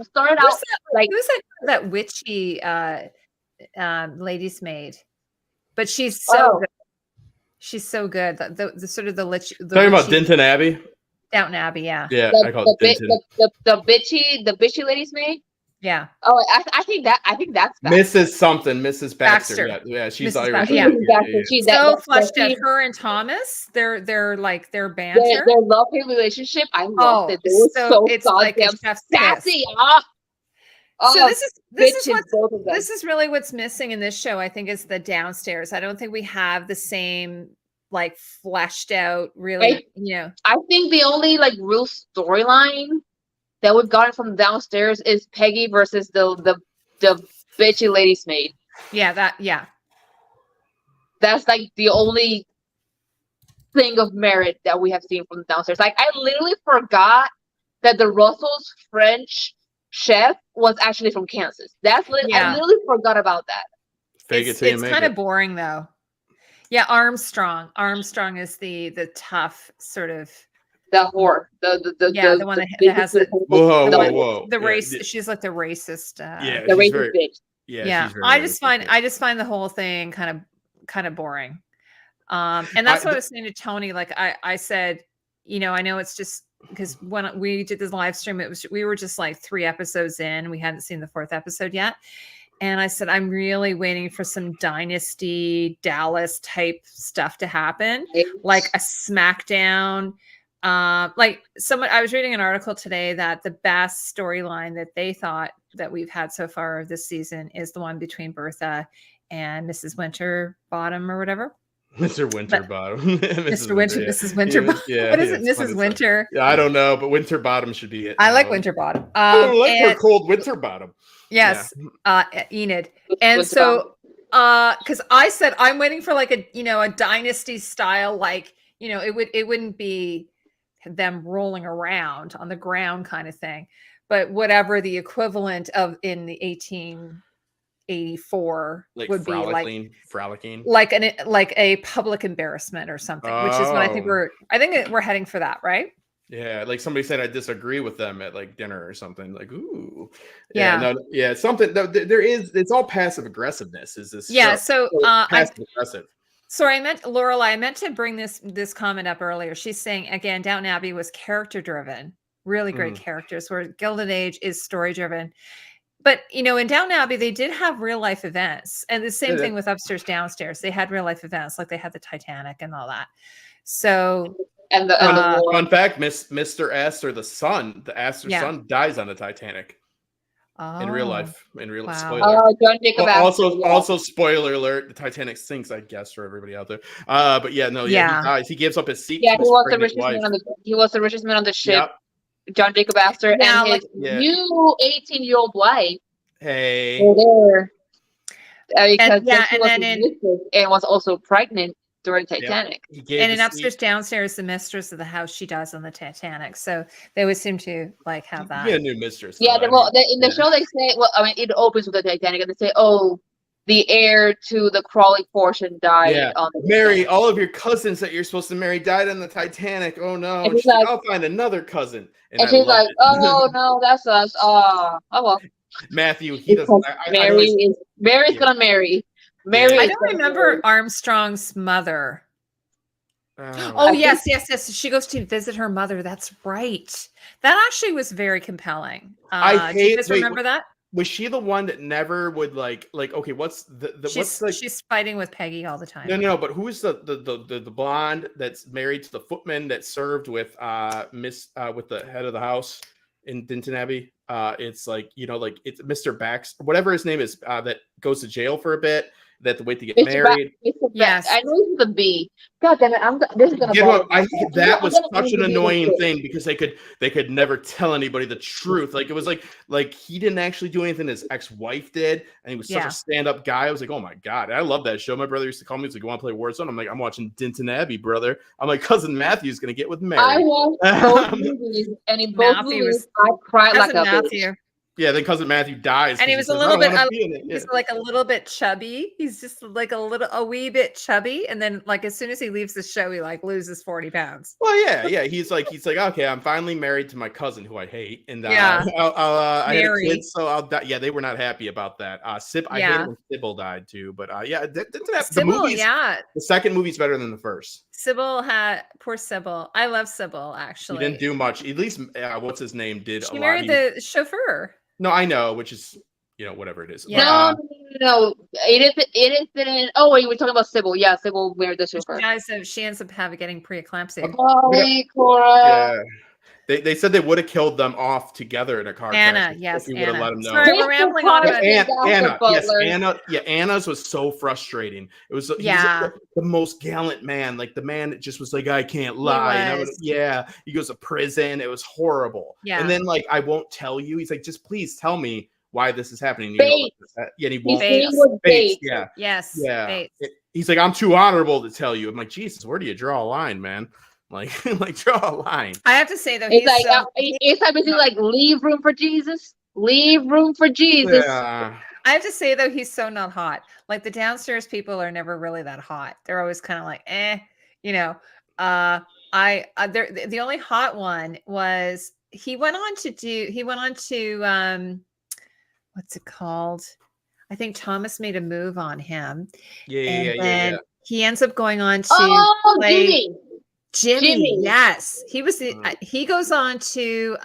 started out like, who's that witchy lady's maid, but she's so good. She's so good. The sort of the talking about Downton Abbey. Downton Abbey, yeah. Yeah, I call it Downton. The bitchy lady's maid. Yeah. Oh, I think that's Baxter. Mrs. Baxter. Yeah, she's Mrs. Irish. Baxter. She's so fleshed out. Her and Thomas, their banter, their lovely relationship. I loved it. They were so it's like sassy. So this is really what's missing in this show. I think is the downstairs. I don't think we have the same like fleshed out really. I think the only like real storyline that we've gotten from downstairs is Peggy versus the bitchy lady's maid. That's like the only thing of merit that we have seen from downstairs. Like, I literally forgot that the Russells' French chef was actually from Kansas. I literally forgot about that. It's kind of boring though. Yeah, Armstrong. Armstrong is the tough sort of the whore. The one that has the race. Yeah. She's like the racist. The racist bitch. Yeah. I just find the whole thing kind of boring. And that's what I was saying to Tony. Like I said, you know, I know it's just because when we did this live stream, we were just like 3 episodes in. We hadn't seen the 4th episode yet. And I said, I'm really waiting for some Dynasty Dallas type stuff to happen, like a SmackDown. I was reading an article today that the best storyline that they thought that we've had so far this season is the one between Bertha and Mrs. Winterbottom or whatever. Mr. Winterbottom. Mrs. Winterbottom. Yeah, what is it, Mrs. Winter? Yeah, I don't know, but Winterbottom should be it. I like Winterbottom. I don't like her cold Winterbottom. Yes, Enid. And so, because I said I'm waiting for like a Dynasty style, like, you know, it wouldn't be them rolling around on the ground kind of thing, but whatever the equivalent of in the 1884 would be frolicking, like a public embarrassment or something, which is what I think we're heading for that, right? Yeah, like somebody said, I disagree with them at like dinner or something. Like, ooh, something. There is. It's all passive aggressiveness. Is this? Yeah. So passive aggressive. Sorry, Lorelai. I meant to bring this comment up earlier. She's saying again, Downton Abbey was character driven, really great characters. Where Gilded Age is story driven. But, you know, in Downton Abbey, they did have real life events, and the same thing with Upstairs, Downstairs. They had real life events, like they had the Titanic and all that. So. And the fun fact, Mr. Astor, the son dies on the Titanic. In real life. Wow. Spoiler. John Jacob also spoiler alert, the Titanic sinks, I guess, for everybody out there. But he dies. He gives up his seat. Yeah, he was the richest man on the ship. Yep. John Jacob Astor and his new 18-year-old wife. Hey. Were there. And was also pregnant during Titanic. And in Upstairs, Downstairs, the mistress of the house, she dies on the Titanic. So they would seem to like have that. Yeah, new mistress. Yeah, in the show they say, it opens with the Titanic, and they say, the heir to the Crawley portion died on the Mary, Titanic. All of your cousins that you're supposed to marry died on the Titanic. Oh no. And she's like, I'll find another cousin. And she's like, oh no, that's us. Oh well. Matthew, he doesn't. Mary's gonna marry. Mary. I don't remember Armstrong's mother. Oh yes. She goes to visit her mother. That's right. That actually was very compelling. Do you guys remember that? Was she the one that never would like? Okay, she's fighting with Peggy all the time. No. But who's the blonde that's married to the footman that served with with the head of the house in Downton Abbey? It's like, you know, like it's Mr. Bax, whatever his name is, that goes to jail for a bit. They have to wait to get married. Yes, I know it's the B. God damn it! This is gonna. That was such an annoying thing because they could never tell anybody the truth. Like it was like he didn't actually do anything his ex-wife did, and he was such a stand-up guy. I was like, oh my god, I love that show. My brother used to call me. He's like, you want to play Warzone? I'm like, I'm watching Downton Abbey, brother. I'm like, cousin Matthew's gonna get with Mary. I watched both movies, and in both movies, I cried like a bitch. Yeah, then cousin Matthew dies, and he was a little bit. He's like a little bit chubby. He's just like a wee bit chubby, and then like as soon as he leaves the show, he like loses 40 pounds. Well, yeah. He's like, okay, I'm finally married to my cousin who I hate, and I had a kid, so I'll die. Yeah, they were not happy about that. I hated when Sybil died too, but the movies. Yeah, the second movie's better than the first. Poor Sybil. I love Sybil actually. He didn't do much. At least what's his name did. She married the chauffeur. No, I know, which is, you know, whatever it is. Yeah. No. It didn't. Oh, wait, we're talking about Sybil. Yeah, Sybil married the chauffeur. She ends up getting preeclampsia. Cora. Yeah. They said they would have killed them off together in a car crash. Yes, we would have let them know. Sorry, we're rambling on about Anna. Yes, Anna. Yeah, Anna's was so frustrating. It was he was the most gallant man, like the man that just was like, I can't lie. He goes to prison. It was horrible. Yeah. And then like, I won't tell you. He's like, just please tell me why this is happening. And he won't. Bates. Yeah. Yes. Yeah. He's like, I'm too honorable to tell you. I'm like, Jesus, where do you draw a line, man? Like draw a line. I have to say though, it's like basically like leave room for Jesus. Leave room for Jesus. Yeah. I have to say though, he's so not hot. Like the downstairs people are never really that hot. They're always kind of like, you know. The only hot one was he went on to what's it called? I think Thomas made a move on him. Yeah. He ends up going on to play Jimmy. Yes. He was he goes on to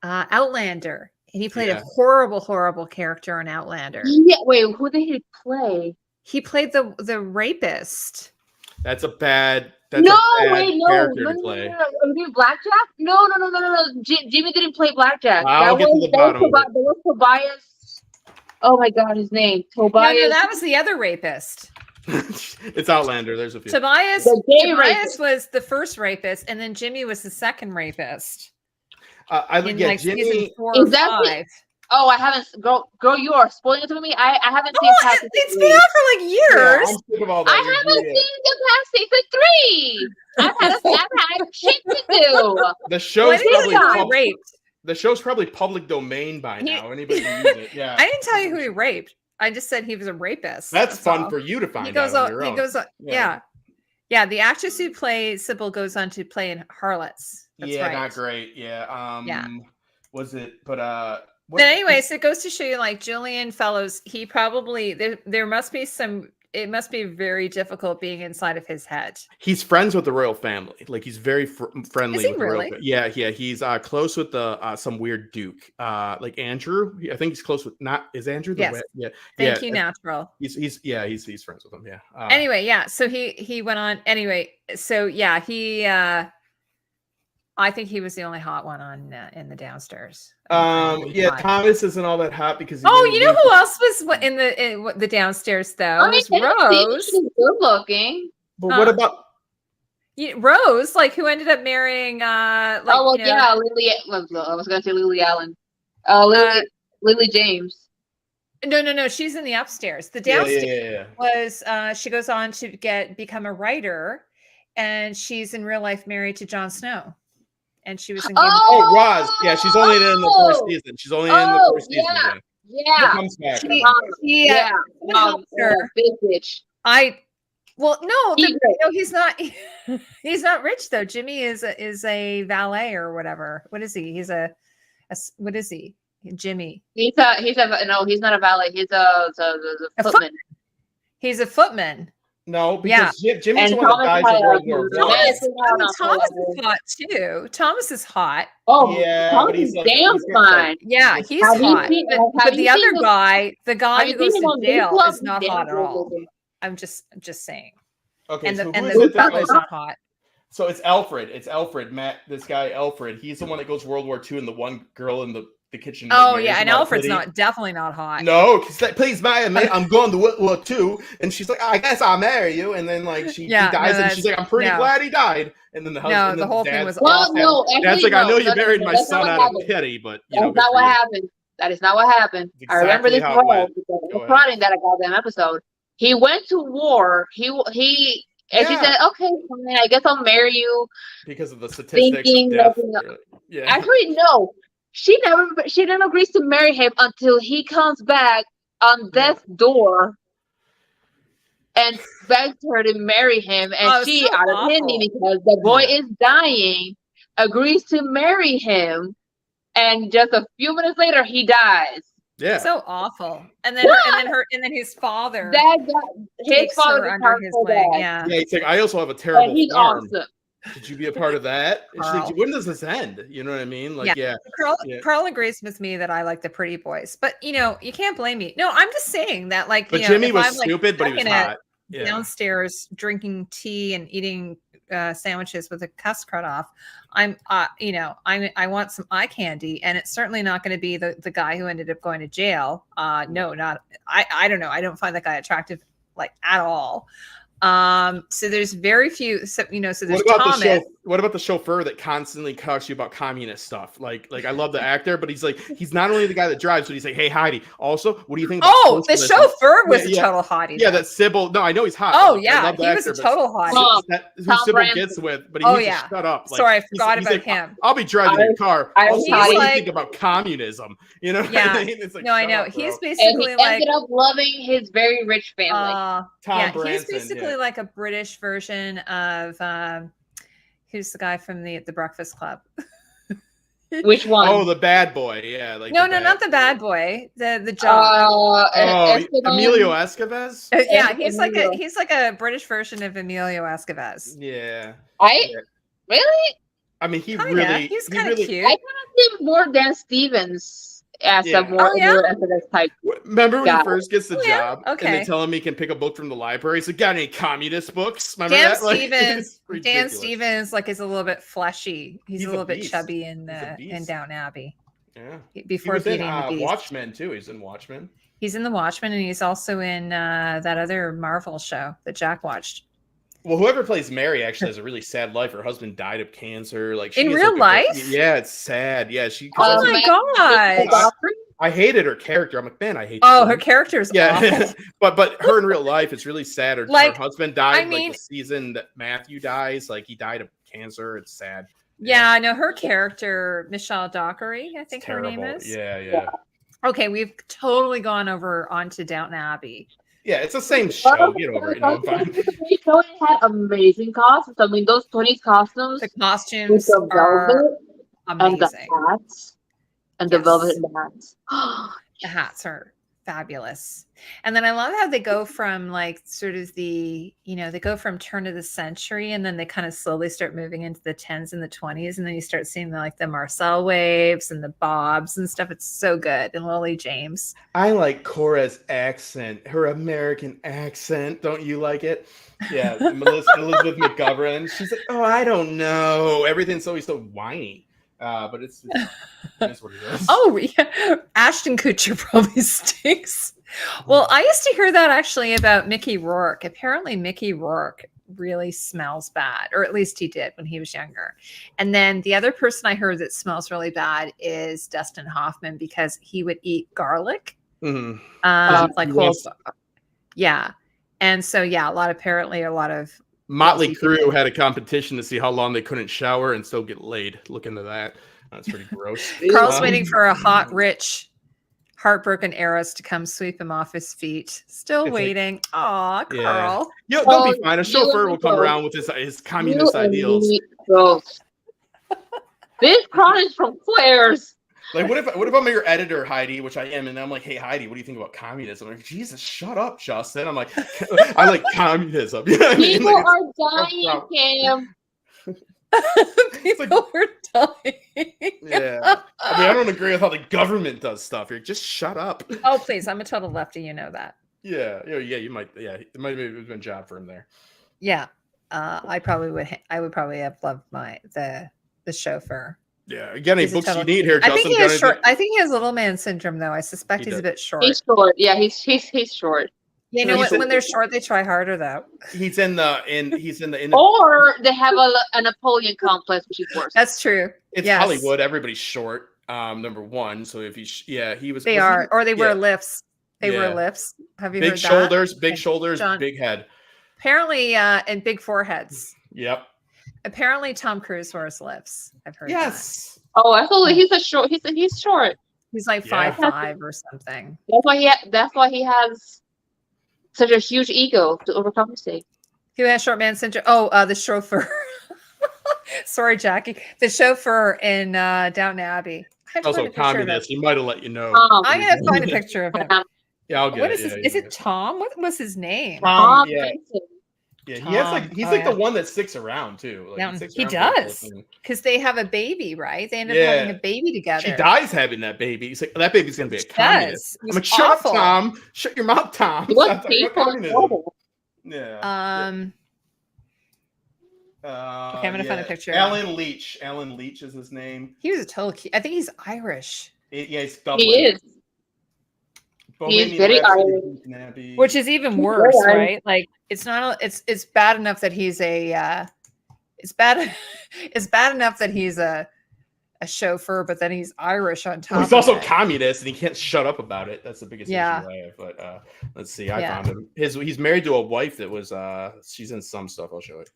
Outlander. And he played a horrible character on Outlander. Yeah, wait, who did he play? He played the rapist. That's a bad character to play. No. Blackjack? No. Jimmy didn't play Blackjack. I'll get to the bottom. There was Tobias. Oh my God, his name. Tobias. No, that was the other rapist. It's Outlander. There's a few. Tobias was the first rapist, and then Jimmy was the second rapist. I think Jimmy. Season 4 or 5. Oh, I haven't. Girl, you are spoiling it to me. I haven't seen. It's been out for like years. I'm sick of all that. I haven't seen the past season 3. I've had shit to do. The show's probably raped. The show's probably public domain by now. Anybody can use it. Yeah. I didn't tell you who he raped. I just said he was a rapist. That's fun for you to find out on your own. He goes on. Yeah. The actress who plays Sybil goes on to play in Harlots. That's right. Not great. Yeah. Was it? But anyways, it goes to show you, like Julian Fellows, he probably there must be some. It must be very difficult being inside of his head. He's friends with the royal family. Like he's very friendly. Is he with really? The royal Yeah. He's close with the some weird duke. Like Andrew. I think he's close with. Is Andrew the yes. Yeah. Thank you, Natural. He's friends with him. Yeah. Anyway, yeah. So he went on. Anyway, so yeah, he. I think he was the only hot one on in the downstairs. Thomas isn't all that hot because. You know who else was in the downstairs though? It was Rose. She's good looking. But what about Rose? Like who ended up marrying? Lily. I was going to say Lily Allen. Lily James. No. She's in the upstairs. The downstairs was. She goes on to become a writer, and she's in real life married to Jon Snow. And she was in Roz. Yeah, she's only in the first season. She's only in the first season. Yeah. She comes back. Big bitch. He's not. He's not rich though. Jimmy is a valet or whatever. What is he? He's what is he? Jimmy. He's not a valet. He's a footman. He's a footman. No, because Jimmy's the one that dies in World War I. Thomas is hot too. Thomas is hot. Oh, yeah, Thomas is damn fine. Yeah, he's hot. But the other guy, the guy who goes to jail, is not hot at all. I'm just saying. Okay, and so the butler's not hot. So it's Alfred. It's Alfred. Matt, this guy Alfred. He's the one that goes World War II, and the one girl in the kitchen. Oh yeah, and Alfred's definitely not hot. No, because please marry me. I'm going to World War II, and she's like, I guess I'll marry you. And then like he dies, and she's like, I'm pretty glad he died. And then the husband, the whole thing was awful. No, Dad's like, I know you married my son out of pity, but that's not what happened. That is not what happened. I remember this well because I was prodding that goddamn episode. He went to war. He and she said, okay, fine, I guess I'll marry you because of the statistics. Actually, no. She never agrees to marry him until he comes back on death's door and begs her to marry him. And she, out of pity because the boy is dying, agrees to marry him. And just a few minutes later, he dies. Yeah, so awful. And then his father. His father under his wing. Yeah, he's like, I also have a terrible farm. Awesome. Did you be a part of that? Like, when does this end? You know what I mean? Like, Carl agrees with me that I like the pretty boys, but you can't blame me. No, I'm just saying that, like, but Jimmy was stupid, but he was hot. Downstairs drinking tea and eating sandwiches with a cuss cut off. I want some eye candy, and it's certainly not going to be the guy who ended up going to jail. No, not I don't know. I don't find that guy attractive, like, at all. So there's very few, so there's Thomas. What about the chauffeur that constantly talks to you about communist stuff? Like I love the actor, but he's not only the guy that drives, but he's like, hey Heidi, also, what do you think about the chauffeur was a total hottie. Yeah, that Sybil. No, I know he's hot. Oh yeah, he was a total hottie. Who Sybil gets with, but he needs to shut up. Like, sorry, I forgot about him. I'll be driving your car. Also, what do you think about communism? You know what I mean? It's like, no, I know. He's basically and he ended up loving his very rich family. Branson, he's basically like a British version of who's the guy from the Breakfast Club? Which one? Oh, the bad boy. Yeah, like not the bad boy. The jock. Emilio Estevez. Yeah, he's like a British version of Emilio Estevez. Yeah. Really? I mean, he's kind of cute. I kind of see more Dan Stevens as a more Estevez type. Remember when he first gets the job and okay. they tell him he can pick a book from the library? He's like, got any communist books? Remember Dan Stevens is a little bit fleshy. He's a little bit chubby in Downton Abbey. Yeah. Before he was Beauty in and the Beast. Watchmen too. He's in Watchmen. He's in the Watchmen, and he's also in that other Marvel show that Jack watched. Well, whoever plays Mary actually has a really sad life. Her husband died of cancer. Like in real life? Yeah, it's sad. Yeah, Oh my god! I hated her character. I'm like, man, I hate. Her character's awful. but her in real life, it's really sad. Her husband died. The season that Matthew dies, he died of cancer. It's sad. Yeah, I know her character, Michelle Dockery. I think her name is. Yeah. Okay, we've totally gone over onto Downton Abbey. Yeah, it's the same show. Get over it. The show had amazing costumes. I mean, those 20 costumes. The costumes are amazing. And the hats. And the velvet hats. The hats are fabulous. And then I love how they go from sort of they go from turn of the century, and then they kind of slowly start moving into the 10s and the 20s. And then you start seeing the Marcel waves and the bobs and stuff. It's so good. And Lily James. I like Cora's accent, her American accent. Don't you like it? Yeah. Elizabeth McGovern. She's like, oh, I don't know. Everything's always so whiny. But it's what it is. Oh, yeah. Ashton Kutcher probably stinks. Well, I used to hear that actually about Mickey Rourke. Apparently, Mickey Rourke really smells bad, or at least he did when he was younger. And then the other person I heard that smells really bad is Dustin Hoffman, because he would eat garlic, whole. Yeah, and so a lot of Motley Crue had a competition to see how long they couldn't shower and still get laid. Look into that. That's pretty gross. Carl's waiting for a hot, rich, heartbroken heiress to come sweep him off his feet. Still waiting. Aw, Carl. Yeah. They'll be fine. A chauffeur will come around with his communist ideals. This crown is from Claire's. What if I'm your editor, Heidi, which I am, and I'm like, hey, Heidi, what do you think about communism? I'm like, Jesus, shut up, Justin. I'm like, I like communism. You know what People I mean? are dying, Cam. People are dying. Yeah. I mean, I don't agree with how the government does stuff here. Just shut up. Oh, please. I'm a total lefty. You know that. Yeah. You might. Yeah. It might have been a job for him there. Yeah. I would probably have loved the chauffeur. Yeah, again, any books you need here, Justin? I think he has little man syndrome, though. I suspect he's a bit short. He's short. Yeah, he's short. You know what? When they're short, they try harder, though. He's in the or they have a Napoleon complex, which is worse. That's true. It's Hollywood. Everybody's short. Number one. So if he was. They are, or they wear lifts. They wear lifts. Have you heard that? Big shoulders, big head. Apparently, and big foreheads. Yep. Apparently, Tom Cruise wears lifts. I've heard. Yes. That. Oh, absolutely. He's short. He's short. He's like 5'5" or something. That's why he has such a huge ego to overcompensate. Who has short man syndrome? Oh, the chauffeur. Sorry, Jackie. The chauffeur in Downton Abbey. Also, communist. He might have let you know. I'm gonna find a picture of him. Yeah, I'll get it. Is it Tom? What was his name? Tom. Yeah. Yeah, he's the one that sticks around too. He does, because they have a baby, right? They end up having a baby together. She dies having that baby. He's like, that baby's gonna be a communist. I'm like, shut up, Tom. Shut your mouth, Tom. What people? Yeah. Okay, I'm gonna find a picture. Alan Leach. Alan Leach is his name. He was a total. I think he's Irish. He's Dublin. He is. He's very Irish. Which is even worse, right? Like it's not. It's bad enough that he's a. It's bad. It's bad enough that he's a chauffeur, but then he's Irish on top. He's also communist, and he can't shut up about it. That's the biggest issue I have. But let's see. I found him. He's married to a wife that was. She's in some stuff. I'll show it.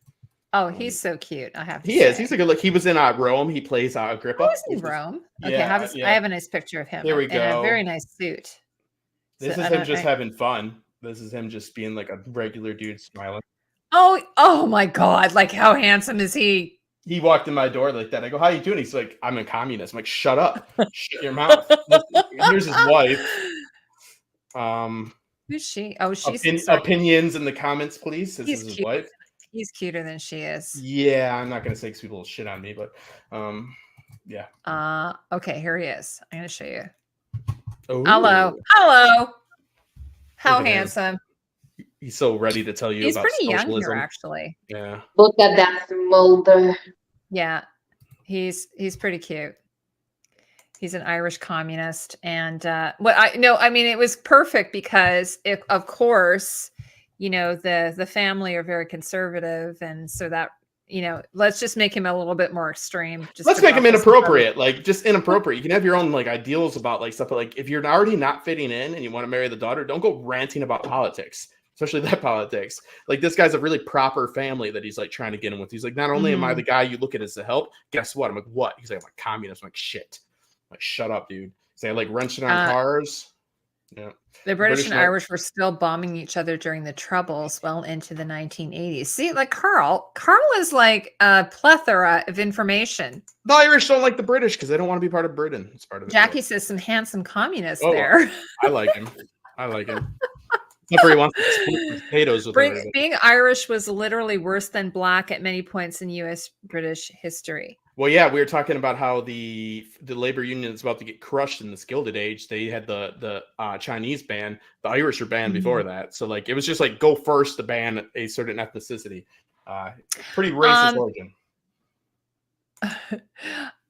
Oh, he's so cute. I have. He is. He's a good look. He was in Rome. He plays Agrippa. Oh, he's in Rome. Okay, I have a nice picture of him. There we go. In a very nice suit. This is him just having fun. This is him just being like a regular dude smiling. Oh my God! Like how handsome is he? He walked in my door like that. I go, "How you doing?" He's like, "I'm a communist." I'm like, "Shut up! Shut your mouth." Here's his wife. Who's she? Oh, she's opinions in the comments, please. This is his cute. wife. He's cuter than she is. Yeah, I'm not gonna say because people will shit on me, but yeah. Okay, here he is. I'm gonna show you. Ooh. Hello. How handsome. He's so ready to tell you he's about pretty socialism. Young here, actually. Yeah. Look at that smolder. Yeah, he's pretty cute. He's an Irish communist, and it was perfect because of course, the family are very conservative, and so that let's just make him a little bit more extreme. Let's make him inappropriate, like just inappropriate. You can have your own like ideals about like stuff, but like if you're already not fitting in and you want to marry the daughter, don't go ranting about politics. Especially that politics. Like this guy's a really proper family that he's like trying to get in with. He's like, not only am I the guy you look at as the help, guess what? I'm like, what? He's like, I'm a communist. I'm like, shit. I'm like, shut up, dude. Say like wrenching on cars. Yeah. The British and Irish were still bombing each other during the Troubles well into the 1980s. See, like Carl is like a plethora of information. The Irish don't like the British because they don't want to be part of Britain. It's part of it. Jackie says some handsome communists there. I like him. He wants to split potatoes with being Irish was literally worse than black at many points in U.S. British history. Well, yeah, we were talking about how the labor union is about to get crushed in this Gilded Age. They had the Chinese ban. The Irish were banned before that. So like it was just like go first to ban a certain ethnicity. Pretty racist origin.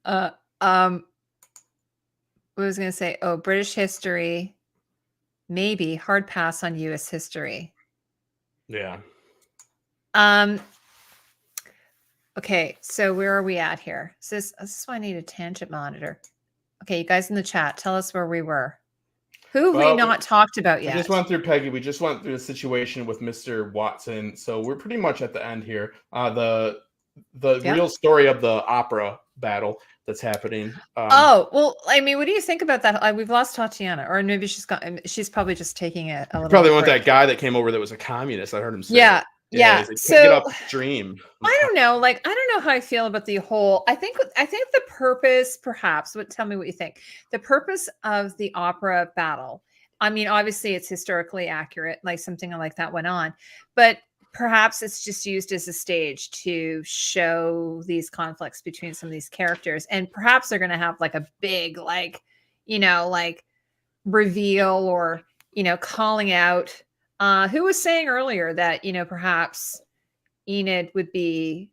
What was I going to say? Oh, British history. Maybe hard pass on U.S. history. Yeah. Okay, so where are we at here? This is why I need a tangent monitor. Okay, you guys in the chat, tell us where we were. Who have we not talked about yet? We just went through Peggy. We just went through the situation with Mr. Watson. So we're pretty much at the end here. The real story of the opera battle that's happening. Well, I mean, what do you think about that? We've lost Tatiana, or maybe she's probably just taking it a little. Probably want that guy that came over that was a communist. I heard him say. Yeah. Like, so get off the dream. I don't know. Like, I don't know how I feel about the whole. I think the purpose, perhaps. Tell me what you think. The purpose of the opera battle. I mean, obviously, it's historically accurate. Like something like that went on, but perhaps it's just used as a stage to show these conflicts between some of these characters, and perhaps they're going to have like a big, like reveal or calling out. Who was saying earlier that, perhaps Enid would be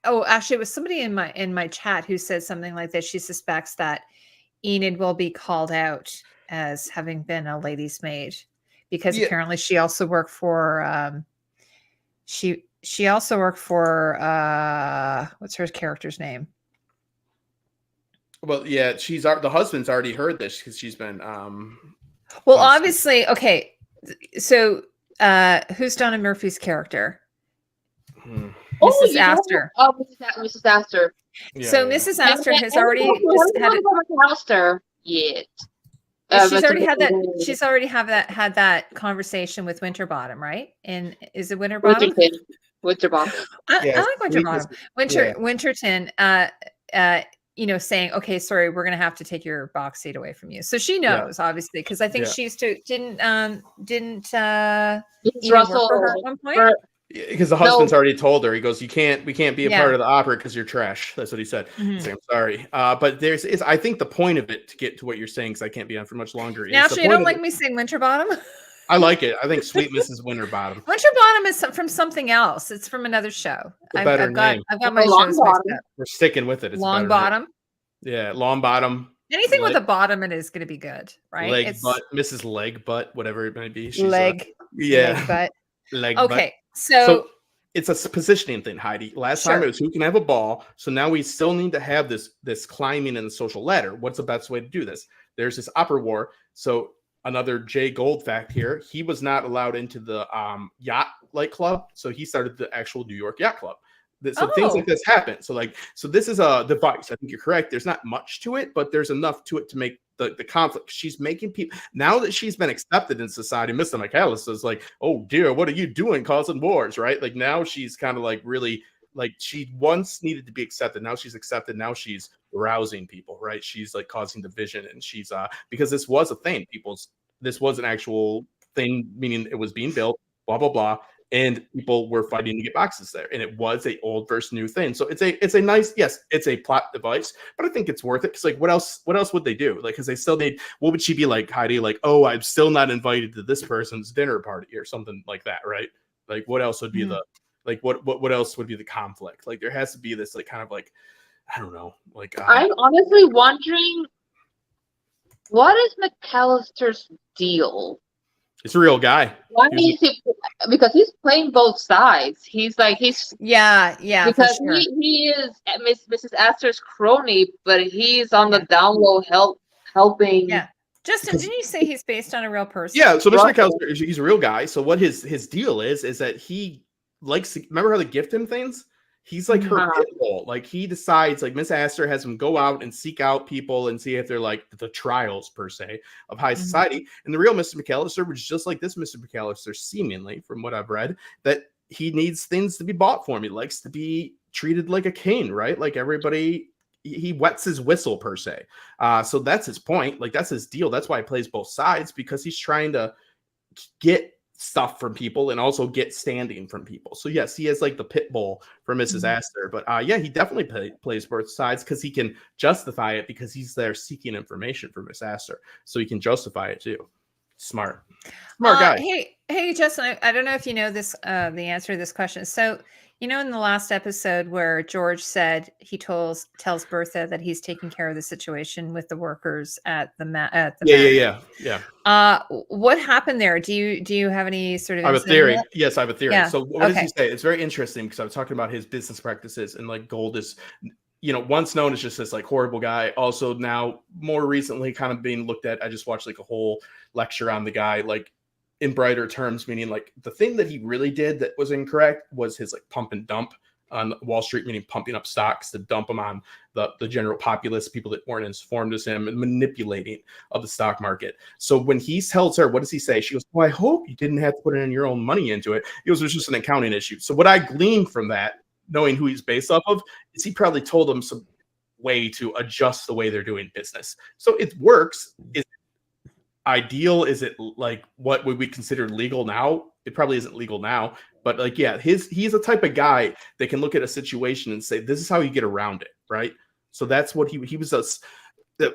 actually it was somebody in my chat who said something like that. She suspects that Enid will be called out as having been a lady's maid because apparently she also worked for, she also worked for, what's her character's name? Well, yeah, the husband's already heard this because she's been, well, obviously, okay. So, who's Donna Murphy's character? Mrs. Astor. Oh, Mrs. Astor. Yeah, so, Mrs. Astor has already had Astor yet. She's already had that. She's already had that conversation with Winterbottom, right? And is it Winterbottom? Winterbottom. I like Winterbottom. Winterton. Saying, okay, sorry, we're going to have to take your box seat away from you. So she knows, obviously, because I think she used to, didn't Russell work for her at one point? Because the husband's already told her, he goes, we can't be a part of the opera because you're trash. That's what he said. So I'm sorry. But I think the point of it, to get to what you're saying, because I can't be on for much longer. Now, you don't like me saying Winterbottom? I like it. I think Sweet Mrs. Winterbottom. Winterbottom is from something else. It's from another show. I've got my shows mixed up. We're sticking with it. It's Longbottom. Yeah, Longbottom. Anything with a bottom in it is going to be good, right? Butt, Mrs. Leg Butt, whatever it might be. She's leg butt. Leg okay, butt. so it's a positioning thing, Heidi. Last time it was who can have a ball. So now we still need to have this climbing in the social ladder. What's the best way to do this? There's this upper war. So another Jay Gold fact here. He was not allowed into the yacht like club. So he started the actual New York Yacht Club. So things like this happen. So this is a device. I think you're correct. There's not much to it, but there's enough to it to make the conflict. She's making people, now that she's been accepted in society, Mr. McAllister is like, oh dear, what are you doing causing wars, right? Like now she's kind of like really, like she once needed to be accepted. Now she's accepted. Now she's rousing people, right? She's like causing division, and she's because this was a thing. This was an actual thing, meaning it was being built, blah, blah, blah. And people were fighting to get boxes there, and it was a old versus new thing. So it's a nice, yes, it's a plot device, but I think it's worth it because like what else would they do? Like because they still need, what would she be like, Heidi? Like, oh, I'm still not invited to this person's dinner party or something like that, right? Like what else would be the like what else would be the conflict? Like there has to be this like kind of like, I don't know, like I'm honestly wondering what is McAllister's deal? It's a real guy. Why is he? Because he's playing both sides. He's yeah. Because for sure. he is Mrs. Astor's crony, but he's on the down low helping. Yeah, Justin, didn't you say he's based on a real person? Yeah. So Mr. McAllister, he's a real guy. So what his deal is that he likes to, remember how they gift him things? He's like her pit bull. Like he decides, like Miss Astor has him go out and seek out people and see if they're like the trials per se of high society. And the real Mr. McAllister was just like this Mr. McAllister, seemingly from what I've read, that he needs things to be bought for him. He likes to be treated like a king, right? Like everybody, he wets his whistle per se. So that's his point. Like that's his deal. That's why he plays both sides, because he's trying to get stuff from people and also get standing from people. So yes, he has like the pit bull for Mrs. Astor, but yeah, he definitely plays both sides because he can justify it because he's there seeking information for Miss Astor, so he can justify it too. Smart guy. Hey, Justin, I don't know if you know this, the answer to this question. So, you know, in the last episode where George said he tells Bertha that he's taking care of the situation with the workers at the yeah. What happened there? Do you have any sort of? I have a theory. Yes, I have a theory. Yeah. So what does he say? It's very interesting because I was talking about his business practices, and like Gold is, you know, once known as just this like horrible guy. Also now more recently kind of being looked at. I just watched like a whole lecture on the guy, like in brighter terms, meaning like the thing that he really did that was incorrect was his like pump and dump on Wall Street, meaning pumping up stocks to dump them on the general populace, people that weren't as informed as him, and manipulating of the stock market. So when he tells her, what does he say? She goes, well, I hope you didn't have to put in your own money into it. It was just an accounting issue. So what I gleaned from that, knowing who he's based off of, is he probably told them some way to adjust the way they're doing business. So it works. Is it ideal? Is it like what would we consider legal now? It probably isn't legal now, but like, yeah, he's a type of guy that can look at a situation and say, this is how you get around it, right? So that's what he was.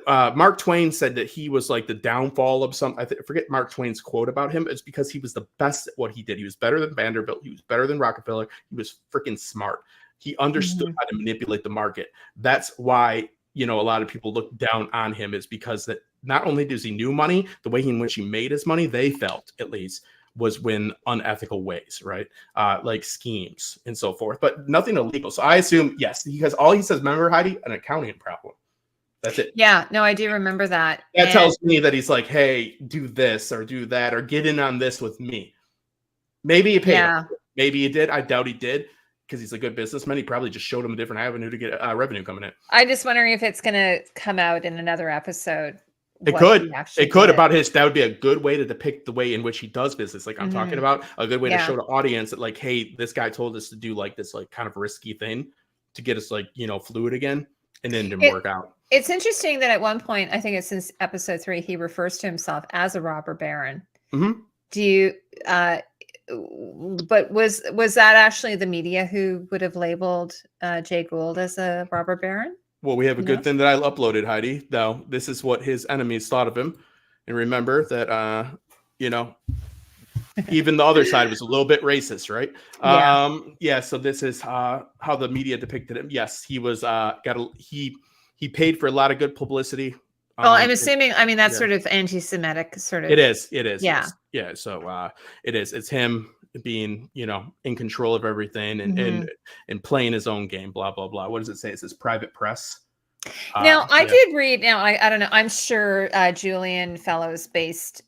Mark Twain said that he was like the downfall of some. I forget Mark Twain's quote about him. It's because he was the best at what he did. He was better than Vanderbilt. He was better than Rockefeller. He was freaking smart. He understood how to manipulate the market. That's why, you know, a lot of people look down on him, is because that not only does he knew money, the way in which he made his money, they felt at least was when unethical ways, right? Like schemes and so forth, but nothing illegal. So I assume, yes, because all he says, remember, Heidi, an accounting problem. That's it. Yeah, no, I do remember that. That tells me that he's like, hey, do this or do that or get in on this with me. Maybe he paid him. Maybe he did. I doubt he did, because he's a good businessman. He probably just showed him a different avenue to get revenue coming in. I'm just wondering if it's going to come out in another episode. It could about his. That would be a good way to depict the way in which he does business. Like I'm talking about, a good way to show the audience that like, hey, this guy told us to do like this, like kind of risky thing to get us like, you know, fluid again, and then didn't work out. It's interesting that at one point, I think it's in episode 3, he refers to himself as a robber baron. Do you? But was that actually the media who would have labeled Jay Gould as a robber baron? Well, we have a good thing that I uploaded, Heidi. Now, this is what his enemies thought of him. And remember that, you know, even the other side was a little bit racist, right? Yeah. So this is how the media depicted him. Yes, he was he paid for a lot of good publicity Well, I'm assuming. I mean, that's yeah. sort of anti-Semitic, sort of. It is. Yeah. Yes. Yeah. So it is. It's him being, in control of everything and playing his own game. Blah blah blah. What does it say? It says private press. Now, I did read. Now, I don't know. I'm sure Julian Fellows based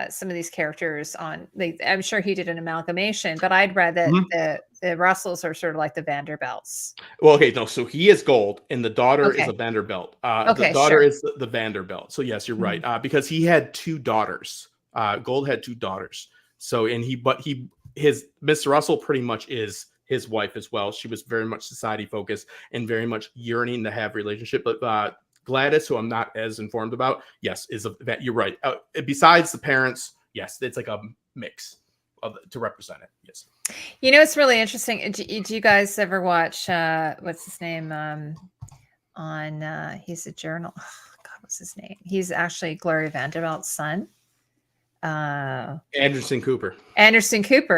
some of these characters on. I'm sure he did an amalgamation, but I'd read that the Russells are sort of like the Vanderbilts. Well, okay, no. So he is Gold, and the daughter is a Vanderbilt. The daughter is the Vanderbilt. So yes, you're right. Because he had 2 daughters. Gold had 2 daughters. So his Mr. Russell pretty much is his wife as well. She was very much society focused and very much yearning to have a relationship. But Gladys, who I'm not as informed about, yes, you're right. Besides the parents, yes, it's like a mix to represent it. Yes. It's really interesting. Do you guys ever watch what's his name on he's a journal. Oh, God, what's his name? He's actually Gloria Vanderbilt's son. Anderson Cooper,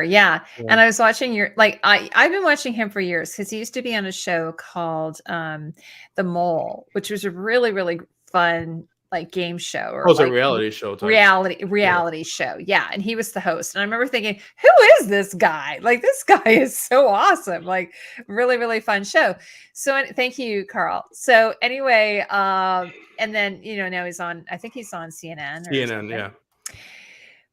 yeah. And I was watching I've been watching him for years because he used to be on a show called The Mole, which was a really, really fun game show, or a reality show show. Yeah. And he was the host. And I remember thinking, who is this guy? This guy is so awesome. Really, really fun show. So thank you, Carl. So anyway, and then, now he's on, I think he's on CNN. Yeah.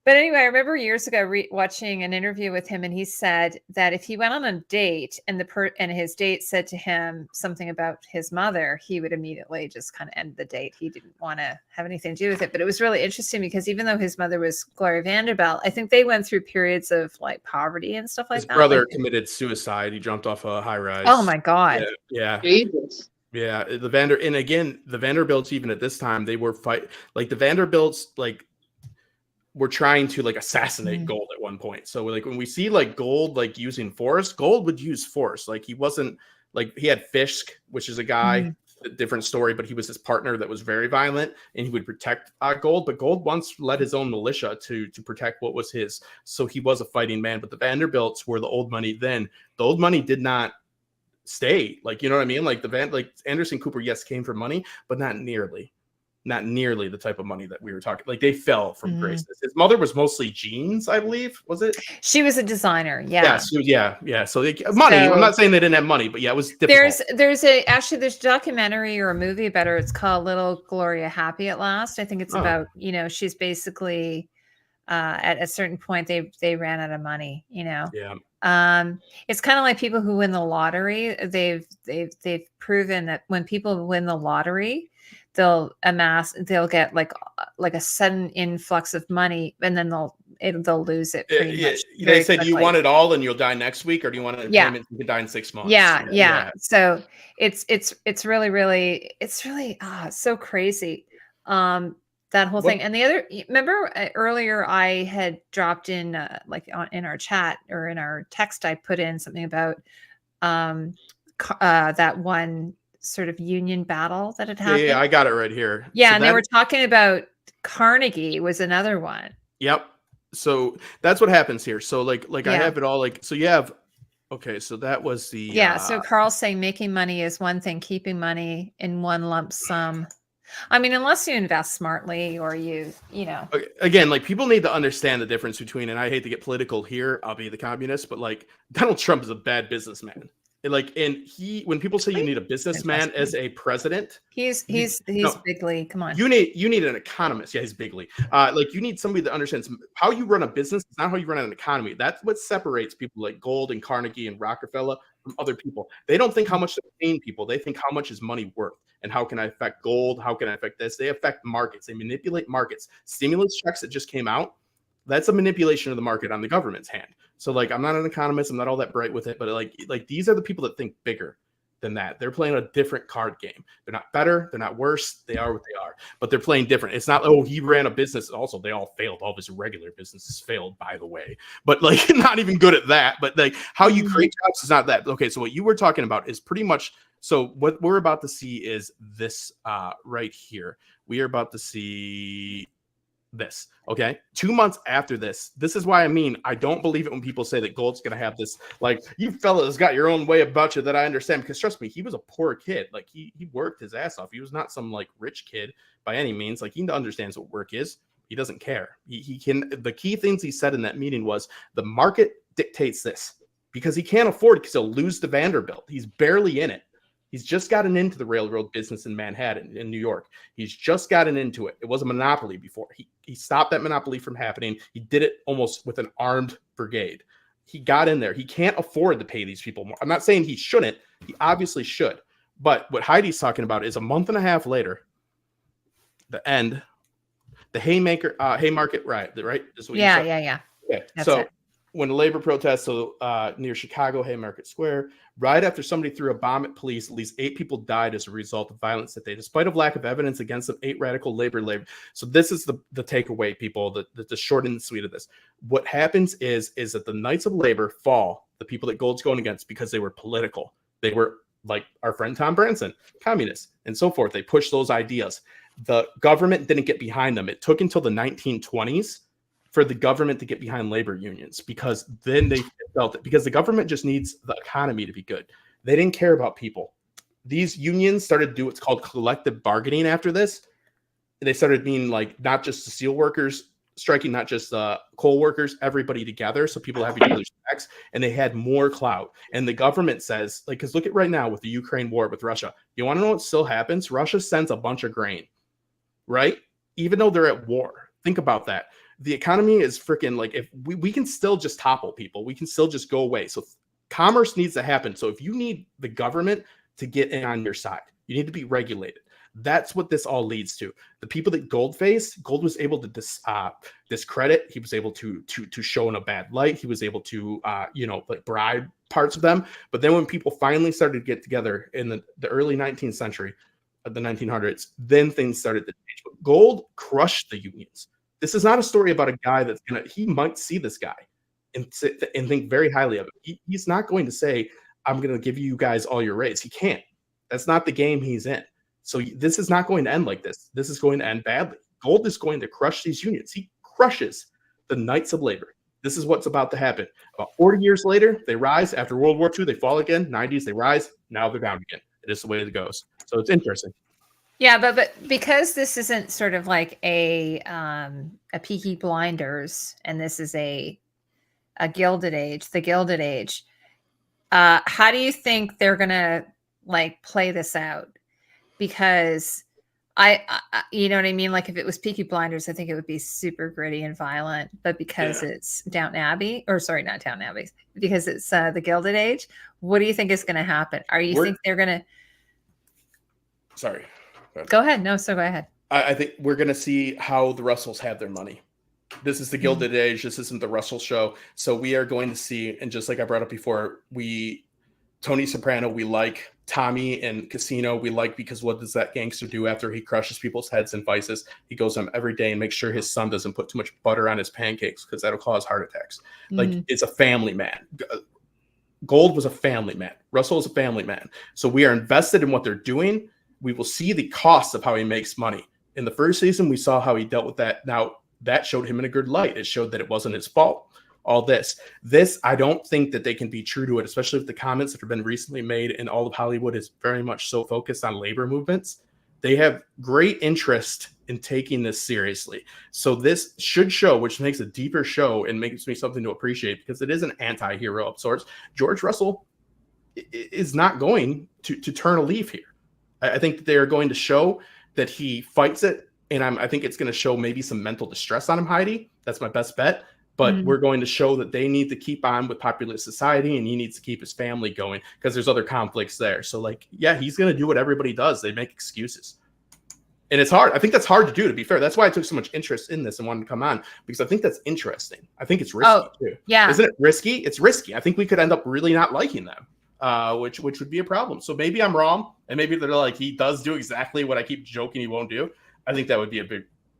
But anyway, I remember years ago watching an interview with him, and he said that if he went on a date and his date said to him something about his mother, he would immediately just kind of end the date. He didn't want to have anything to do with it. But it was really interesting because even though his mother was Gloria Vanderbilt, I think they went through periods of poverty and stuff like that. His brother committed suicide. He jumped off a high rise. Oh my God. Yeah. Jesus. Yeah. The Vanderbilts, even at this time, they were the Vanderbilts, were trying to assassinate Gold at one point. So when we see Gold using force, Gold would use force. He wasn't he had Fisk, which is a guy, a different story, but he was his partner that was very violent, and he would protect Gold. But Gold once led his own militia to protect what was his. So he was a fighting man. But the Vanderbilts were the old money then. The old money did not stay. You know what I mean? Anderson Cooper, yes, came from money, but not nearly the type of money that we were talking. They fell from grace. His mother was mostly jeans, I believe. Was it? She was a designer. Yeah. Yeah. So money. I'm not saying they didn't have money, but yeah, it was difficult. There's a documentary or a movie about her. It's called Little Gloria Happy at Last. I think it's about, she's basically at a certain point they ran out of money, Yeah. It's kind of like people who win the lottery. They've proven that when people win the lottery, they'll get a sudden influx of money, and then they'll lose it pretty much. They said, you want it all and you'll die next week, or do you want it in payment, you can die in 6 months? Yeah. So it's really so crazy. That whole thing. And the other, remember earlier I had dropped in in our chat or in our text, I put in something about that one sort of union battle that had happened. Yeah, I got it right here. Yeah, so and they were talking about Carnegie was another one. Yep. So that's what happens here. So I have it all so you have, okay, so that was the so Carl's saying making money is one thing, keeping money in one lump sum. I mean, unless you invest smartly or you know. Again, people need to understand the difference between, and I hate to get political here, I'll be the communist, but Donald Trump is a bad businessman. And when people say you need a businessman as a president, he's bigly. Come on, you need an economist. Yeah, he's bigly. You need somebody that understands how you run a business. It's not how you run an economy. That's what separates people like Gold and Carnegie and Rockefeller from other people. They don't think how much they're paying people. They think how much is money worth and how can I affect gold? How can I affect this? They affect markets. They manipulate markets. Stimulus checks that just came out, that's a manipulation of the market on the government's hand. So I'm not an economist. I'm not all that bright with it, but these are the people that think bigger than that. They're playing a different card game. They're not better. They're not worse. They are what they are, but they're playing different. It's not, he ran a business. Also, they all failed. All of his regular businesses failed, by the way, but not even good at that. But how you create jobs is not that. Okay. So what you were talking about is pretty much, so what we're about to see is this right here. We are about to see this. Okay, 2 months after this is why I don't believe it when people say that Gold's gonna have this, like, you fellas got your own way about you that I understand, because trust me, he was a poor kid. Like, he worked his ass off. He was not some like rich kid by any means. Like, he understands what work is. He doesn't care. He can. The key things he said in that meeting was the market dictates this, because he can't afford it, because he'll lose to Vanderbilt. He's barely in it. He's just gotten into the railroad business in Manhattan, in New York. He's just gotten into it. It was a monopoly before. He stopped that monopoly from happening. He did it almost with an armed brigade. He got in there. He can't afford to pay these people more. I'm not saying he shouldn't. He obviously should. But what Heidi's talking about is a month and a half later, the end, the Haymarket riot, right? Yeah. Okay, That's so it. when the labor protests near Chicago, Haymarket Square, right after somebody threw a bomb at police, at least 8 people died as a result of violence that day, despite of lack of evidence against them. 8 radical labor. So this is the takeaway, people, the short and sweet of this. What happens is that the Knights of Labor fall, the people that Gold's going against, because they were political. They were, like our friend Tom Branson, communists and so forth. They pushed those ideas. The government didn't get behind them. It took until the 1920s for the government to get behind labor unions, because then they felt it, because the government just needs the economy to be good. They didn't care about people. These unions started to do what's called collective bargaining after this. They started being like, not just the steel workers striking, not just the coal workers, everybody together. So people have each other's backs, and they had more clout. And the government says, like, because look at right now with the Ukraine war with Russia. You want to know what still happens? Russia sends a bunch of grain, right? Even though they're at war. Think about that. The economy is freaking, like, if we can still just topple people, we can still just go away. So commerce needs to happen. So if you need the government to get in on your side, you need to be regulated. That's what this all leads to. The people that Gold was able to discredit. He was able to show in a bad light. He was able to like bribe parts of them. But then when people finally started to get together in the early 19th century, the 1900s, then things started to change. But Gold crushed the unions. This is not a story about a guy that's he might see this guy and think very highly of him. He's not going to say, I'm going to give you guys all your raise. He can't. That's not the game he's in. So this is not going to end like this. This is going to end badly. Gold is going to crush these unions. He crushes the Knights of Labor. This is what's about to happen. About 40 years later, they rise. After World War II, they fall again. 90s, they rise. Now they're down again. It is the way it goes. So it's interesting. Yeah, but because this isn't sort of like a Peaky Blinders, and this is a Gilded Age, the Gilded Age, how do you think they're gonna like play this out? Because I you know what I mean? Like, if it was Peaky Blinders, I think it would be super gritty and violent. But because it's Downton Abbey, or sorry, not Downton Abbey, because it's the Gilded Age, what do you think is going to happen? Think they're going to? Sorry. Go ahead. No, so go ahead. I think we're going to see how the Russells have their money. This is the Gilded Age. This isn't the Russell show. So we are going to see, and just like I brought up before, Tony Soprano, we like. Tommy and Casino, we like, because what does that gangster do after he crushes people's heads and vices? He goes home every day and makes sure his son doesn't put too much butter on his pancakes, because that'll cause heart attacks. Like, it's a family man. Gold was a family man. Russell is a family man. So we are invested in what they're doing. We will see the cost of how he makes money. In the first season, we saw how he dealt with that. Now, that showed him in a good light. It showed that it wasn't his fault. All this, I don't think that they can be true to it, especially with the comments that have been recently made, and all of Hollywood is very much so focused on labor movements. They have great interest in taking this seriously. So this should show, which makes a deeper show and makes me something to appreciate, because it is an anti-hero of sorts. George Russell is not going to turn a leaf here. I think that they are going to show that he fights it, and I think it's going to show maybe some mental distress on him, Heidi. That's my best bet. But we're going to show that they need to keep on with popular society, and he needs to keep his family going, because there's other conflicts there. So, like, yeah, he's going to do what everybody does. They make excuses. And it's hard. I think that's hard to do, to be fair. That's why I took so much interest in this and wanted to come on, because I think that's interesting. I think it's risky, too. Yeah. Isn't it risky? It's risky. I think we could end up really not liking them, which would be a problem. So maybe I'm wrong, and maybe they're like, he does do exactly what I keep joking he won't do. I think that would be a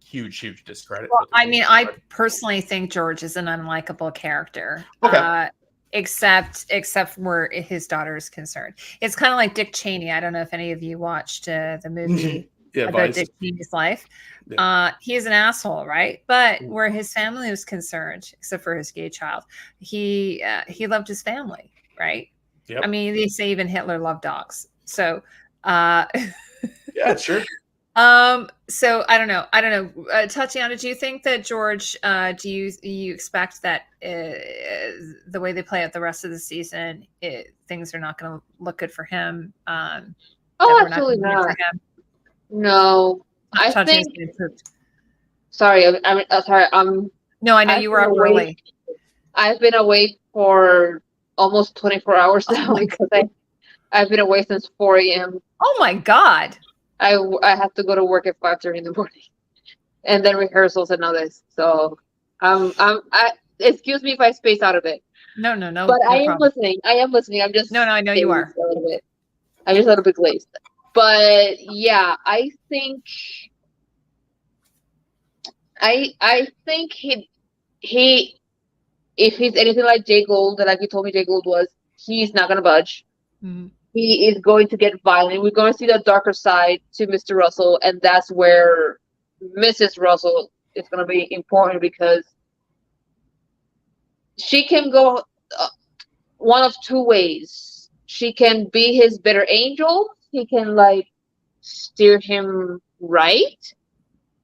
huge discredit. Well, I mean, I personally think George is an unlikable character. Okay. Except where his daughter is concerned. It's kind of like Dick Cheney. I don't know if any of you watched the movie about Dick Cheney's life. Yeah. He is an asshole, right? But where his family was concerned, except for his gay child, he loved his family, right? Yep. I mean, they say even Hitler loved dogs. So, yeah, sure. So I don't know. Tatiana, do you think that George? Do you expect that the way they play out the rest of the season, things are not going to look good for him? Absolutely not. No, I think. Sorry, sorry. No, I know you were up early. I've been awake for almost 24 hours now because I've been awake since 4 a.m. Oh my God. I have to go to work at 5:30 in the morning, and then rehearsals and all this. So, excuse me if I space out a bit. No. But no I am listening. I'm just no. I know you are. A little bit. I'm just a little bit glazed. But yeah, I think he if he's anything like Jay Gould, like you told me Jay Gould was, he's not gonna budge. Mm-hmm. He is going to get violent. We're going to see the darker side to Mr. Russell, and that's where Mrs. Russell is going to be important because she can go one of two ways. She can be his bitter angel. He can steer him right,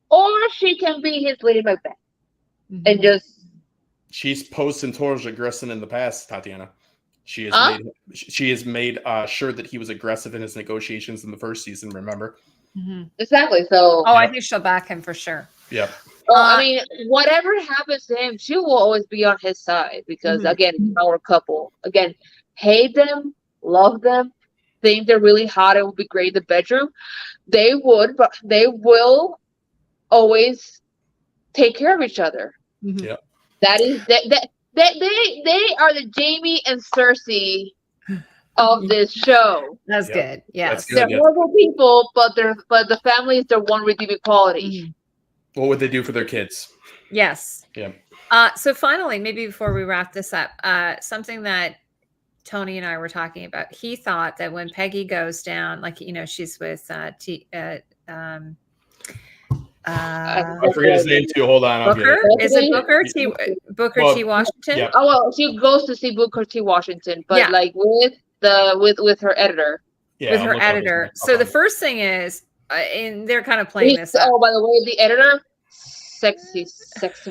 or she can be his Lady Macbeth and just. She's post-Centaur's aggressive in the past, Tatiana. She has made sure that he was aggressive in his negotiations in the first season. Remember? Mm-hmm. Exactly. So. Oh, I think she'll back him for sure. Yep. Well, I mean, whatever happens to him, she will always be on his side because, again, it's our couple. Again, hate them, love them, think they're really hot and will be great in the bedroom. They would, but they will always take care of each other. Mm-hmm. Yep. That is that. They are the Jamie and Cersei of this show. That's good. Yes. They're horrible people, but the family is their one redeeming quality. What would they do for their kids? Yes. Yeah. So finally, maybe before we wrap this up, something that Tony and I were talking about, he thought that when Peggy goes down, she's with I forget his name too. Hold on. Booker? Is it Booker T? Booker T. Washington? Yeah. Oh well, she goes to see Booker T. Washington, but with her editor. Yeah, with her editor. So the first thing is, and they're kind of playing this up. Oh, by the way, the editor, sexy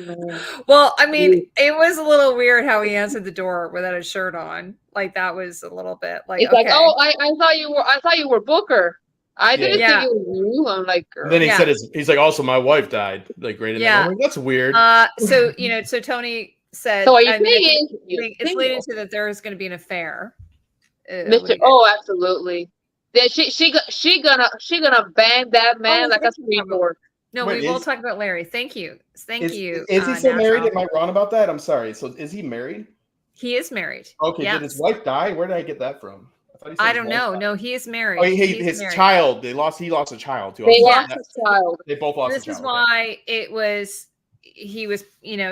man. Well, I mean, it was a little weird how he answered the door without a shirt on. That was a little bit It's okay. I thought you were Booker. I didn't think it was you. I'm like, girl. And then he said he's like, also my wife died. Right in that moment. That's weird. So so Tony said, so are you saying it's leading to that there is going to be an affair. Absolutely. Yeah, she gonna bang that man like a springboard. No, we will talk about Larry. Thank you. Thank you. Is he still married? Am I wrong about that? I'm sorry. So is he married? He is married. Okay. Yes. Did his wife die? Where did I get that from? I don't know. No, he is married. Oh, his married. Child. He lost a child too. They lost a child. They both lost a child. This is why he was,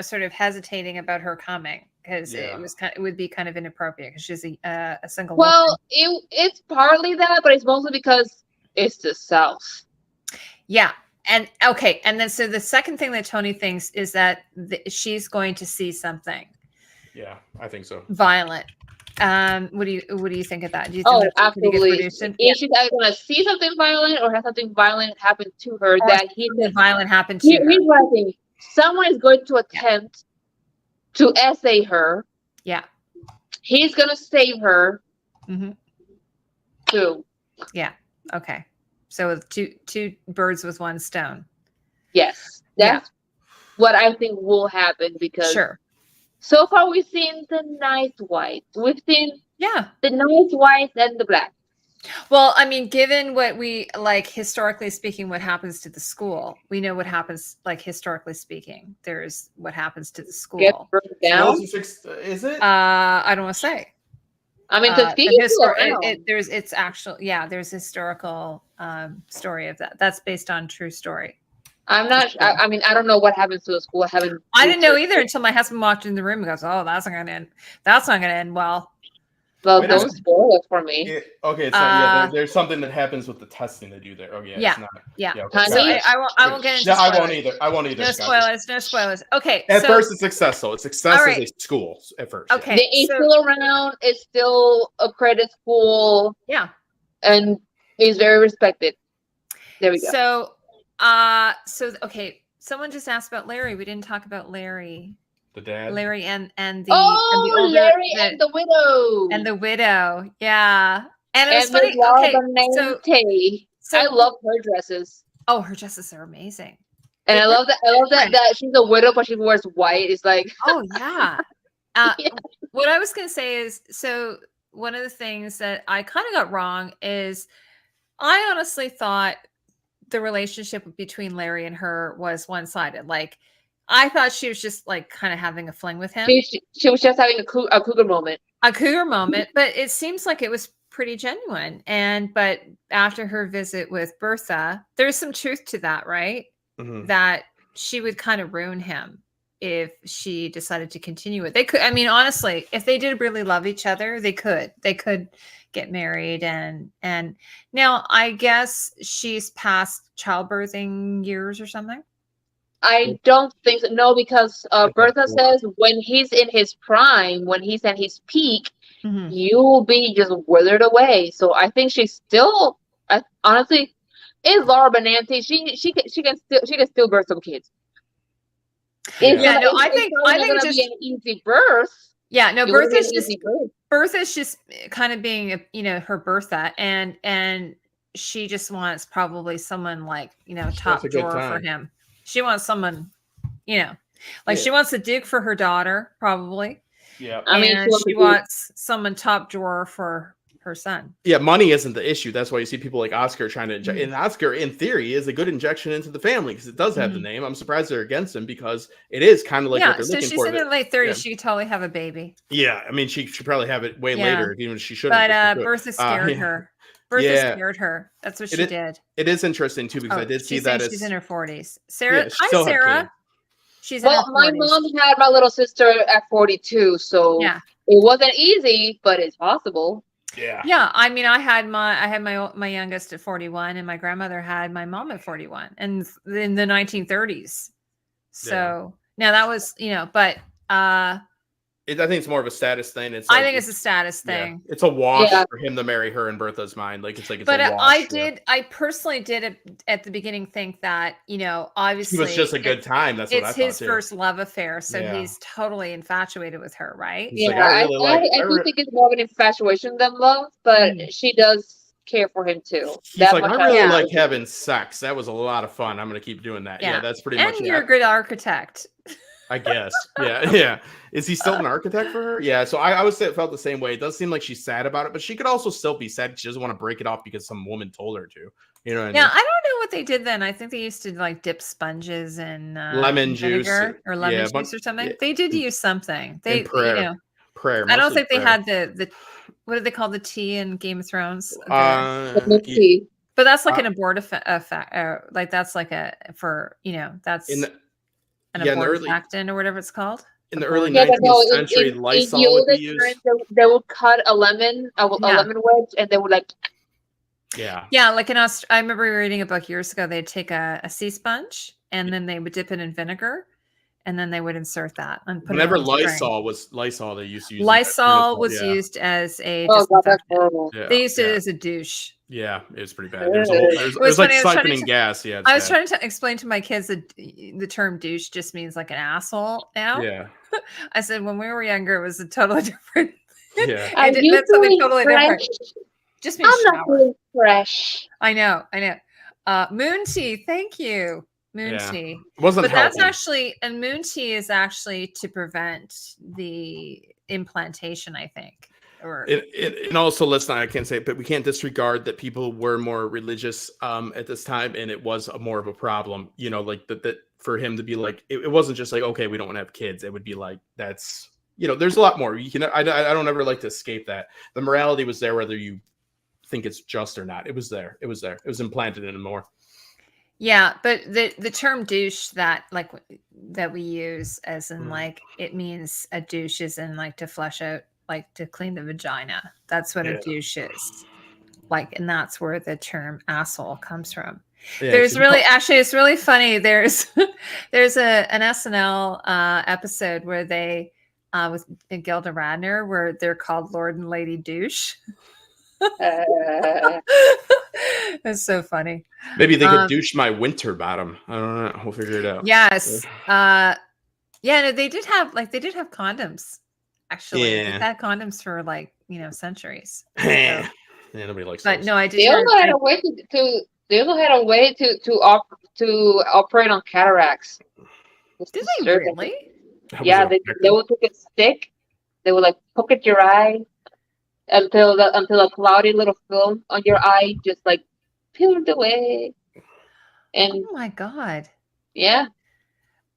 sort of hesitating about her coming because it would be kind of inappropriate because she's a single woman. Well, it's partly that, but it's mostly because it's the South. Yeah. And okay. And then so the second thing that Tony thinks is that she's going to see something. Yeah, I think so. Violent. What do you think of that? Do you think that's absolutely. Is she either going to see something violent or have something violent happen to her violent happen to her? Here's what I think. Someone is going to attempt to essay her. Yeah. He's going to save her. Mm-hmm. Too. Yeah. Okay. So with two birds with one stone. Yes. That's what I think will happen because so far we've seen the nice whites. We've seen the nice whites and the black. Well, I mean, given what we historically speaking, what happens to the school, we know what happens, historically speaking, there's what happens to the school. Get down? Is it? I don't want to say. I mean, there's historical story of that. That's based on true story. I'm not. I mean, I don't know what happens to the school. I didn't know either until my husband walked in the room and goes, "Oh, that's not going to end. That's not going to end well." Well, Wait a don't minute. spoil it for me. Yeah, okay, so yeah, there's something that happens with the testing they do there. Oh yeah, it's not. Yeah. Okay, So Honey? I won't get into Yeah, I spoilers. won't either. I won't either. No Scott. spoilers. Okay. At so, first, it's successful. It's success All as a right. school at first. Okay. It's so, still around. It's still a credit school, yeah. and he's very respected. There we go. Okay. Someone just asked about Larry. We didn't talk about Larry. The dad. Larry and the and the Larry and the widow. And the widow. Yeah. And it was Miss funny. Laura Okay. Benante. So I love her dresses. Oh, her dresses are amazing. And I love that she's a widow, but she wears white. It's like, oh yeah. Yeah. What I was gonna say is, so one of the things that I kind of got wrong is, I honestly thought the relationship between Larry and her was one-sided. Like, I thought she was just like kind of having a fling with him. She was just having a cougar moment. A cougar moment, but it seems like it was pretty genuine. But after her visit with Bertha, there's some truth to that, right? Mm-hmm. That she would kind of ruin him if she decided to continue it. They could, I mean, honestly, if they did really love each other, they could get married. And now I guess she's past childbirthing years or something. I don't think so. No, because Bertha says when he's in his prime, when he's at his peak, you will be just withered away. So I think she's still, honestly, is Laura Benante. She can still birth some kids. I think it's just be an easy birth. Yeah, no, Bertha's just kind of being, her Bertha, and she just wants probably someone like, top drawer for him. She wants someone, she wants a Duke for her daughter, probably. Yeah. I mean, she wants someone top drawer for her son. Yeah, money isn't the issue. That's why you see people like Oscar trying to inject. And Oscar, in theory, is a good injection into the family because it does have the name. I'm surprised they're against him because it is kind of like what they're looking for. So she's in her late 30s. She could totally have a baby. Yeah, I mean, she should probably have it way later, even if she shouldn't. But Bertha scared her. Bertha scared her. That's what she did. It is interesting too because I did see that she's in her 40s. Sarah, yeah, hi Sarah. She's in her 40s. My mom had my little sister at 42, so it wasn't easy, but it's possible. Yeah. I mean, I had my youngest at 41, and my grandmother had my mom at 41, and in the 1930s. So now that was, but I think it's more of a status thing. I think it's a status thing. It's a wash for him to marry her in Bertha's mind. Like it's a wash. I personally did at the beginning think that, obviously it was just a good time. That's what I thought. It's his first love affair, so he's totally infatuated with her, right? I do think it's more of an infatuation than love, but she does care for him too. He's like, I really like having sex. That was a lot of fun. I'm going to keep doing that. Yeah, that's pretty much it. And you're a good architect. I guess. Yeah. Is he still an architect for her? Yeah. So I always felt the same way. It does seem like she's sad about it, but she could also still be sad. She doesn't want to break it off because some woman told her to. You know what I mean? I don't know what they did then. I think they used to like dip sponges in lemon juice or lemon juice or something. They did use something. They prayer. I don't think they had the what do they call the tea in Game of Thrones? The tea. But that's like an abortive effect. Like that's like that's an abortifactant or whatever it's called. In the early 19th century, Lysol would be used. They would cut a lemon wedge, and they would like. Yeah. Like in I remember reading a book years ago. They'd take a sea sponge and then they would dip it in vinegar, and then they would insert that and put Whenever it on Lysol, they used to use Lysol was used as a. Oh God, that's horrible. They used it as a douche. Yeah, it was pretty bad. There's like siphoning gas. Yeah, I was trying to explain to my kids that the term douche just means like an asshole now. Yeah. I said when we were younger, it was a totally different. Yeah. It meant something totally different. Just means I'm not feeling fresh. I know. Moon tea, thank you. Moon tea. Wasn't that's actually, and moon tea is actually to prevent the implantation, I think. And also, I can't say it, but we can't disregard that people were more religious at this time, and it was more of a problem. Like that for him to be like, it wasn't just like, okay, we don't want to have kids. It would be like, that's, there's a lot more. I don't ever like to escape that. The morality was there, whether you think it's just or not. It was there. It was implanted in him more. Yeah, but the term douche that we use as in like it means a douche is in like to flush out like to clean the vagina. That's what a douche is. Like, and that's where the term asshole comes from. Yeah, There's really, actually, it's really funny. There's an SNL episode where they, with Gilda Radner, where they're called Lord and Lady Douche. It's so funny. Maybe they could douche my winter bottom. I don't know. We'll figure it out. Yes. Yeah, no, they did have condoms. Actually, they've had condoms for centuries. So, yeah, nobody likes. But those. no, I did. They also had a way to. They also had a way to operate on cataracts. Did they really? Yeah, they would take a stick. They would like poke at your eye until a cloudy little film on your eye just like peeled away. And oh my god! Yeah.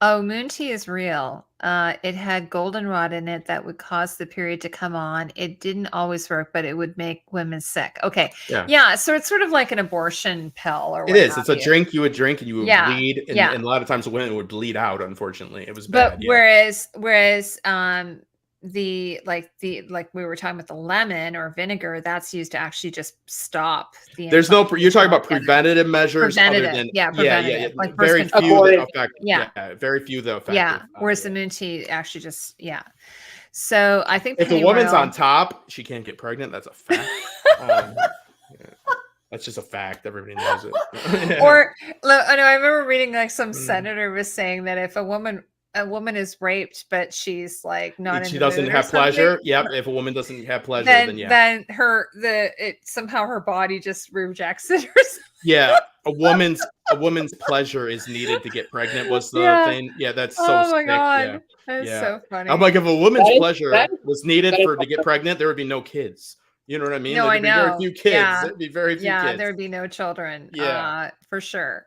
Oh, moon tea is real. It had goldenrod in it that would cause the period to come on. It didn't always work, but it would make women sick. Okay. Yeah. So it's sort of like an abortion pill or whatever. It is. It's a drink you would drink and you would bleed. And a lot of times the women would bleed out, unfortunately. It was bad. But whereas the we were talking about the lemon or vinegar, that's used to actually just stop the. There's no. You're talking about preventative measures. Preventative. Like very few that affect. Very few that affect. Yeah. Whereas the moon tea actually just So I think if the woman's on top, she can't get pregnant. That's a fact. That's just a fact. Everybody knows it. Or I know I remember reading like some senator was saying that if a woman is raped, but she's like not. She doesn't have pleasure. Yep. If a woman doesn't have pleasure, then somehow her body just rejects it or something. Yeah, a woman's pleasure is needed to get pregnant. Was the thing? Yeah, that's so. Oh my sick. god, that's so funny. I'm like, if a woman's pleasure was needed to get pregnant, there would be no kids. You know what I mean? No, I know. Very few kids. Yeah. There'd be very few kids. Yeah, there'd be no children. Yeah, for sure.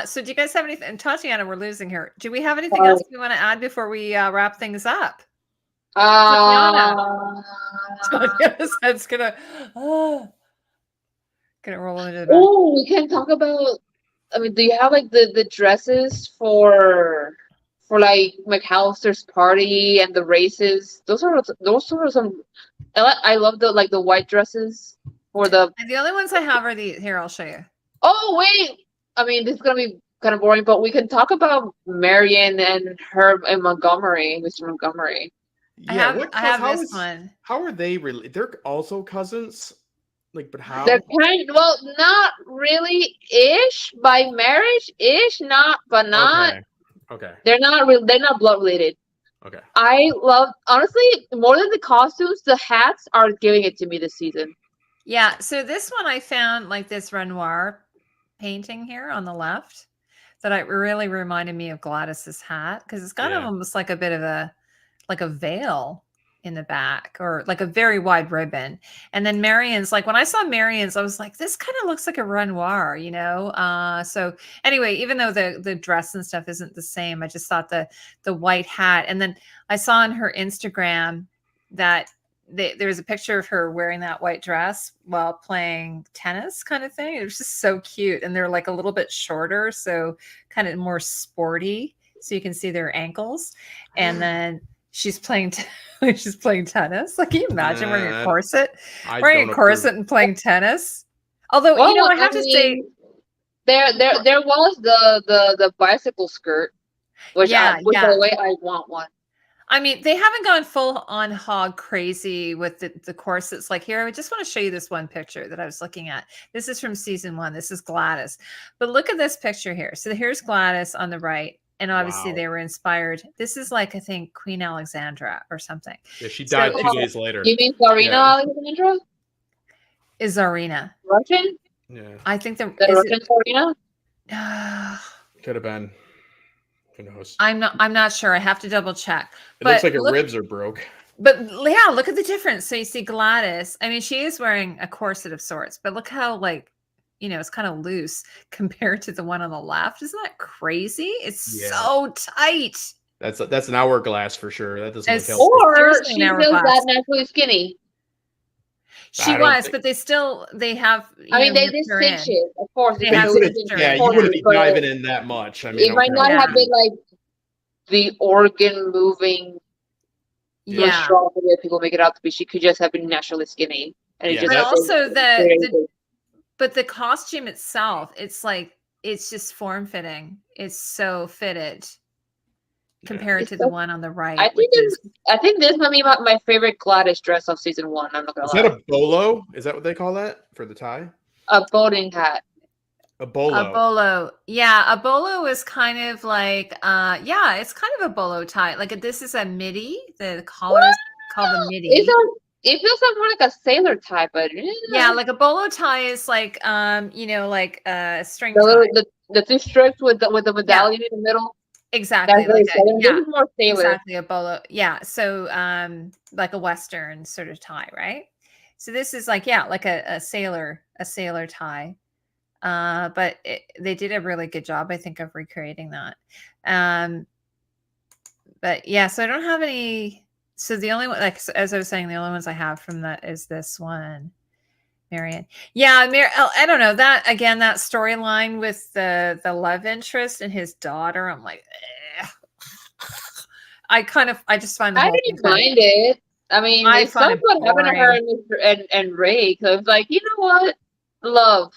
So do you guys have anything? And Tatiana, we're losing her. Do we have anything else we want to add before we wrap things up? Tatiana's head's gonna roll into the back. Oh, we can talk about. I mean, do you have like the dresses for like McAllister's party and the races? Those are some. I love the white dresses for the. And the only ones I have are these. Here, I'll show you. Oh wait. I mean, this is gonna be kind of boring, but we can talk about Marion and Herb and Montgomery, Mr. Montgomery. Yeah, I have this one. How are they really? They're also cousins, but how? They're not really ish by marriage, not. Okay. They're not blood related. Okay. I love, honestly, more than the costumes, the hats are giving it to me this season. Yeah. So this one I found like this Renoir painting here on the left that really reminded me of Gladys's hat because it's got almost like a bit of a veil in the back or like a very wide ribbon. And then Marion's, like when I saw Marion's, I was like, this kind of looks like a Renoir, so anyway, even though the dress and stuff isn't the same, I just thought the white hat. And then I saw on her Instagram that there was a picture of her wearing that white dress while playing tennis kind of thing. It was just so cute. And they're like a little bit shorter, so kind of more sporty. So you can see their ankles. And then she's playing tennis. Like, can you imagine wearing a corset? Wearing a corset and playing tennis? Although, I have to say there was the bicycle skirt, which by the way, I want one. I mean, they haven't gone full on hog crazy with the corsets. Like here, I just want to show you this one picture that I was looking at. This is from season 1. This is Gladys. But look at this picture here. So here's Gladys on the right. And obviously they were inspired. This is like, I think, Queen Alexandra or something. Yeah, she died 2 days later. You mean Tsarina Alexandra? Is Tsarina Russian? Yeah. I think the Russian Tsarina? Could have been. Who knows? I'm not sure. I have to double check. It looks like her ribs are broke. But yeah, look at the difference. So you see Gladys. I mean, she is wearing a corset of sorts, but look how it's kind of loose compared to the one on the left. Isn't that crazy? It's so tight. That's an hourglass for sure. That doesn't look healthy. Or she feels that naturally skinny. She was, but they have. They distinct it, of course. You wouldn't be diving in that much. I mean, it might not have been like the organ moving. Yeah. strong the way people make it out to be. She could just have been naturally skinny. And Yeah, it just But also but the costume itself, it's like it's just form fitting. It's so fitted compared to the one on the right. I think this might be my favorite Gladys dress of season 1. I'm not gonna lie. Is that a bolo? Is that what they call that for the tie? A boating hat. A bolo. A bolo. Yeah, a bolo is kind of like yeah, it's kind of a bolo tie. Like this is a midi. The collar is called a midi. It feels more like a sailor tie, but yeah, like a bolo tie is like like a string tie. The 2 strips with the medallion in the middle. Exactly. That's like this is more sailor. Exactly, a bolo. Yeah. So like a Western sort of tie, right? So this is like, yeah, like a sailor tie. But they did a really good job, I think, of recreating that. But yeah, so I don't have any. So the only one, like as I was saying, the only ones I have from that is this one, Marion. Yeah, I don't know that again. That storyline with the love interest and his daughter. I'm like, I just find the I whole didn't mind it. I mean, it's something what happened to her and Ray. Because like, you know what, love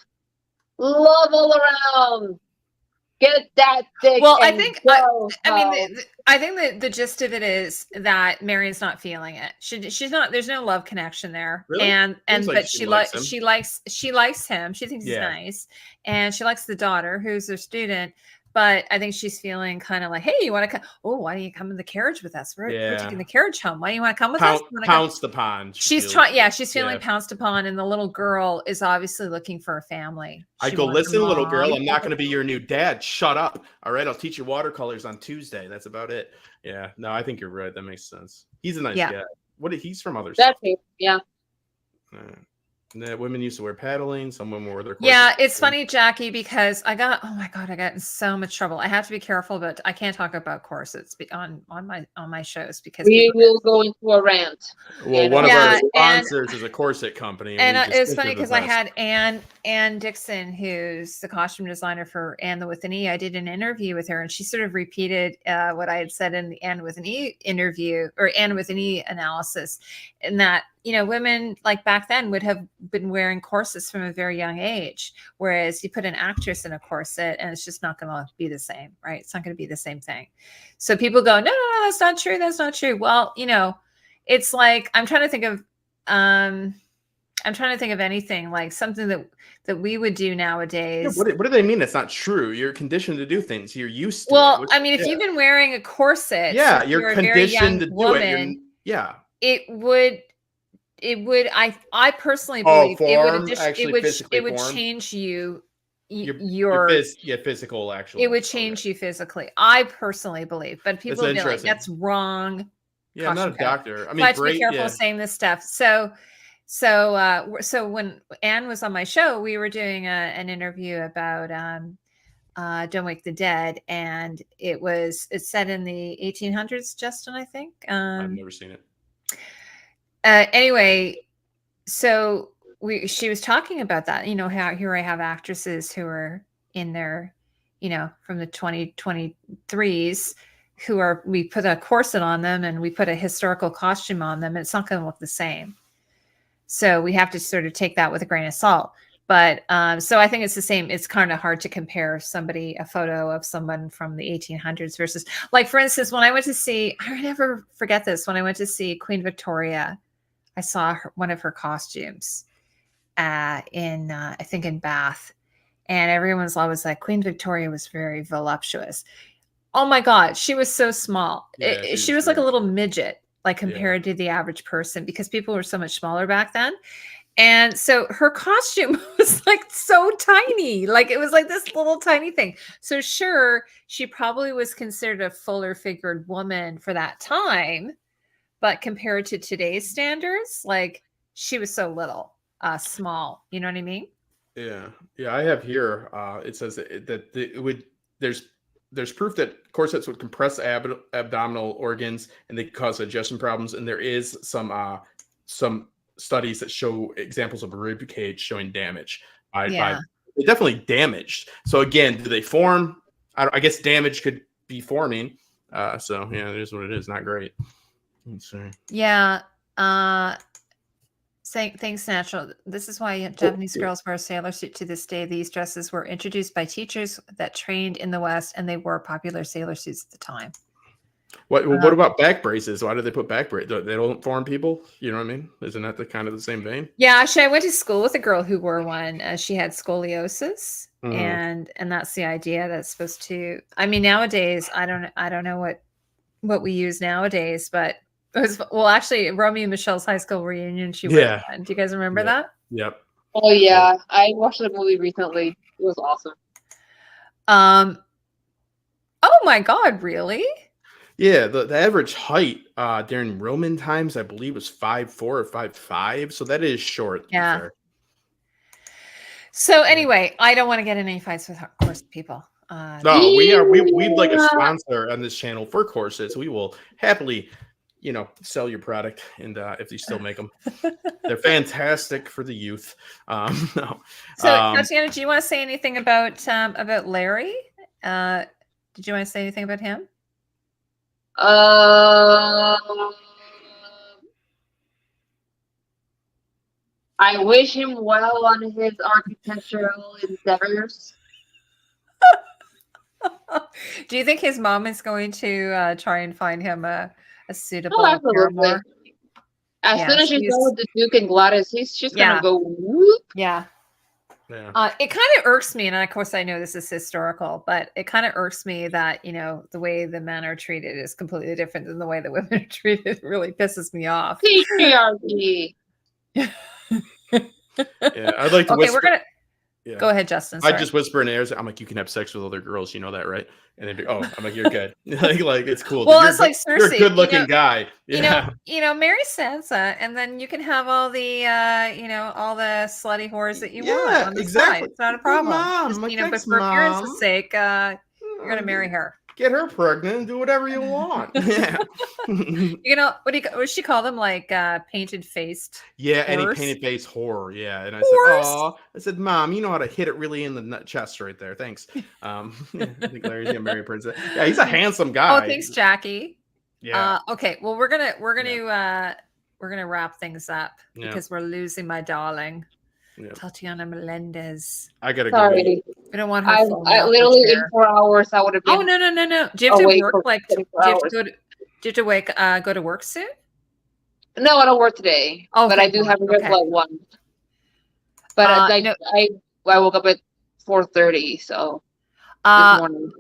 all around. Get that dick. Well, I think I think that the gist of it is that Marion's not feeling it. She's not. There's no love connection there, really? and like but she likes him. She thinks he's nice, and she likes the daughter who's her student. But I think she's feeling kind of like, hey, you want to come? Oh, why don't you come in the carriage with us? We're taking the carriage home. Why do you want to come with us? Pounced upon. She's trying. Yeah, she's feeling pounced upon, and the little girl is obviously looking for a family. I go, listen, little girl, I'm not going to be your new dad. Shut up. All right, I'll teach you watercolors on Tuesday. That's about it. Yeah, no, I think you're right. That makes sense. He's a nice guy. He's from other stuff. Yeah. Women used to wear paddling. Some women wore their. Yeah, it's funny, Jackie, because I got in so much trouble. I have to be careful, but I can't talk about corsets on my shows because we will go into a rant. Well, one of our sponsors is a corset company, and it's funny because I had Ann Dixon, who's the costume designer for Anne with an E. I did an interview with her, and she sort of repeated what I had said in the Anne with an E interview or Anne with an E analysis, and that women like back then would have been wearing corsets from a very young age, whereas you put an actress in a corset and it's just not going to be the same, right? It's not going to be the same thing. So people go, no, that's not true. That's not true. Well, it's like I'm trying to think of anything like something that we would do nowadays. Yeah, what do they mean? That's not true. You're conditioned to do things. You're used to. Well, I mean, if you've been wearing a corset, you're conditioned to do it. It would. I personally believe it would change you. Your physical actually. It would change you physically. I personally believe, but people would be like, "That's wrong." Yeah, I'm not a doctor. I mean, so I have to be careful saying this stuff. So when Anne was on my show, we were doing an interview about Don't Wake the Dead, and it's set in the 1800s, Justin, I think. I've never seen it. Anyway, so she was talking about that, how here I have actresses who are in their, from the 2023s we put a corset on them and we put a historical costume on them. And it's not going to look the same. So we have to sort of take that with a grain of salt. But so I think it's the same. It's kind of hard to compare a photo of someone from the 1800s versus, like, for instance, when I went to see, I never forget this, when I went to see Queen Victoria, I saw one of her costumes I think in Bath, and everyone's always like, Queen Victoria was very voluptuous. Oh my God, she was so small. Yeah, she was like a little midget, like compared to the average person, because people were so much smaller back then. And so her costume was like so tiny, like it was like this little tiny thing. So sure, she probably was considered a fuller figured woman for that time, but compared to today's standards, like she was so little, small. You know what I mean? Yeah. I have here. It says that it would. There's proof that corsets would compress abdominal organs and they could cause digestion problems. And there is some studies that show examples of a rib cage showing damage. They're definitely damaged. So again, do they form? I guess damage could be forming. So yeah, it is what it is. Not great. Let's see. Yeah. Thanks, Natural. This is why Japanese girls wear a sailor suit to this day. These dresses were introduced by teachers that trained in the West, and they wore popular sailor suits at the time. What about back braces? Why do they put back braces? They don't form people? You know what I mean? Isn't that the kind of the same vein? Yeah, actually, I went to school with a girl who wore one. She had scoliosis, and that's the idea that's supposed to. I mean, nowadays, I don't know what we use nowadays, but it was actually Romeo and Michelle's high school reunion. She wore one. Do you guys remember that? Yep. Oh yeah, I watched the movie recently. It was awesome. Oh my God, really? Yeah, the average height during Roman times, I believe, was 5'4" or 5'5", so that is short. Yeah. So anyway, I don't want to get in any fights with course people. No, we'd like a sponsor on this channel for corsets. We will happily, sell your product, and if you still make them, they're fantastic for the youth. No. So, Tatiana, do you want to say anything about Larry? Did you want to say anything about him? I wish him well on his architectural endeavors. Do you think his mom is going to try and find him a suitable paramour? As soon as she's done with the Duke and Gladys, she's gonna go whoop. Yeah. It kind of irks me, and of course I know this is historical, but it kind of irks me that the way the men are treated is completely different than the way the women are treated. It really pisses me off. Patriarchy. Yeah, I'd like to. Okay, we're gonna. Yeah. Go ahead, Justin. Sorry. I just whisper in the air. I'm like, you can have sex with other girls. You know that, right? And they'd be, I'm like, you're good. like it's cool. Well, it's like Cersei. You're a good-looking guy. Yeah. Marry Sansa, and then you can have all the, all the slutty whores that you want on the side. It's not a problem. Mom, just, but for appearance's sake, you're gonna marry her. Get her pregnant and do whatever you want. Yeah. What does she call them? Like painted faced. Yeah, any painted face horror. Yeah, and I said, Mom, you know how to hit it really in the nut chest right there. Thanks. I think Larry's gonna marry Princess. Yeah, he's a handsome guy. Oh, thanks, Jackie. Yeah. Okay. Well, we're gonna wrap things up because we're losing my darling. Yep. Tatiana Melendez. I gotta go. We don't want her. I literally in 4 hours I would have been. Oh no! Do you have to work like? Do you have to go to work soon? No, I don't work today. Oh, but I do have to work like 1. But I woke up at 4:30, so this morning.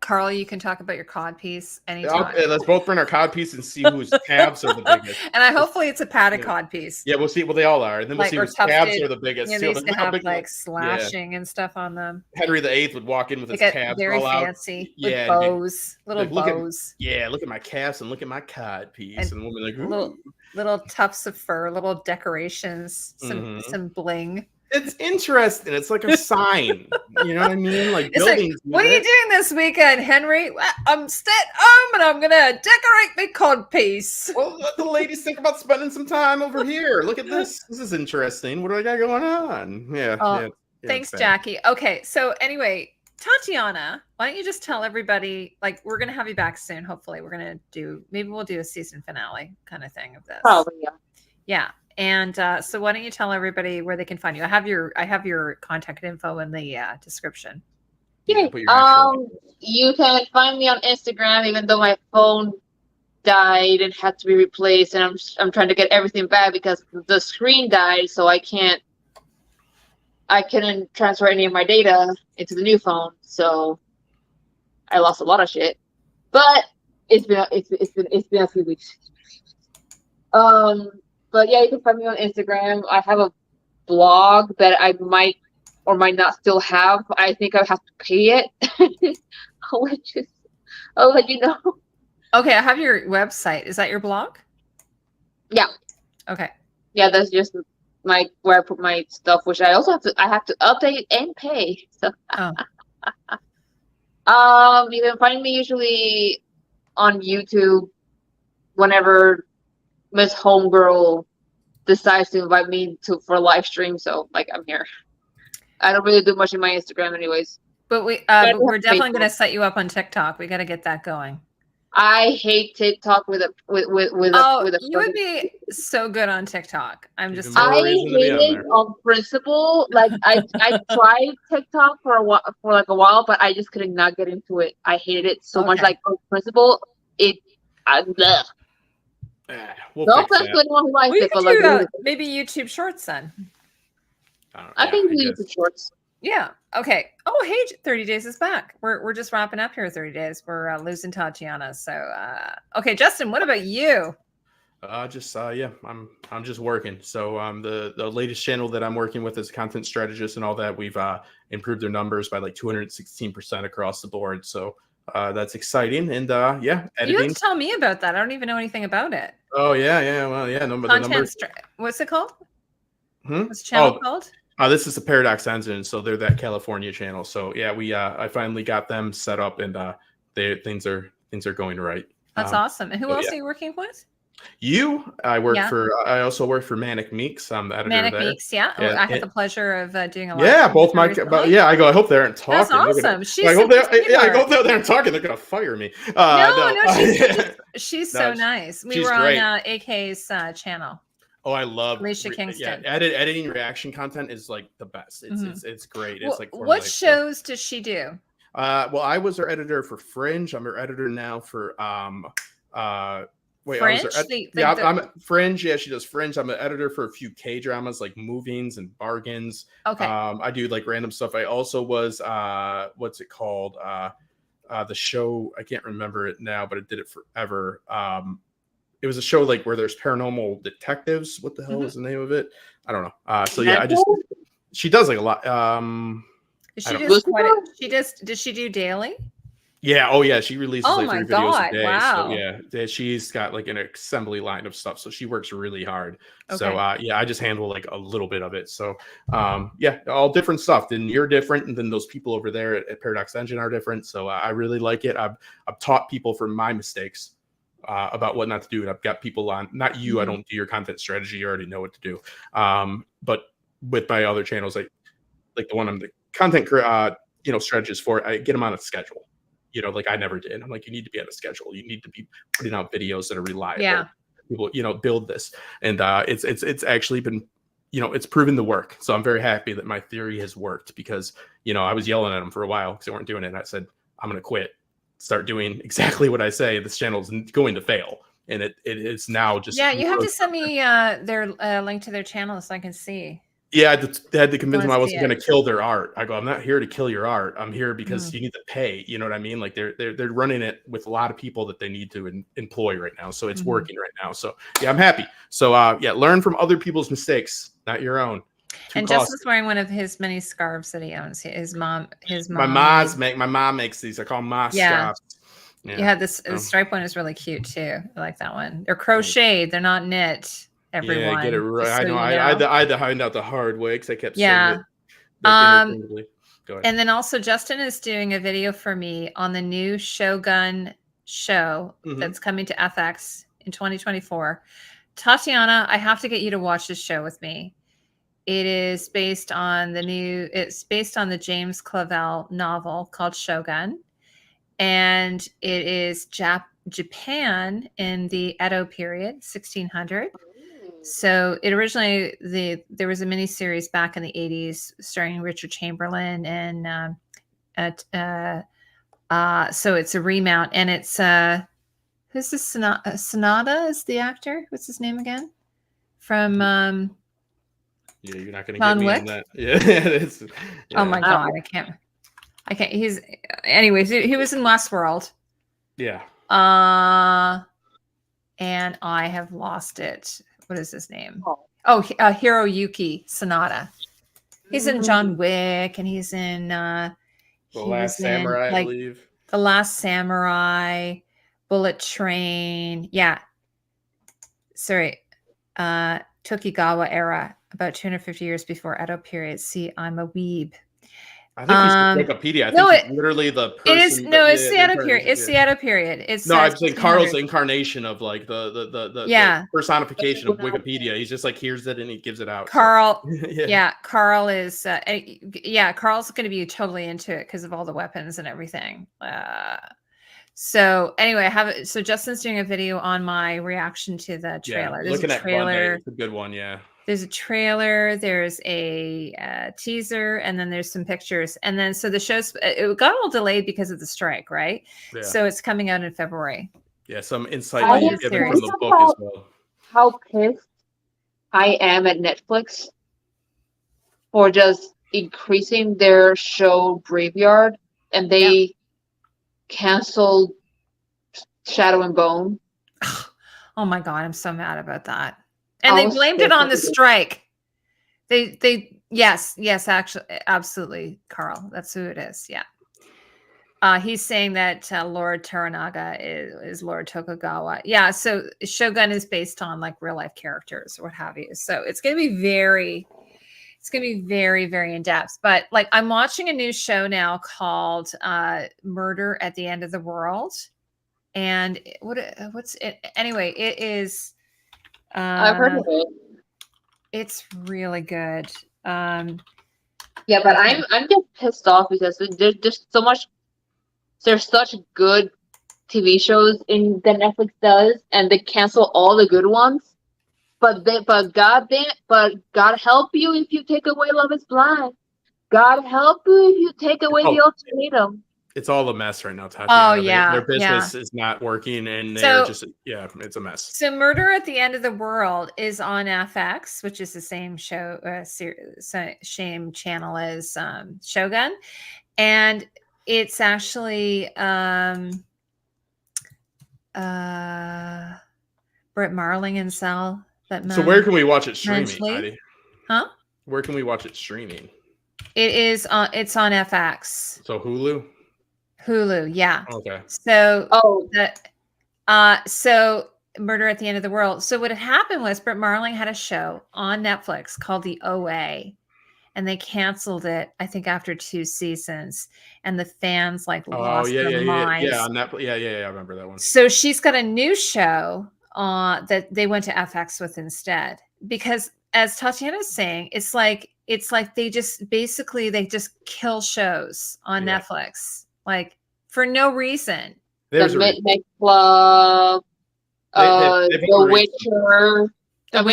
Carl, you can talk about your cod piece anytime. Okay, let's both bring our cod piece and see whose calves are the biggest. And hopefully it's a padded cod piece. Yeah, we'll see. Well, they all are, and then we'll see whose calves are the biggest. They used to have like slashing and stuff on them. Henry VIII would walk in with his calves very all fancy, with bows, little bows. Look at my calves and look at my cod piece, and the woman like little tufts of fur, little decorations, some bling. It's interesting. It's like a sign. You know what I mean? Like buildings. What are you doing this weekend, Henry? I'm staying home and I'm gonna decorate my cod piece. Well, let the ladies think about spending some time over here. Look at this. This is interesting. What do I got going on? Yeah. Thanks, Jackie. Okay, so anyway, Tatiana, why don't you just tell everybody? Like, we're gonna have you back soon. Hopefully, maybe we'll do a season finale kind of thing of this. Probably, yeah. Yeah. And so why don't you tell everybody where they can find you? I have your contact info in the description. Yeah. You can find me on Instagram, even though my phone died and had to be replaced, and I'm trying to get everything back because the screen died, so I couldn't transfer any of my data into the new phone, so I lost a lot of shit. But it's been a few weeks. But yeah, you can find me on Instagram. I have a blog that I might or might not still have. I think I have to pay it. I'll let you know. Okay, I have your website. Is that your blog? Yeah. Okay. Yeah, that's just where I put my stuff, which I also have to update and pay. So. You can find me usually on YouTube whenever Miss Homegirl decides to invite me for a live stream, so I'm here. I don't really do much in my Instagram anyways. But we're definitely going to set you up on TikTok. We got to get that going. I hate TikTok with a you would be so good on TikTok. I'm Even just more I reason to be hate on it there. on principle. Like I tried TikTok for a while, but I just could not get into it. I hated it so much. Okay. Like on principle, bleh. We'll No fix offense that. to anyone who likes We it, could but like do maybe YouTube Shorts then. I think we guess. use the shorts. Yeah. Okay. Oh, hey, 30 Days is back. We're just wrapping up here. 30 Days. We're losing Tatiana. So, okay, Justin, what about you? I'm just working. So the latest channel that I'm working with as a content strategist and all that, we've improved their numbers by like 216% across the board. So that's exciting. And editing. You have to tell me about that. I don't even know anything about it. Oh yeah. Well, yeah. The numbers. What's it called? Hmm? What's the channel called? This is the Paradox Engine, so they're that California channel. So yeah, I finally got them set up, and things are going right. That's awesome. And who else are you working with? I also work for Manic Meeks. I'm the editor Manic there. Meeks, yeah. I had the pleasure of doing a lot. Yeah, both my. I go. I hope they aren't talking. That's awesome. I hope they aren't talking. They're gonna fire me. She's so nice. We were great. on AK's channel. Oh, I love Alicia Kingston. Yeah, editing reaction content is like the best. It's great. It's like what shows does she do? Well, I was her editor for Fringe. I'm her editor now for Fringe? I'm Fringe. Yeah, she does Fringe. I'm an editor for a few K dramas like Movings and Bargains. Okay. I do like random stuff. I also was what's it called? The show, I can't remember it now, but I did it forever. It was a show like where there's paranormal detectives. What the hell is the name of it? I don't know. She does like a lot. Does she do daily? Yeah. Oh yeah. She releases like 3 videos a day. Wow. So yeah, she's got like an assembly line of stuff. So she works really hard. Okay. So I just handle like a little bit of it. So all different stuff. Then you're different, and then those people over there at Paradox Engine are different. So I really like it. I've taught people from my mistakes about what not to do, and I've got people on. Not you. I don't do your content strategy. You already know what to do. But with my other channels, like the one I'm the content strategist for, I get them on a schedule. Like I never did. I'm like, you need to be on a schedule. You need to be putting out videos that are reliable. Yeah. People, build this. And it's actually been, it's proven to work. So I'm very happy that my theory has worked because, I was yelling at them for a while because they weren't doing it. And I said, I'm going to quit, start doing exactly what I say. This channel is going to fail. And it's now just. Yeah. You have to send me their link to their channel so I can see. Yeah, I had to convince them I wasn't going to kill their art. I go, I'm not here to kill your art. I'm here because you need to pay. You know what I mean? Like they're running it with a lot of people that they need to employ right now. So it's working right now. So yeah, I'm happy. So learn from other people's mistakes, not your own. And Justin's wearing one of his many scarves that he owns. His mom. My mom makes these. I call them ma scarves. Yeah. You had this stripe one is really cute too. I like that one. They're crocheted. They're not knit. Everyone. Yeah, get it right. I know. I had to find out the hard way because I kept saying it. Go ahead. And then also Justin is doing a video for me on the new Shogun show that's coming to FX in 2024. Tatiana, I have to get you to watch this show with me. It's based on the James Clavell novel called Shogun. And it is Japan in the Edo period, 1600. So it originally there was a mini series back in the 80s starring Richard Chamberlain and so it's a remount and it's who's this Sonata is the actor? What's his name again? From yeah, you're not gonna get me on that. Yeah, Oh my god, I can't. He's anyways. He was in Westworld. Yeah. And I have lost it. What is his name? Hiroyuki Sanada. He's in John Wick, and he's in The Last Samurai, I believe. The Last Samurai, Bullet Train. Yeah. Sorry. Tokugawa era, about 250 years before Edo period. See, I'm a weeb. I think he's Wikipedia. I think he's literally the person. It is it's the Edo period. It's the Edo period. It's I'm saying Carl's the incarnation of like the personification of Wikipedia. He's just like hears it and he gives it out. Carl, Carl is Carl's going to be totally into it because of all the weapons and everything. So anyway, so Justin's doing a video on my reaction to the trailer. Yeah, there's looking a at trailer. Monday, it's a good one. Yeah. There's a trailer, there's a teaser, and then there's some pictures. And then, so the show's, it got a little delayed because of the strike, right? Yeah. So it's coming out in February. Yeah, some insight that you're given from the book as well. How pissed I am at Netflix for just increasing their show graveyard, and they canceled Shadow and Bone. Oh my God, I'm so mad about that. And they blamed it on the strike. Yes, actually, absolutely, Carl. That's who it is. Yeah. He's saying that Lord Toranaga is Lord Tokugawa. Yeah, so Shogun is based on like real life characters or what have you. So it's going to be very, very in depth. But like, I'm watching a new show now called Murder at the End of the World. And what's it? Anyway, it is. I've heard of it. It's really good. Yeah, but I'm just pissed off because there's just so much. There's such good TV shows in that Netflix does, and they cancel all the good ones. But God help you if you take away Love Is Blind. God help you if you take away The Ultimatum. It's all a mess right now, Tatiana. Oh yeah, their business is not working, and they're it's a mess. So, Murder at the End of the World is on FX, which is the same show, same channel as Shogun, and it's actually Britt Marling and Sal. So, where can we watch it streaming, Heidi? Huh? Where can we watch it streaming? It is on. It's on FX. So Hulu. Hulu, yeah. Okay. So so Murder at the End of the World. So what had happened was Britt Marling had a show on Netflix called The OA, and they canceled it, I think, after 2 seasons, and the fans lost their minds. Yeah, on Netflix. Yeah, I remember that one. So she's got a new show that they went to FX with instead, because as Tatiana's saying, it's like they just kill shows on Netflix. Like, for no reason. The Midnight Club, The Witcher. I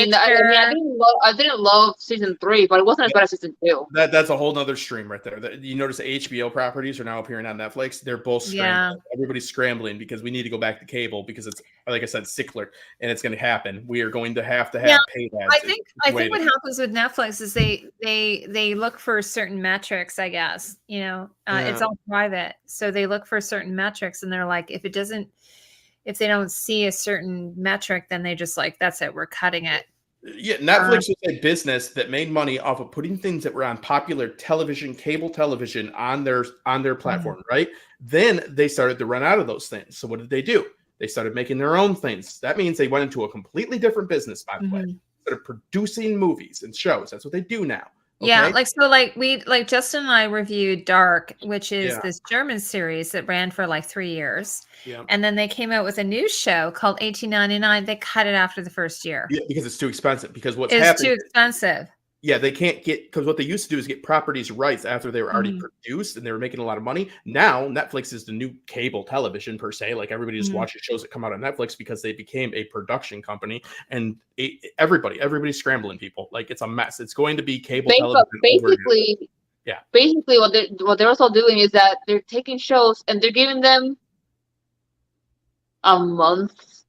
didn't love season 3, but it wasn't as bad as season 2. That's a whole nother stream right there. You notice the HBO properties are now appearing on Netflix. They're both scrambling. Yeah. Everybody's scrambling because we need to go back to cable, because it's, like I said, sickler, and it's going to happen. We are going to have paid ads. I think what happens with Netflix is they look for certain metrics, I guess. It's all private, so they look for certain metrics, and they're like, if they don't see a certain metric, then they just that's it, we're cutting it. Yeah, Netflix was a business that made money off of putting things that were on popular television, cable television, on their platform, right? Then they started to run out of those things. So what did they do? They started making their own things. That means they went into a completely different business, by the way. Instead of producing movies and shows, that's what they do now. Okay? Yeah, Justin and I reviewed Dark, which is this German series that ran for 3 years. Yeah. And then they came out with a new show called 1899. They cut it after the first year. Yeah, because it's too expensive. Because it's too expensive. Yeah, they can't because what they used to do is get properties rights after they were already produced and they were making a lot of money. Now Netflix is the new cable television per se. Like, everybody just watches shows that come out on Netflix because they became a production company, and everybody's scrambling people. Like, it's a mess. It's going to be cable television. Basically, what they're also doing is that they're taking shows and they're giving them a month,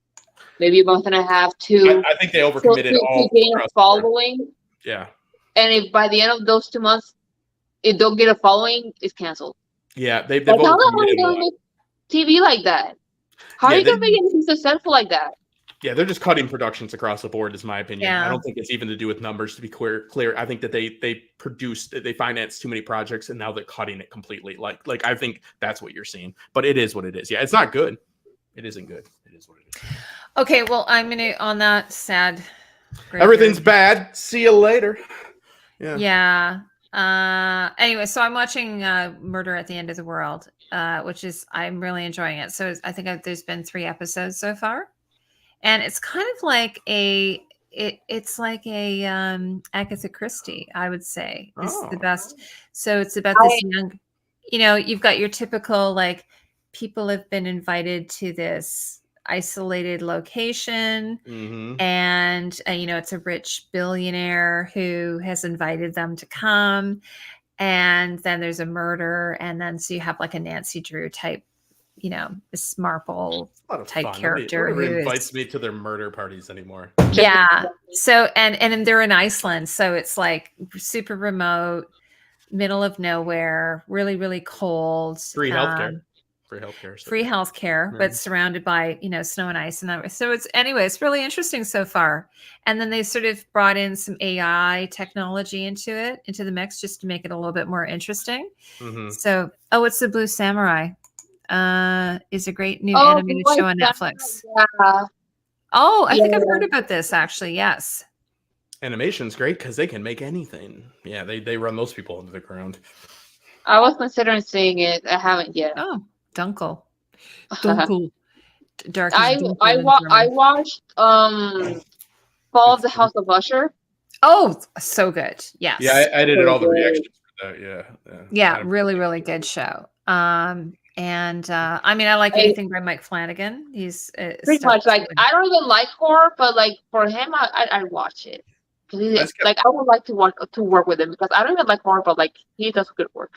maybe a month and a half to. I think they overcommitted to gain a following. Yeah. And if by the end of those 2 months, if don't get a following, it's canceled. Yeah, they've how are you going to make TV like that? How are you going to make anything successful like that? Yeah, they're just cutting productions across the board, is my opinion. Yeah. I don't think it's even to do with numbers, to be clear. I think that they financed too many projects, and now they're cutting it completely. Like I think that's what you're seeing. But it is what it is. Yeah, it's not good. It isn't good. It is what it is. Okay, well, I'm gonna, on that sad. Everything's bad. See you later. Yeah. Anyway, so I'm watching Murder at the End of the World, which is, I'm really enjoying it. So I think there's been 3 episodes so far, and it's kind of like it's like a Agatha Christie, I would say. This is the best. So it's about this young, you've got your typical people have been invited to this isolated location, Mhm. and it's a rich billionaire who has invited them to come, and then there's a murder, and then so you have like a Nancy Drew type, this Marple A lot of type fun. character Nobody who invites is, me to their murder parties anymore. yeah. So and they're in Iceland, so it's like super remote, middle of nowhere, really, really cold. Free healthcare. Free healthcare. Free healthcare, but surrounded by snow and ice, and so it's really interesting so far. And then they sort of brought in some AI technology into the mix, just to make it a little bit more interesting. Mm-hmm. So, it's the Blue Samurai. Is a great new animated show on Netflix. Yeah. Oh, I think I've heard about this actually. Yes. Animation's great because they can make anything. Yeah, they run those people into the ground. I was considering seeing it. I haven't yet. Oh, Dunkel. Dark. I watched Fall of the House of Usher. Oh, so good. Yes. Yeah, I did all the reactions for that. Yeah, really, really good show. And I mean, I like anything by Mike Flanagan. He's pretty much like, I don't even like horror, but like for him, I watch it. Like I would like to work with him, because I don't even like horror, but like he does good work.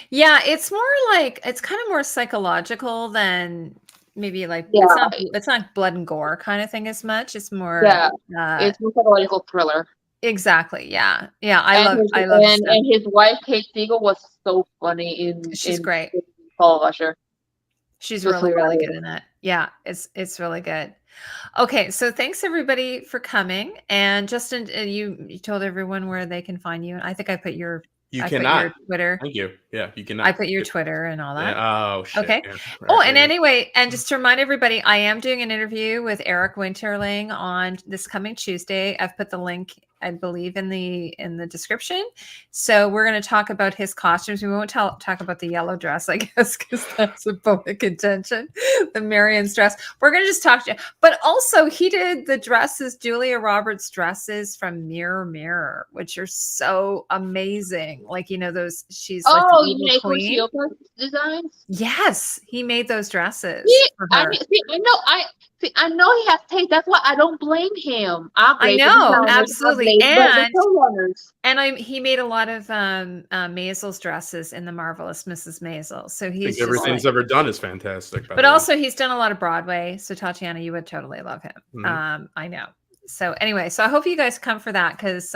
Yeah, it's more like, it's kind of more psychological than maybe like, it's not blood and gore kind of thing as much. It's more it's more psychological thriller. Exactly. Yeah. I love and his wife Kate Siegel was so funny she's great. Fall of Usher. She's really, really good in it. Yeah, it's really good. Okay, so thanks everybody for coming. And Justin, you told everyone where they can find you. I think I put your put your Twitter. Thank you. Yeah, you cannot. I put your Twitter and all that. Yeah. Oh, shit. Okay. Yeah. And anyway, and just to remind everybody, I am doing an interview with Eric Winterling on this coming Tuesday. I've put the link, I believe, in the description. So we're going to talk about his costumes. We won't talk about the yellow dress, I guess, because that's a bone of contention. The Marion's dress. We're going to just talk to you. But also, he did the dresses, Julia Roberts dresses from Mirror Mirror, which are so amazing. Like, those, she's like the evil queen. Designs? Yes, he made those dresses. I know he has taste. That's why I don't blame him. I know, absolutely. And he made a lot of Maisel's dresses in the Marvelous Mrs. Maisel. So he's everything's ever done is fantastic. But also he's done a lot of Broadway. So Tatiana, you would totally love him. Mm-hmm. I know. So anyway, so I hope you guys come for that, because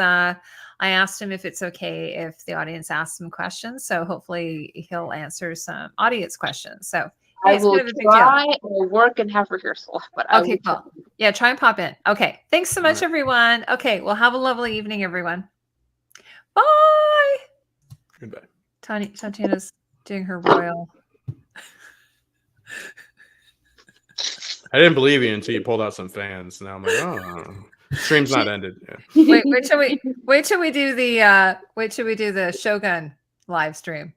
I asked him if it's okay if the audience asks some questions. So hopefully he'll answer some audience questions. So I will try or work and have rehearsal. But okay, cool. Yeah, try and pop in. Okay. Thanks so much, everyone. Okay, well, have a lovely evening, everyone. Bye. Goodbye. Tatiana's doing her royal. I didn't believe you until you pulled out some fans. Now I'm like, oh, stream's not ended. Yeah. Wait till we do the Shogun live stream.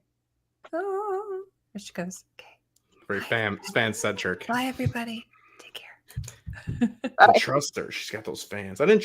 Oh, there she goes. Okay. Very fan-centric. Bye, everybody. Take care. I trust her. She's got those fans. I didn't